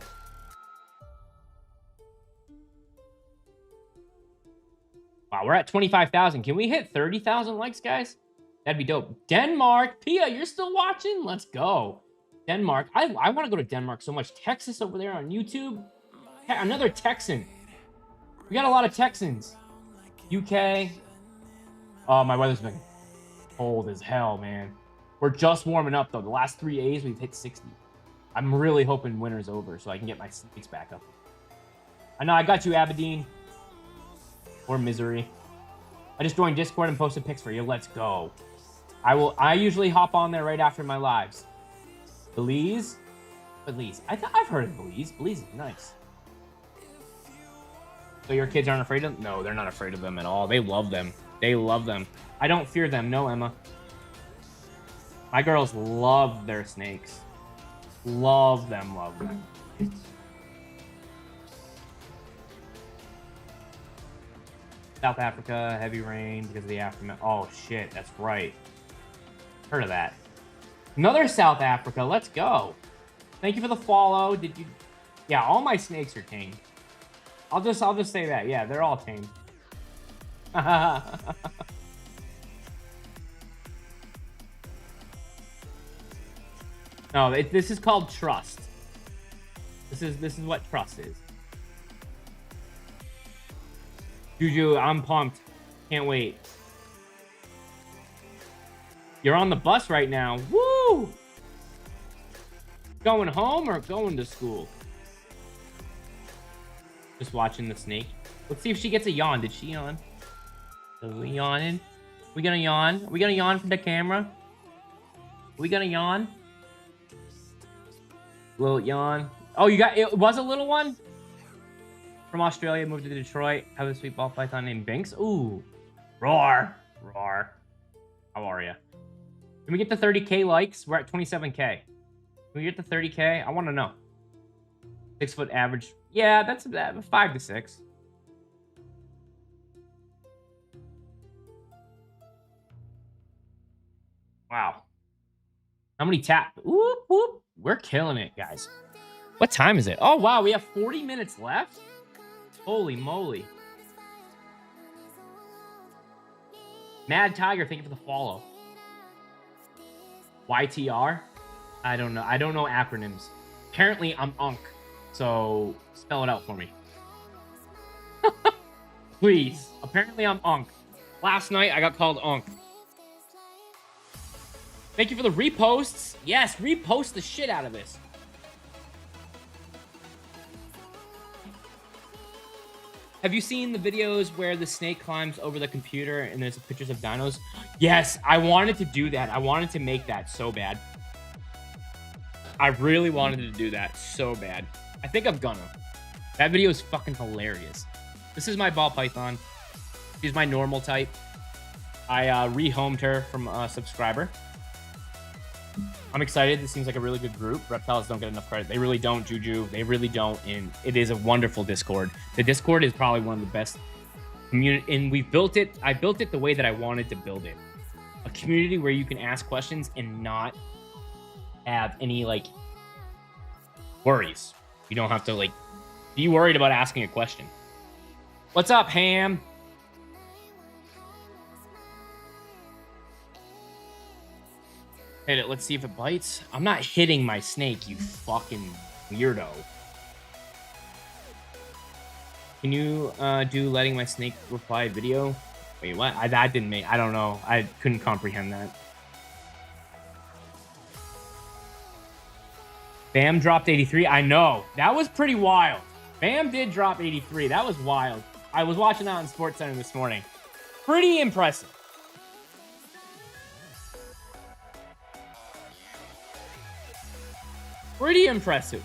Wow, we're at 25,000. Can we hit 30,000 likes, guys? That'd be dope. Denmark. Pia, you're still watching? Let's go. Denmark. I want to go to Denmark so much. Texas over there on YouTube. Another Texan. We got a lot of Texans. UK. Oh, my weather's been cold as hell, man. We're just warming up, though. The last 3 days, we've hit 60. I'm really hoping winter's over so I can get my snakes back up. I know, I got you, Aberdeen. Or Misery. I just joined Discord and posted pics for you. Let's go. I usually hop on there right after my lives. Belize? Belize. I've heard of Belize. Belize is nice. So your kids aren't afraid of them? No, they're not afraid of them at all. They love them. They love them. I don't fear them. No, Emma. My girls love their snakes. Love them, love them. South Africa, heavy rain because of the aftermath. Oh, shit, that's right. Heard of that. Another South Africa. Let's go. Thank you for the follow. Did you... Yeah, all my snakes are tamed. I'll just say that. Yeah, they're all tamed. No, this is called trust. This is what trust is. Juju, I'm pumped. Can't wait. You're on the bus right now. Woo! Going home or going to school? Just watching the snake. Let's see if she gets a yawn. Did she yawn? Are we yawning? We gonna yawn? Are we gonna yawn for the camera? Are we gonna yawn? Little yawn. Oh, you got it. Was a little one from Australia, moved to Detroit. Have a sweet ball python named Binks. Ooh, roar, roar. How are you? Can we get to 30K likes? We're at 27K. Can we get to 30K? I want to know. 6 foot average. Yeah, that's 5 to 6. Wow. How many tap? Whoop, whoop. We're killing it, guys. What time is it? Oh, wow. We have 40 minutes left. Holy moly. Mad Tiger, thank you for the follow. YTR? I don't know. I don't know acronyms. Apparently, I'm Unk. So, spell it out for me. Please. Apparently, I'm Unk. Last night, I got called Unk. Thank you for the reposts. Yes, repost the shit out of this. Have you seen the videos where the snake climbs over the computer and there's pictures of dinos? Yes, I wanted to do that. I wanted to make that so bad. I really wanted to do that so bad. I think I'm gonna. That video is fucking hilarious. This is my ball python. She's my normal type. I rehomed her from a subscriber. I'm excited. This seems like a really good group. Reptiles don't get enough credit. They really don't, Juju. They really don't. And it is a wonderful Discord. The Discord is probably one of the best community. And we've built it. I built it the way that I wanted to build it. A community where you can ask questions and not have any like worries. You don't have to like be worried about asking a question. What's up, Ham? Hit it. Let's see if it bites. I'm not hitting my snake, you fucking weirdo. Can you do letting my snake reply video? Wait, what? That didn't make... I don't know. I couldn't comprehend that. Bam dropped 83. I know. That was pretty wild. Bam did drop 83. That was wild. I was watching that on SportsCenter this morning. Pretty impressive. Pretty impressive.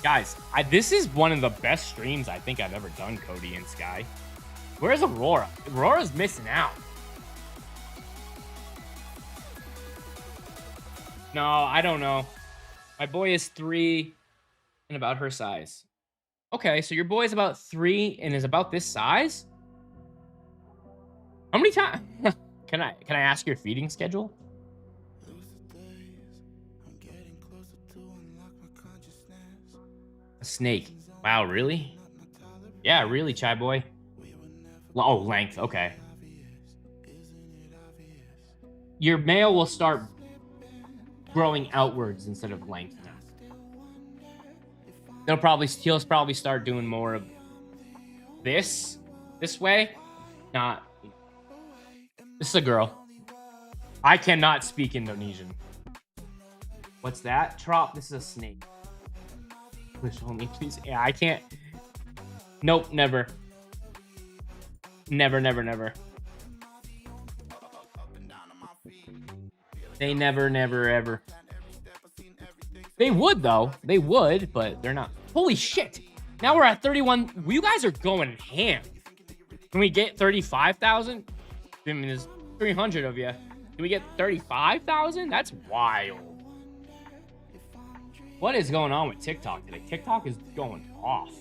Guys, this is one of the best streams I think I've ever done, Cody and Sky. Where's Aurora? Aurora's missing out. No, I don't know. My boy is 3 and about her size. Okay, so your boy is about 3 and is about this size? How many times? Can I ask your feeding schedule? A snake. Wow, really? Yeah, really, Chai Boy. Oh, length. Okay. Your male will start growing outwards instead of length now. He'll probably start doing more of this way. Not. This is a girl. I cannot speak Indonesian. What's that? Trop, this is a snake. Please hold me, please. Yeah, I can't. Nope, never. Never, never, never. They never, never, ever. They would, though. They would, but they're not. Holy shit. Now we're at 31. You guys are going ham. Can we get 35,000? I mean, there's 300 of you. Can we get 35,000? That's wild. What is going on with TikTok today? TikTok is going off.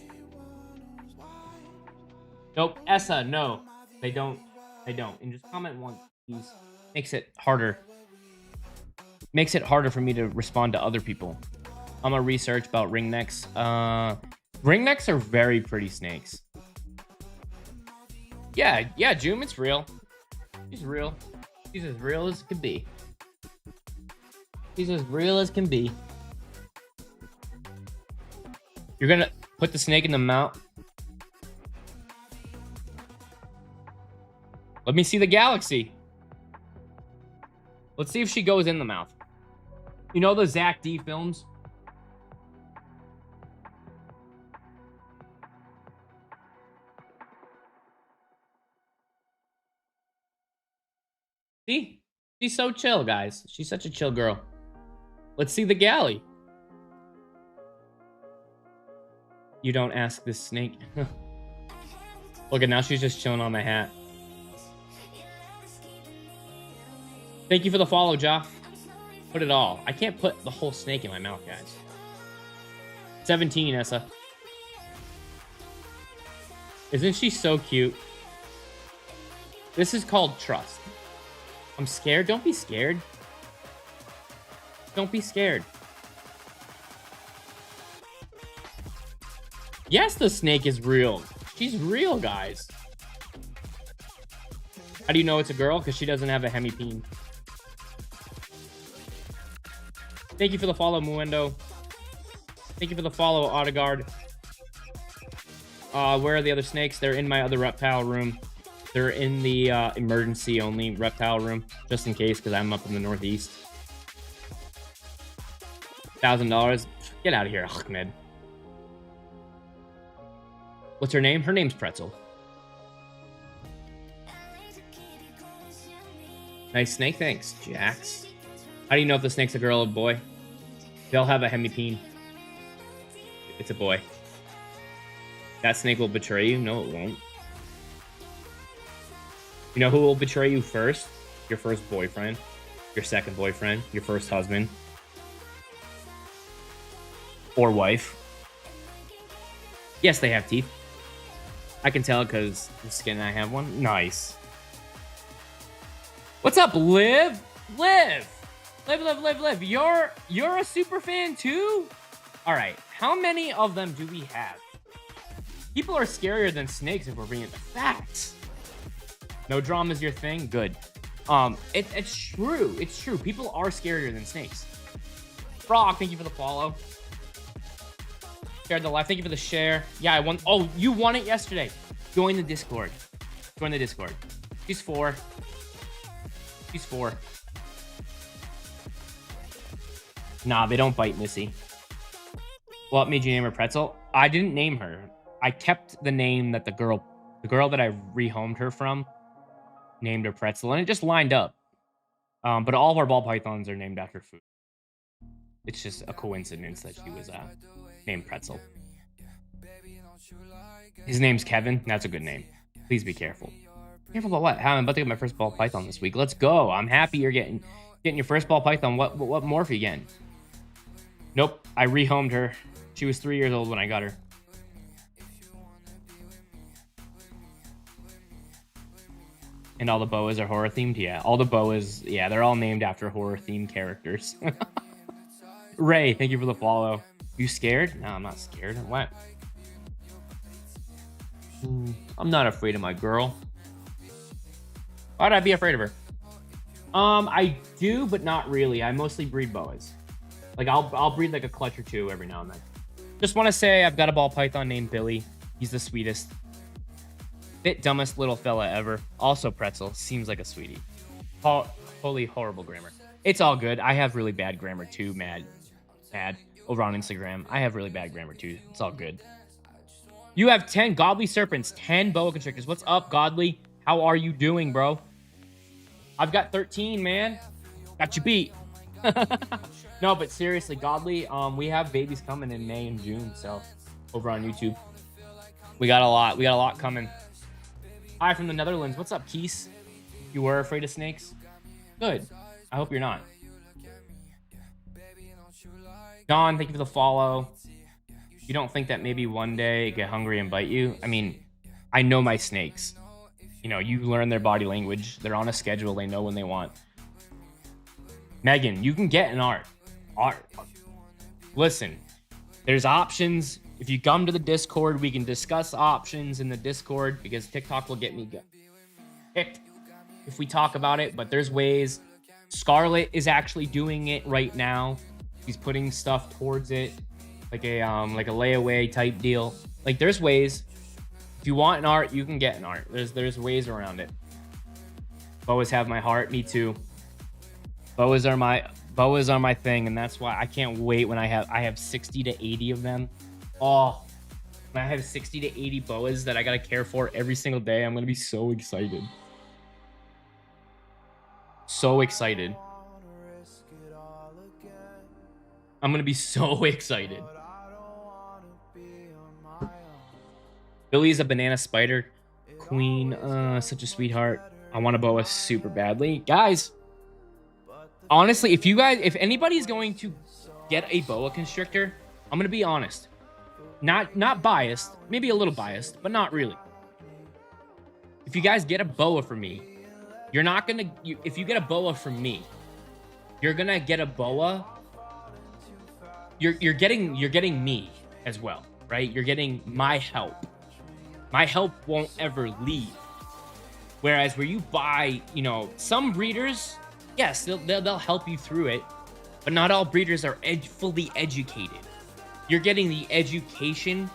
Nope. Essa, no. They don't. They don't. And just comment once, please. Makes it harder. Makes it harder for me to respond to other people. I'm gonna research about ringnecks. Ringnecks are very pretty snakes. Yeah, Joom, it's real. She's real. She's as real as can be. She's as real as can be. You're gonna put the snake in the mouth. Let me see the galaxy. Let's see if she goes in the mouth. You know the Zach D films? See? She's so chill, guys. She's such a chill girl. Let's see the galley. You don't ask this snake. Look at now, she's just chilling on my hat. Thank you for the follow, Joff. Put it all. I can't put the whole snake in my mouth, guys. 17, Essa. Isn't she so cute? This is called trust. I'm scared. Don't be scared. Don't be scared. Yes, the snake is real. She's real, guys. How do you know it's a girl? Because she doesn't have a hemipene. Thank you for the follow, Muendo. Thank you for the follow, Autoguard. Where are the other snakes? They're in my other reptile room. They're in the emergency only reptile room, just in case, because I'm up in the northeast. $1,000. Get out of here, Ahmed. What's her name? Her name's Pretzel. Nice snake, thanks, Jax. How do you know if the snake's a girl or a boy? They'll have a hemipene. It's a boy. That snake will betray you? No, it won't. You know who will betray you first? Your first boyfriend, your second boyfriend, your first husband, or wife. Yes, they have teeth. I can tell because the skin I have one. Nice. What's up, Liv? Liv! Liv. You're a super fan too? All right. How many of them do we have? People are scarier than snakes if we're bringing the facts. No drama is your thing? Good. It's true. It's true. People are scarier than snakes. Frog, thank you for the follow. Shared the live. Thank you for the share. Yeah, I won. Oh, you won it yesterday. Join the Discord. Join the Discord. She's 4. She's 4. Nah, they don't bite, Missy. What made you name her Pretzel? I didn't name her. I kept the name that the girl that I rehomed her from, named her Pretzel, and it just lined up. But all of our ball pythons are named after food. It's just a coincidence that she was named Pretzel. His name's Kevin. That's a good name. Please be careful. Careful about what? I'm about to get my first ball python this week. Let's go. I'm happy you're getting your first ball python. What morph you getting? Nope. I rehomed her. She was 3 years old when I got her. And all the boas are horror themed? Yeah, all the boas, yeah, they're all named after horror themed characters. Ray, thank you for the follow. You scared? No, I'm not scared. What? I'm not afraid of my girl. Why'd I be afraid of her? I do, but not really. I mostly breed boas. Like I'll breed like a clutch or two every now and then. Just want to say I've got a ball python named Billy. He's the sweetest. Bit dumbest little fella ever. Also Pretzel. Seems like a sweetie. Holy horrible grammar. It's all good. I have really bad grammar too, mad. Over on Instagram. I have really bad grammar too. It's all good. You have 10 godly serpents, 10 boa constrictors. What's up, godly? How are you doing, bro? I've got 13, man. Got you beat. No, but seriously, godly, we have babies coming in May and June, so over on YouTube. We got a lot coming. Hi from the Netherlands. What's up, Keese? You were afraid of snakes? Good. I hope you're not. Don, thank you for the follow. You don't think that maybe one day get hungry and bite you? I mean, I know my snakes. You know, you learn their body language. They're on a schedule. They know when they want. Megan, you can get an art. Listen, there's options. If you come to the Discord, we can discuss options in the Discord because TikTok will get me kicked if we talk about it. But there's ways. Scarlett is actually doing it right now. She's putting stuff towards it, like a layaway type deal. Like there's ways. If you want an art, you can get an art. There's ways around it. Boas have my heart. Me too. Boas are my thing, and that's why I can't wait when I have 60 to 80 of them. Oh, when I have 60 to 80 boas that I gotta care for every single day, I'm gonna be so excited. So excited. I'm gonna be so excited. Billy's a banana spider queen. Such a sweetheart. I want a boa super badly. Guys, honestly, if anybody's going to get a boa constrictor, I'm gonna be honest. Not biased, maybe a little biased, but not really. If you guys get a boa from me, you're not gonna. If you get a boa from me, you're gonna get a boa. You're getting me as well, right? You're getting my help. My help won't ever leave. Whereas where you buy, some breeders, yes, they'll help you through it, but not all breeders are fully educated. You're getting the education,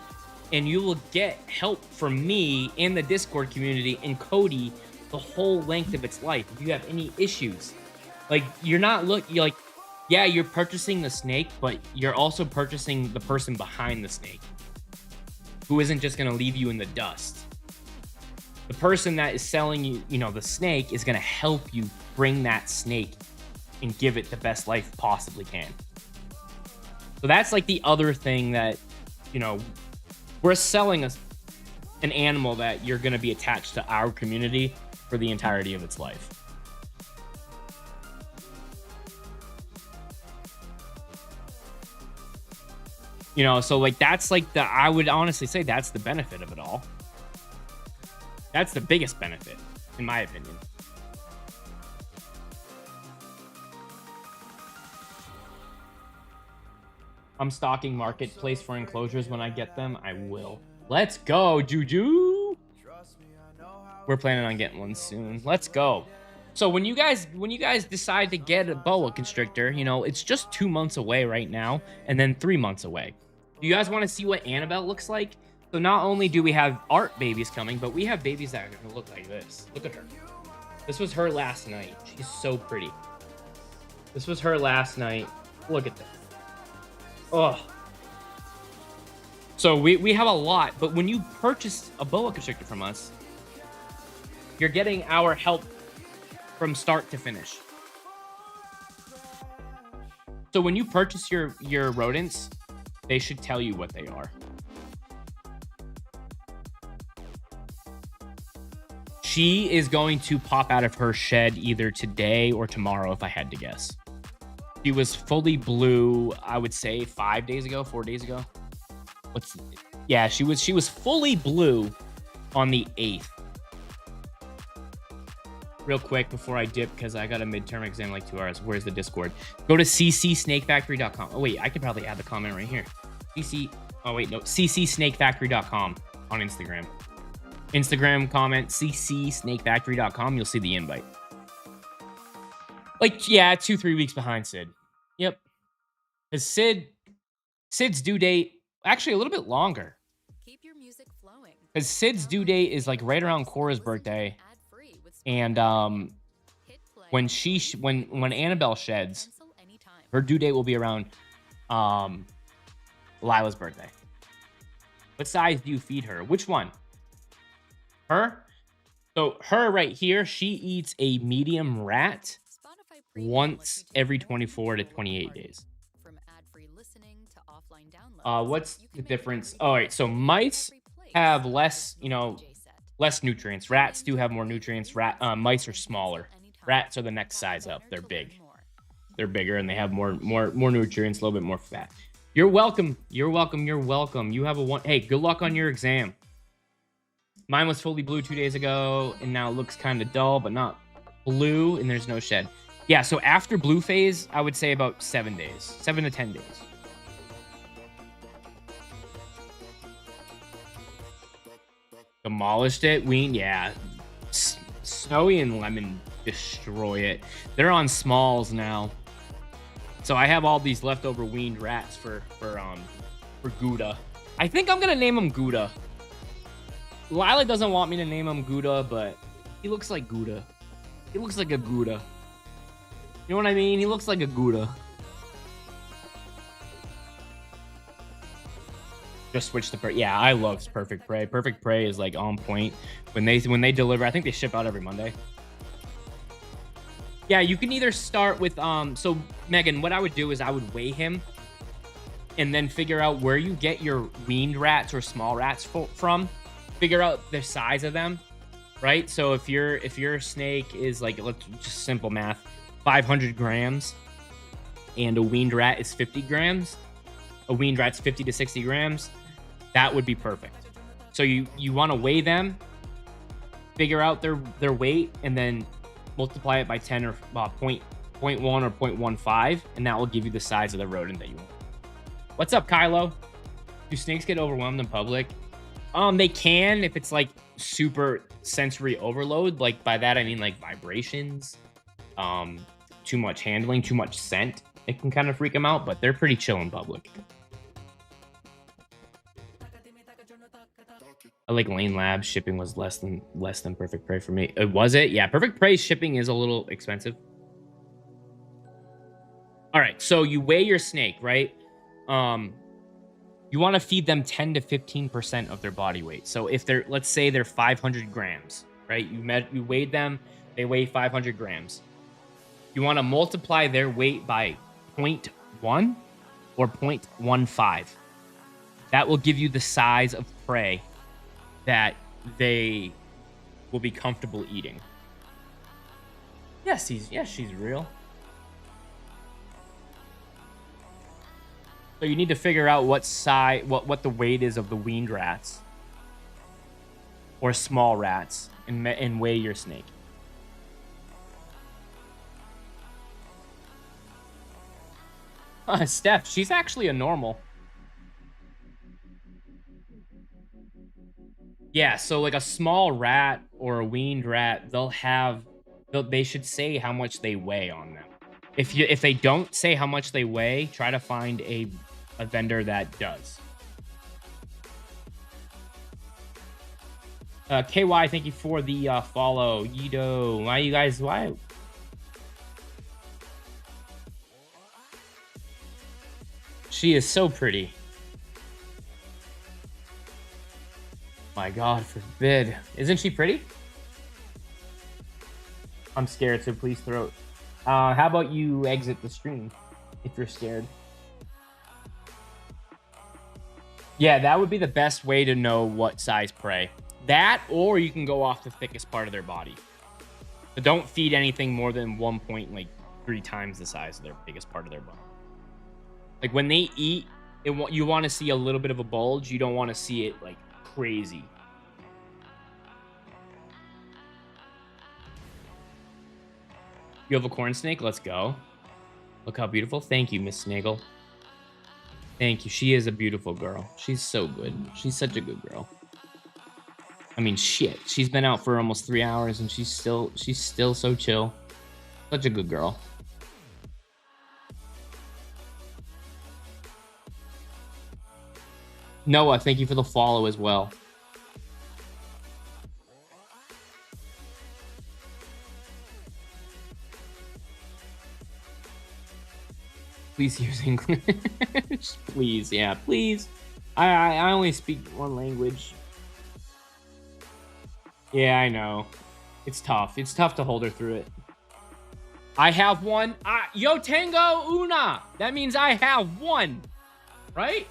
and you will get help from me in the Discord community and Cody the whole length of its life. If you have any issues, like you're purchasing the snake, but you're also purchasing the person behind the snake, who isn't just gonna leave you in the dust. The person that is selling you, the snake is gonna help you bring that snake and give it the best life possibly can. So that's like the other thing that, we're selling an animal that you're gonna be attached to our community for the entirety of its life. So like that's like I would honestly say that's the benefit of it all. That's the biggest benefit, in my opinion. I'm stocking Marketplace for enclosures when I get them. I will. Let's go, Juju. We're planning on getting one soon. Let's go. So when you guys decide to get a boa constrictor, it's just 2 months away right now, and then 3 months away. Do you guys want to see what Annabelle looks like? So not only do we have art babies coming, but we have babies that are going to look like this. Look at her. This was her last night. She's so pretty. This was her last night. Look at this. Oh. So we have a lot, but when you purchase a boa constrictor from us, you're getting our help from start to finish. So when you purchase your rodents, they should tell you what they are. She is going to pop out of her shed either today or tomorrow, if I had to guess. She was fully blue, I would say 4 days ago. She was fully blue on the 8th. Real quick before I dip, because I got a midterm exam in like 2 hours. Where's the Discord? Go to ccsnakefactory.com. Oh wait, I could probably add the comment right here. ccsnakefactory.com on Instagram. Instagram comment ccsnakefactory.com. You'll see the invite. 2-3 weeks behind Sid. Yep. Because Sid's due date actually a little bit longer. Keep your music flowing. Because Sid's due date is like right around Cora's birthday. And when Annabelle sheds, her due date will be around Lila's birthday. What size do you feed her? Which one? Her? So her right here, she eats a medium rat once every 24 to 28 days. What's the difference? All right, so mice have less nutrients. Rats do have more nutrients. Mice are smaller. Rats are the next size up. They're big. They're bigger and they have more nutrients, a little bit more fat. You're welcome. You're welcome. You're welcome. You have a one. Hey, good luck on your exam. Mine was fully blue 2 days ago, and now it looks kind of dull, but not blue, and there's no shed. Yeah, so after blue phase, I would say about 7 days. 7 to 10 days. Demolished it. Ween, yeah. Snowy and Lemon destroy it. They're on smalls now. So I have all these leftover weaned rats for Gouda. I think I'm gonna name him Gouda. Lila doesn't want me to name him Gouda, but he looks like Gouda. He looks like a Gouda. You know what I mean? He looks like a Gouda. Just switch the yeah, I love Perfect Prey. Perfect Prey is like on point when they deliver. I think they ship out every Monday. Yeah, you can either start with so Megan, what I would do is I would weigh him and then figure out where you get your weaned rats or small rats from. Figure out the size of them, right? So if your snake is like, let's just simple math, 500 grams and a weaned rat is 50 grams, a weaned rat's 50 to 60 grams, that would be perfect. So you want to weigh them, figure out their weight, and then multiply it by 10 or 0.1 or 0.15, and that will give you the size of the rodent that you want. What's up, Kylo? Do snakes get overwhelmed in public? They can if it's like super sensory overload. Like by that I mean like vibrations, too much handling, too much scent. It can kind of freak them out, but they're pretty chill in public. I like Lane Labs. Shipping was less than Perfect Prey for me. Was it? Yeah, Perfect Prey shipping is a little expensive. All right, so you weigh your snake, right? You want to feed them 10 to 15% of their body weight. So if they're, let's say they're 500 grams, right? You weighed them, they weigh 500 grams. You want to multiply their weight by 0.1 or 0.15. That will give you the size of prey that they will be comfortable eating. Yes, she's real. So you need to figure out what size, what the weight is of the weaned rats or small rats, and weigh your snake. Steph, she's actually a normal. Yeah, so like a small rat or a weaned rat, they should say how much they weigh on them. If they don't say how much they weigh, try to find a vendor that does. KY, thank you for the follow. Yido, why? She is so pretty. My God, forbid. Isn't she pretty? I'm scared, so please throw. How about you exit the stream if you're scared? Yeah, that would be the best way to know what size prey. That, or you can go off the thickest part of their body. But don't feed anything more than 1.3 times the size of their biggest part of their body. Like when they eat, you want to see a little bit of a bulge. You don't want to see it like crazy. You have a corn snake? Let's go. Look how beautiful. Thank you, Miss Snaggle. Thank you. She is a beautiful girl. She's so good. She's such a good girl. I mean, shit. She's been out for almost 3 hours and she's still so chill. Such a good girl. Noah, thank you for the follow as well. Please use English. Please, yeah, please. I only speak one language. Yeah, I know. It's tough. It's tough to hold her through it. I have one. Yo tengo una. That means I have one. Right?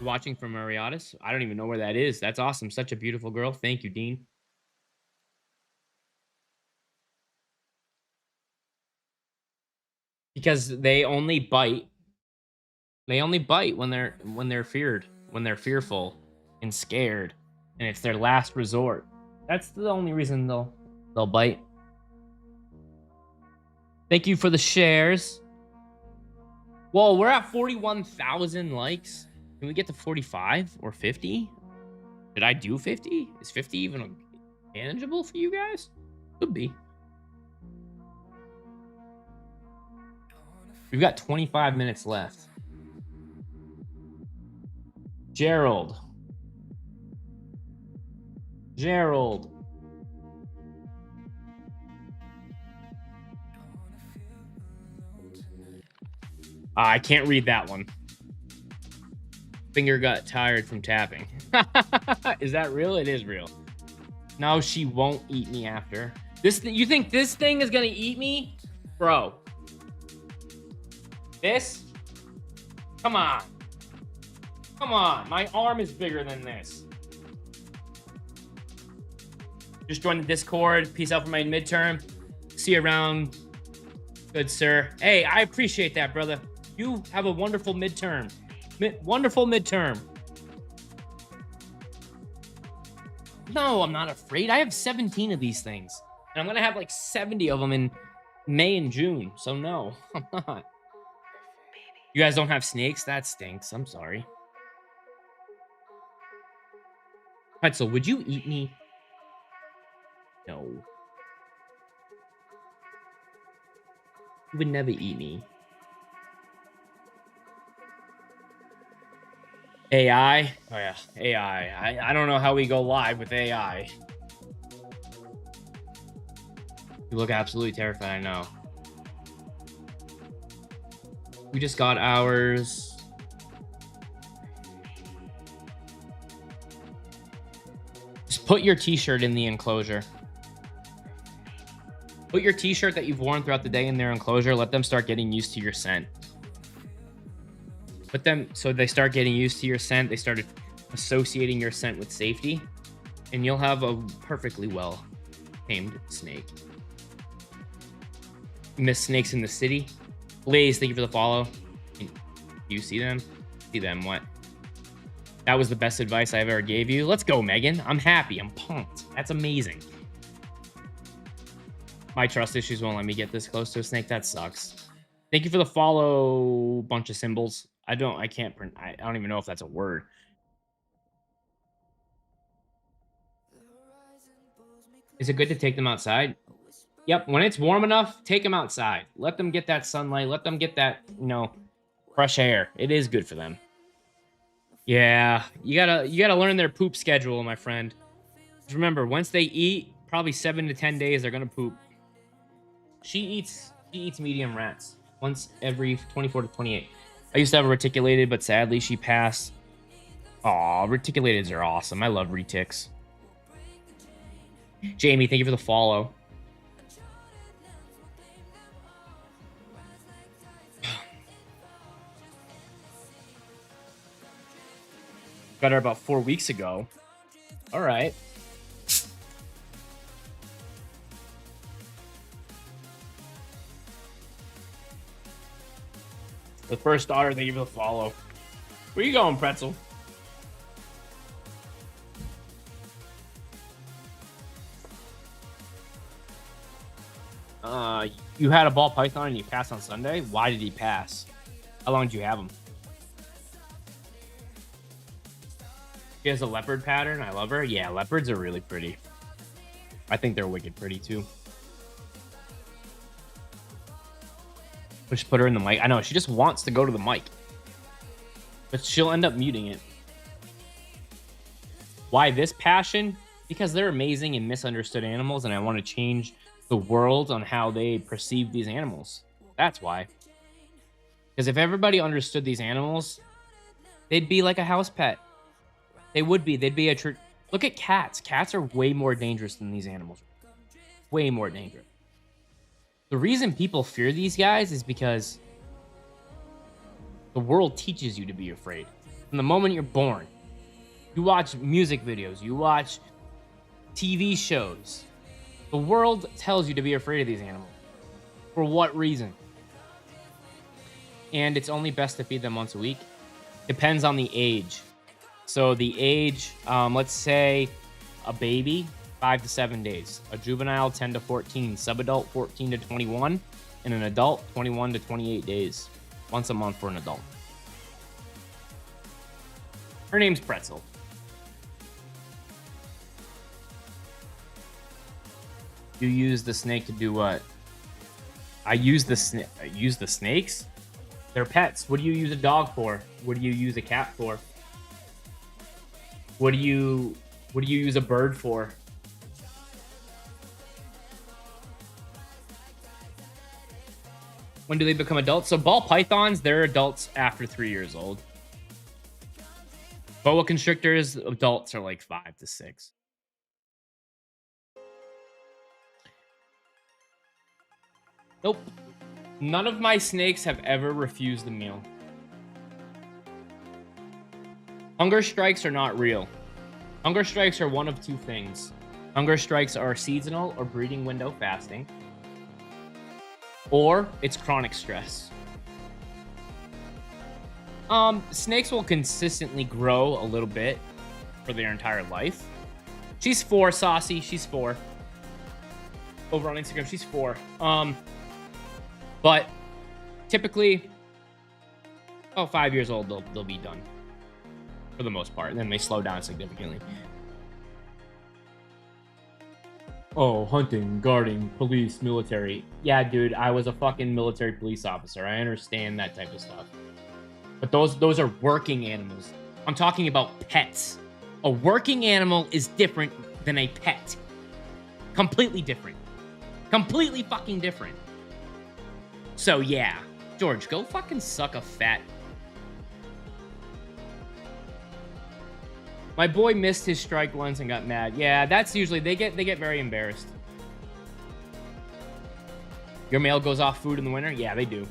Watching from Mariatis. I don't even know where that is. That's awesome. Such a beautiful girl. Thank you, Dean. Because they only bite. They only bite when they're feared, when they're fearful and scared, and it's their last resort. That's the only reason they'll bite. Thank you for the shares. Whoa, we're at 41,000 likes. Can we get to 45 or 50? Did I do 50? Is 50 even manageable for you guys? Could be. We've got 25 minutes left. Gerald. I can't read that one. Finger got tired from tapping. Is that real? It is real. No, she won't eat me after. You think this thing is gonna eat me? Bro. This? Come on. Come on. My arm is bigger than this. Just join the Discord. Peace out for my midterm. See you around. Good, sir. Hey, I appreciate that, brother. You have a wonderful midterm. Wonderful midterm. No, I'm not afraid. I have 17 of these things. And I'm going to have like 70 of them in May and June. So no, I'm not. You guys don't have snakes? That stinks. I'm sorry. Pretzel, would you eat me? No. You would never eat me. AI? Oh yeah, AI. I don't know how we go live with AI. You look absolutely terrified, I know. We just got ours. Just put your t-shirt in the enclosure. Put your t-shirt that you've worn throughout the day in their enclosure. Let them start getting used to your scent. Put them so they start getting used to your scent. They started associating your scent with safety, and you'll have a perfectly well tamed snake. Miss Snakes in the City. Blaze, thank you for the follow. Do you see them? See them, what? That was the best advice I ever gave you. Let's go, Megan. I'm happy. I'm pumped. That's amazing. My trust issues won't let me get this close to a snake. That sucks. Thank you for the follow, bunch of symbols. I don't even know if that's a word. Is it good to take them outside? Yep, when it's warm enough, take them outside. Let them get that sunlight. Let them get that, fresh air. It is good for them. Yeah, you gotta learn their poop schedule, my friend. Just remember, once they eat, probably 7 to 10 days, they're gonna poop. She eats medium rats once every 24 to 28. I used to have a reticulated, but sadly she passed. Aw, reticulateds are awesome. I love retics. Jamie, thank you for the follow. Got her about 4 weeks ago. All right. The first daughter, thank you for the follow. Where you going, Pretzel? You had a ball python and you passed on Sunday? Why did he pass? How long did you have him? She has a leopard pattern. I love her. Yeah, leopards are really pretty. I think they're wicked pretty too. Just put her in the mic. I know, she just wants to go to the mic. But she'll end up muting it. Why this passion? Because they're amazing and misunderstood animals, and I want to change the world on how they perceive these animals. That's why. Because if everybody understood these animals, they'd be like a house pet. They would be. They'd be look at cats. Cats are way more dangerous than these animals. Way more dangerous. The reason people fear these guys is because the world teaches you to be afraid. From the moment you're born, you watch music videos, you watch TV shows. The world tells you to be afraid of these animals. For what reason? And it's only best to feed them once a week. Depends on the age. So the age, let's say a baby, 5 to 7 days. A juvenile, 10 to 14. Subadult, 14 to 21. And an adult, 21 to 28 days. Once a month for an adult. Her name's Pretzel. You use the snake to do what? I use the snakes? They're pets. What do you use a dog for? What do you use a cat for? What do you use a bird for? When do they become adults? So ball pythons, they're adults after 3 years old. Boa constrictors, adults are like 5 to 6. Nope. None of my snakes have ever refused a meal. Hunger strikes are not real. Hunger strikes are one of two things. Hunger strikes are seasonal or breeding window fasting, or it's chronic stress. Snakes will consistently grow a little bit for their entire life. She's 4, Saucy. She's 4. Over on Instagram, she's 4. But typically, 5 years old, they'll be done for the most part, and then they slow down significantly. Oh, hunting, guarding, police, military. Yeah, dude, I was a fucking military police officer. I understand that type of stuff. But those are working animals. I'm talking about pets. A working animal is different than a pet. Completely different. Completely fucking different. So yeah, George, go fucking suck a fat. My boy missed his strike once and got mad. Yeah, that's usually they get very embarrassed. Your male goes off food in the winter? Yeah, they do.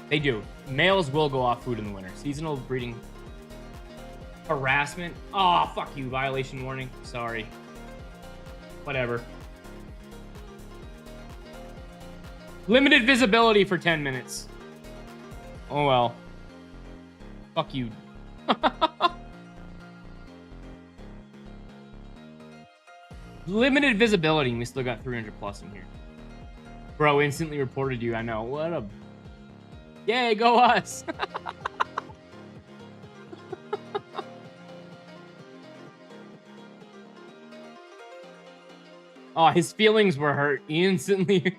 They do. Males will go off food in the winter. Seasonal breeding. Harassment. Oh, fuck you. Violation warning. Sorry. Whatever. Limited visibility for 10 minutes. Oh, well. Fuck you. Limited visibility. We still got 300 plus in here. Bro, instantly reported you. I know. What a... Yay, go us. Oh, his feelings were hurt instantly.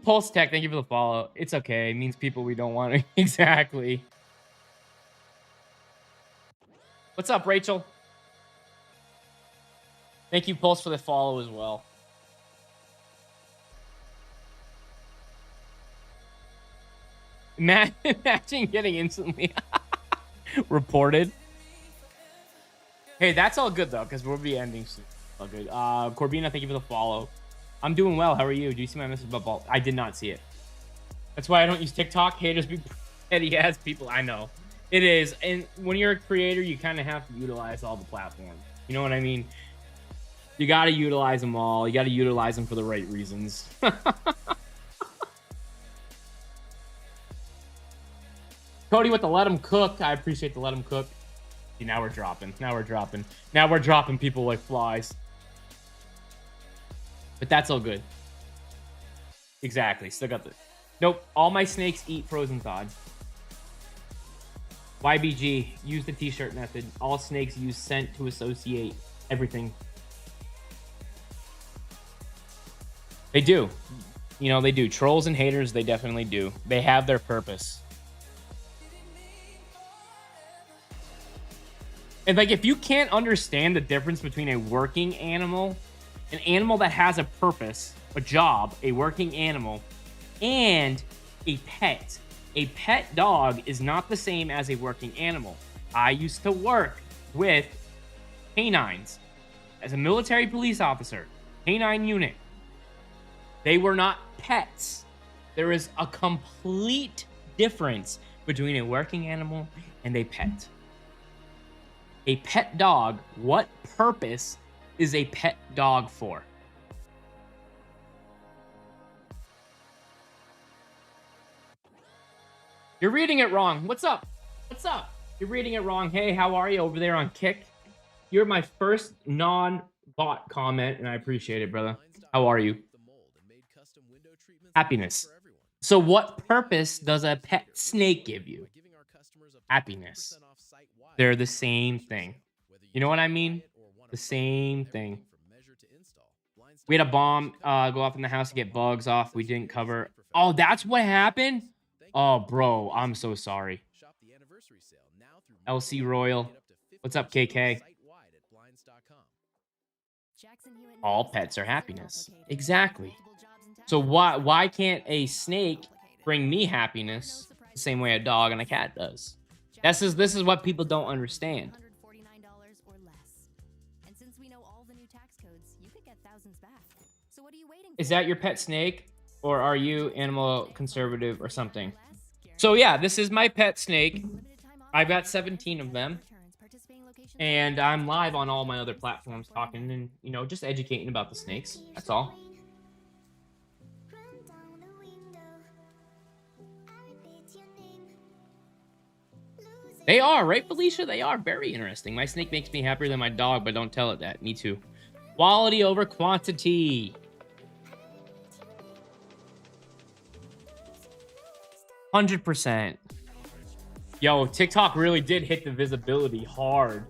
Pulse Tech, thank you for the follow. It's okay. It means people we don't want to. Exactly. What's up, Rachel? Thank you, Pulse, for the follow as well. Imagine getting instantly reported. Hey, that's all good, though, because we'll be ending soon. All good. Corbina, thank you for the follow. I'm doing well. How are you? Do you see my message about ball? I did not see it. That's why I don't use TikTok. Haters be petty ass people. I know. It is. And when you're a creator, you kind of have to utilize all the platforms. You know what I mean? You got to utilize them all. You got to utilize them for the right reasons. Cody with the let them cook. I appreciate the let them cook. See, now we're dropping. Now we're dropping. Now we're dropping people like flies. But that's all good. Exactly. Still got the... Nope. All my snakes eat frozen thawed. YBG. Use the t-shirt method. All snakes use scent to associate everything. They do. You know, they do. Trolls and haters, they definitely do. They have their purpose. And like, if you can't understand the difference between a working animal, an animal that has a purpose, a job, a working animal, and a pet dog is not the same as a working animal. I used to work with canines as a military police officer, canine unit. They were not pets. There is a complete difference between a working animal and a pet. A pet dog, what purpose is a pet dog for? You're reading it wrong. What's up? What's up? You're reading it wrong. Hey, how are you over there on Kick? You're my first non-bot comment, and I appreciate it, brother. How are you? Happiness. So what purpose does a pet snake give you? Happiness. They're the same thing. You know what I mean? The same thing. We had a bomb go off in the house to get bugs off. We didn't cover. Oh, that's what happened? Oh, bro, I'm so sorry. LC Royal. What's up, KK? All pets are happiness. Exactly. So why can't a snake bring me happiness the same way a dog and a cat does? This is what people don't understand. Is that your pet snake, or are you animal conservative or something? So yeah, this is my pet snake. I've got 17 of them, and I'm live on all my other platforms talking and, you know, just educating about the snakes. That's all. They are, right, Felicia? They are very interesting. My snake makes me happier than my dog, but don't tell it that. Me too. Quality over quantity. 100%. Yo, TikTok really did hit the visibility hard.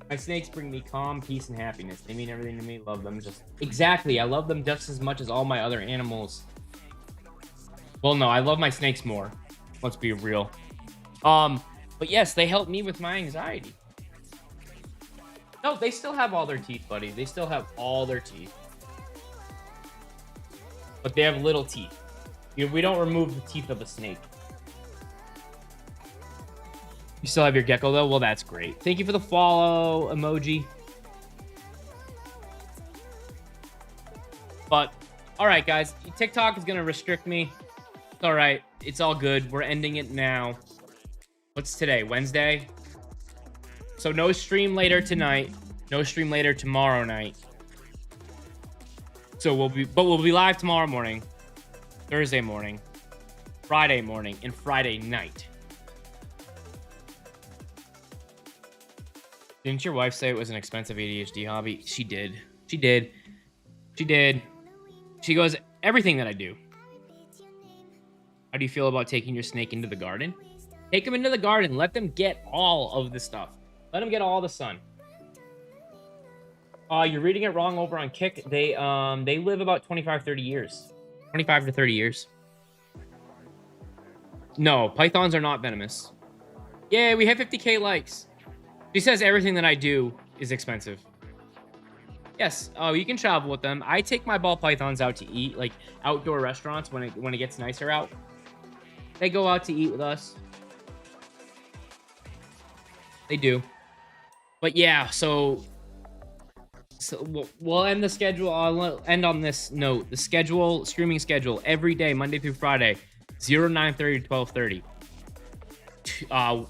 My snakes bring me calm, peace, and happiness. They mean everything to me. Love them just... Exactly. I love them just as much as all my other animals. Well, no, I love my snakes more. Let's be real. But yes, they help me with my anxiety. No, they still have all their teeth, buddy. They still have all their teeth. But they have little teeth. We don't remove the teeth of a snake. You still have your gecko, though? Well, that's great. Thank you for the follow emoji. But, all right, guys. TikTok is going to restrict me. It's all right. It's all good. We're ending it now. What's today? Wednesday? So no stream later tonight. No stream later tomorrow night. So we'll be live tomorrow morning, Thursday morning, Friday morning, and Friday night. Didn't your wife say it was an expensive ADHD hobby? She did. She did. She did. She goes, everything that I do. How do you feel about taking your snake into the garden? Take them into the garden. Let them get all of the stuff. Let them get all the sun. You're reading it wrong over on Kick. They live about 25, 30 years. 25 to 30 years. No, pythons are not venomous. Yay, we have 50K likes. She says everything that I do is expensive. Yes, you can travel with them. I take my ball pythons out to eat, like outdoor restaurants when it gets nicer out. They go out to eat with us. They do. But yeah, so we'll end the schedule. I'll end on this note. The schedule, streaming schedule, every day, Monday through Friday, 9:30 to 12:30.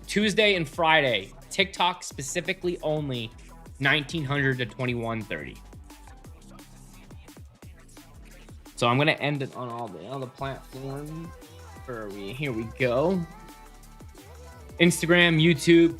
Tuesday and Friday, TikTok specifically only, 1900 to 21:30. So I'm gonna end it on all the other platforms. Where are we? Here we go. Instagram, YouTube,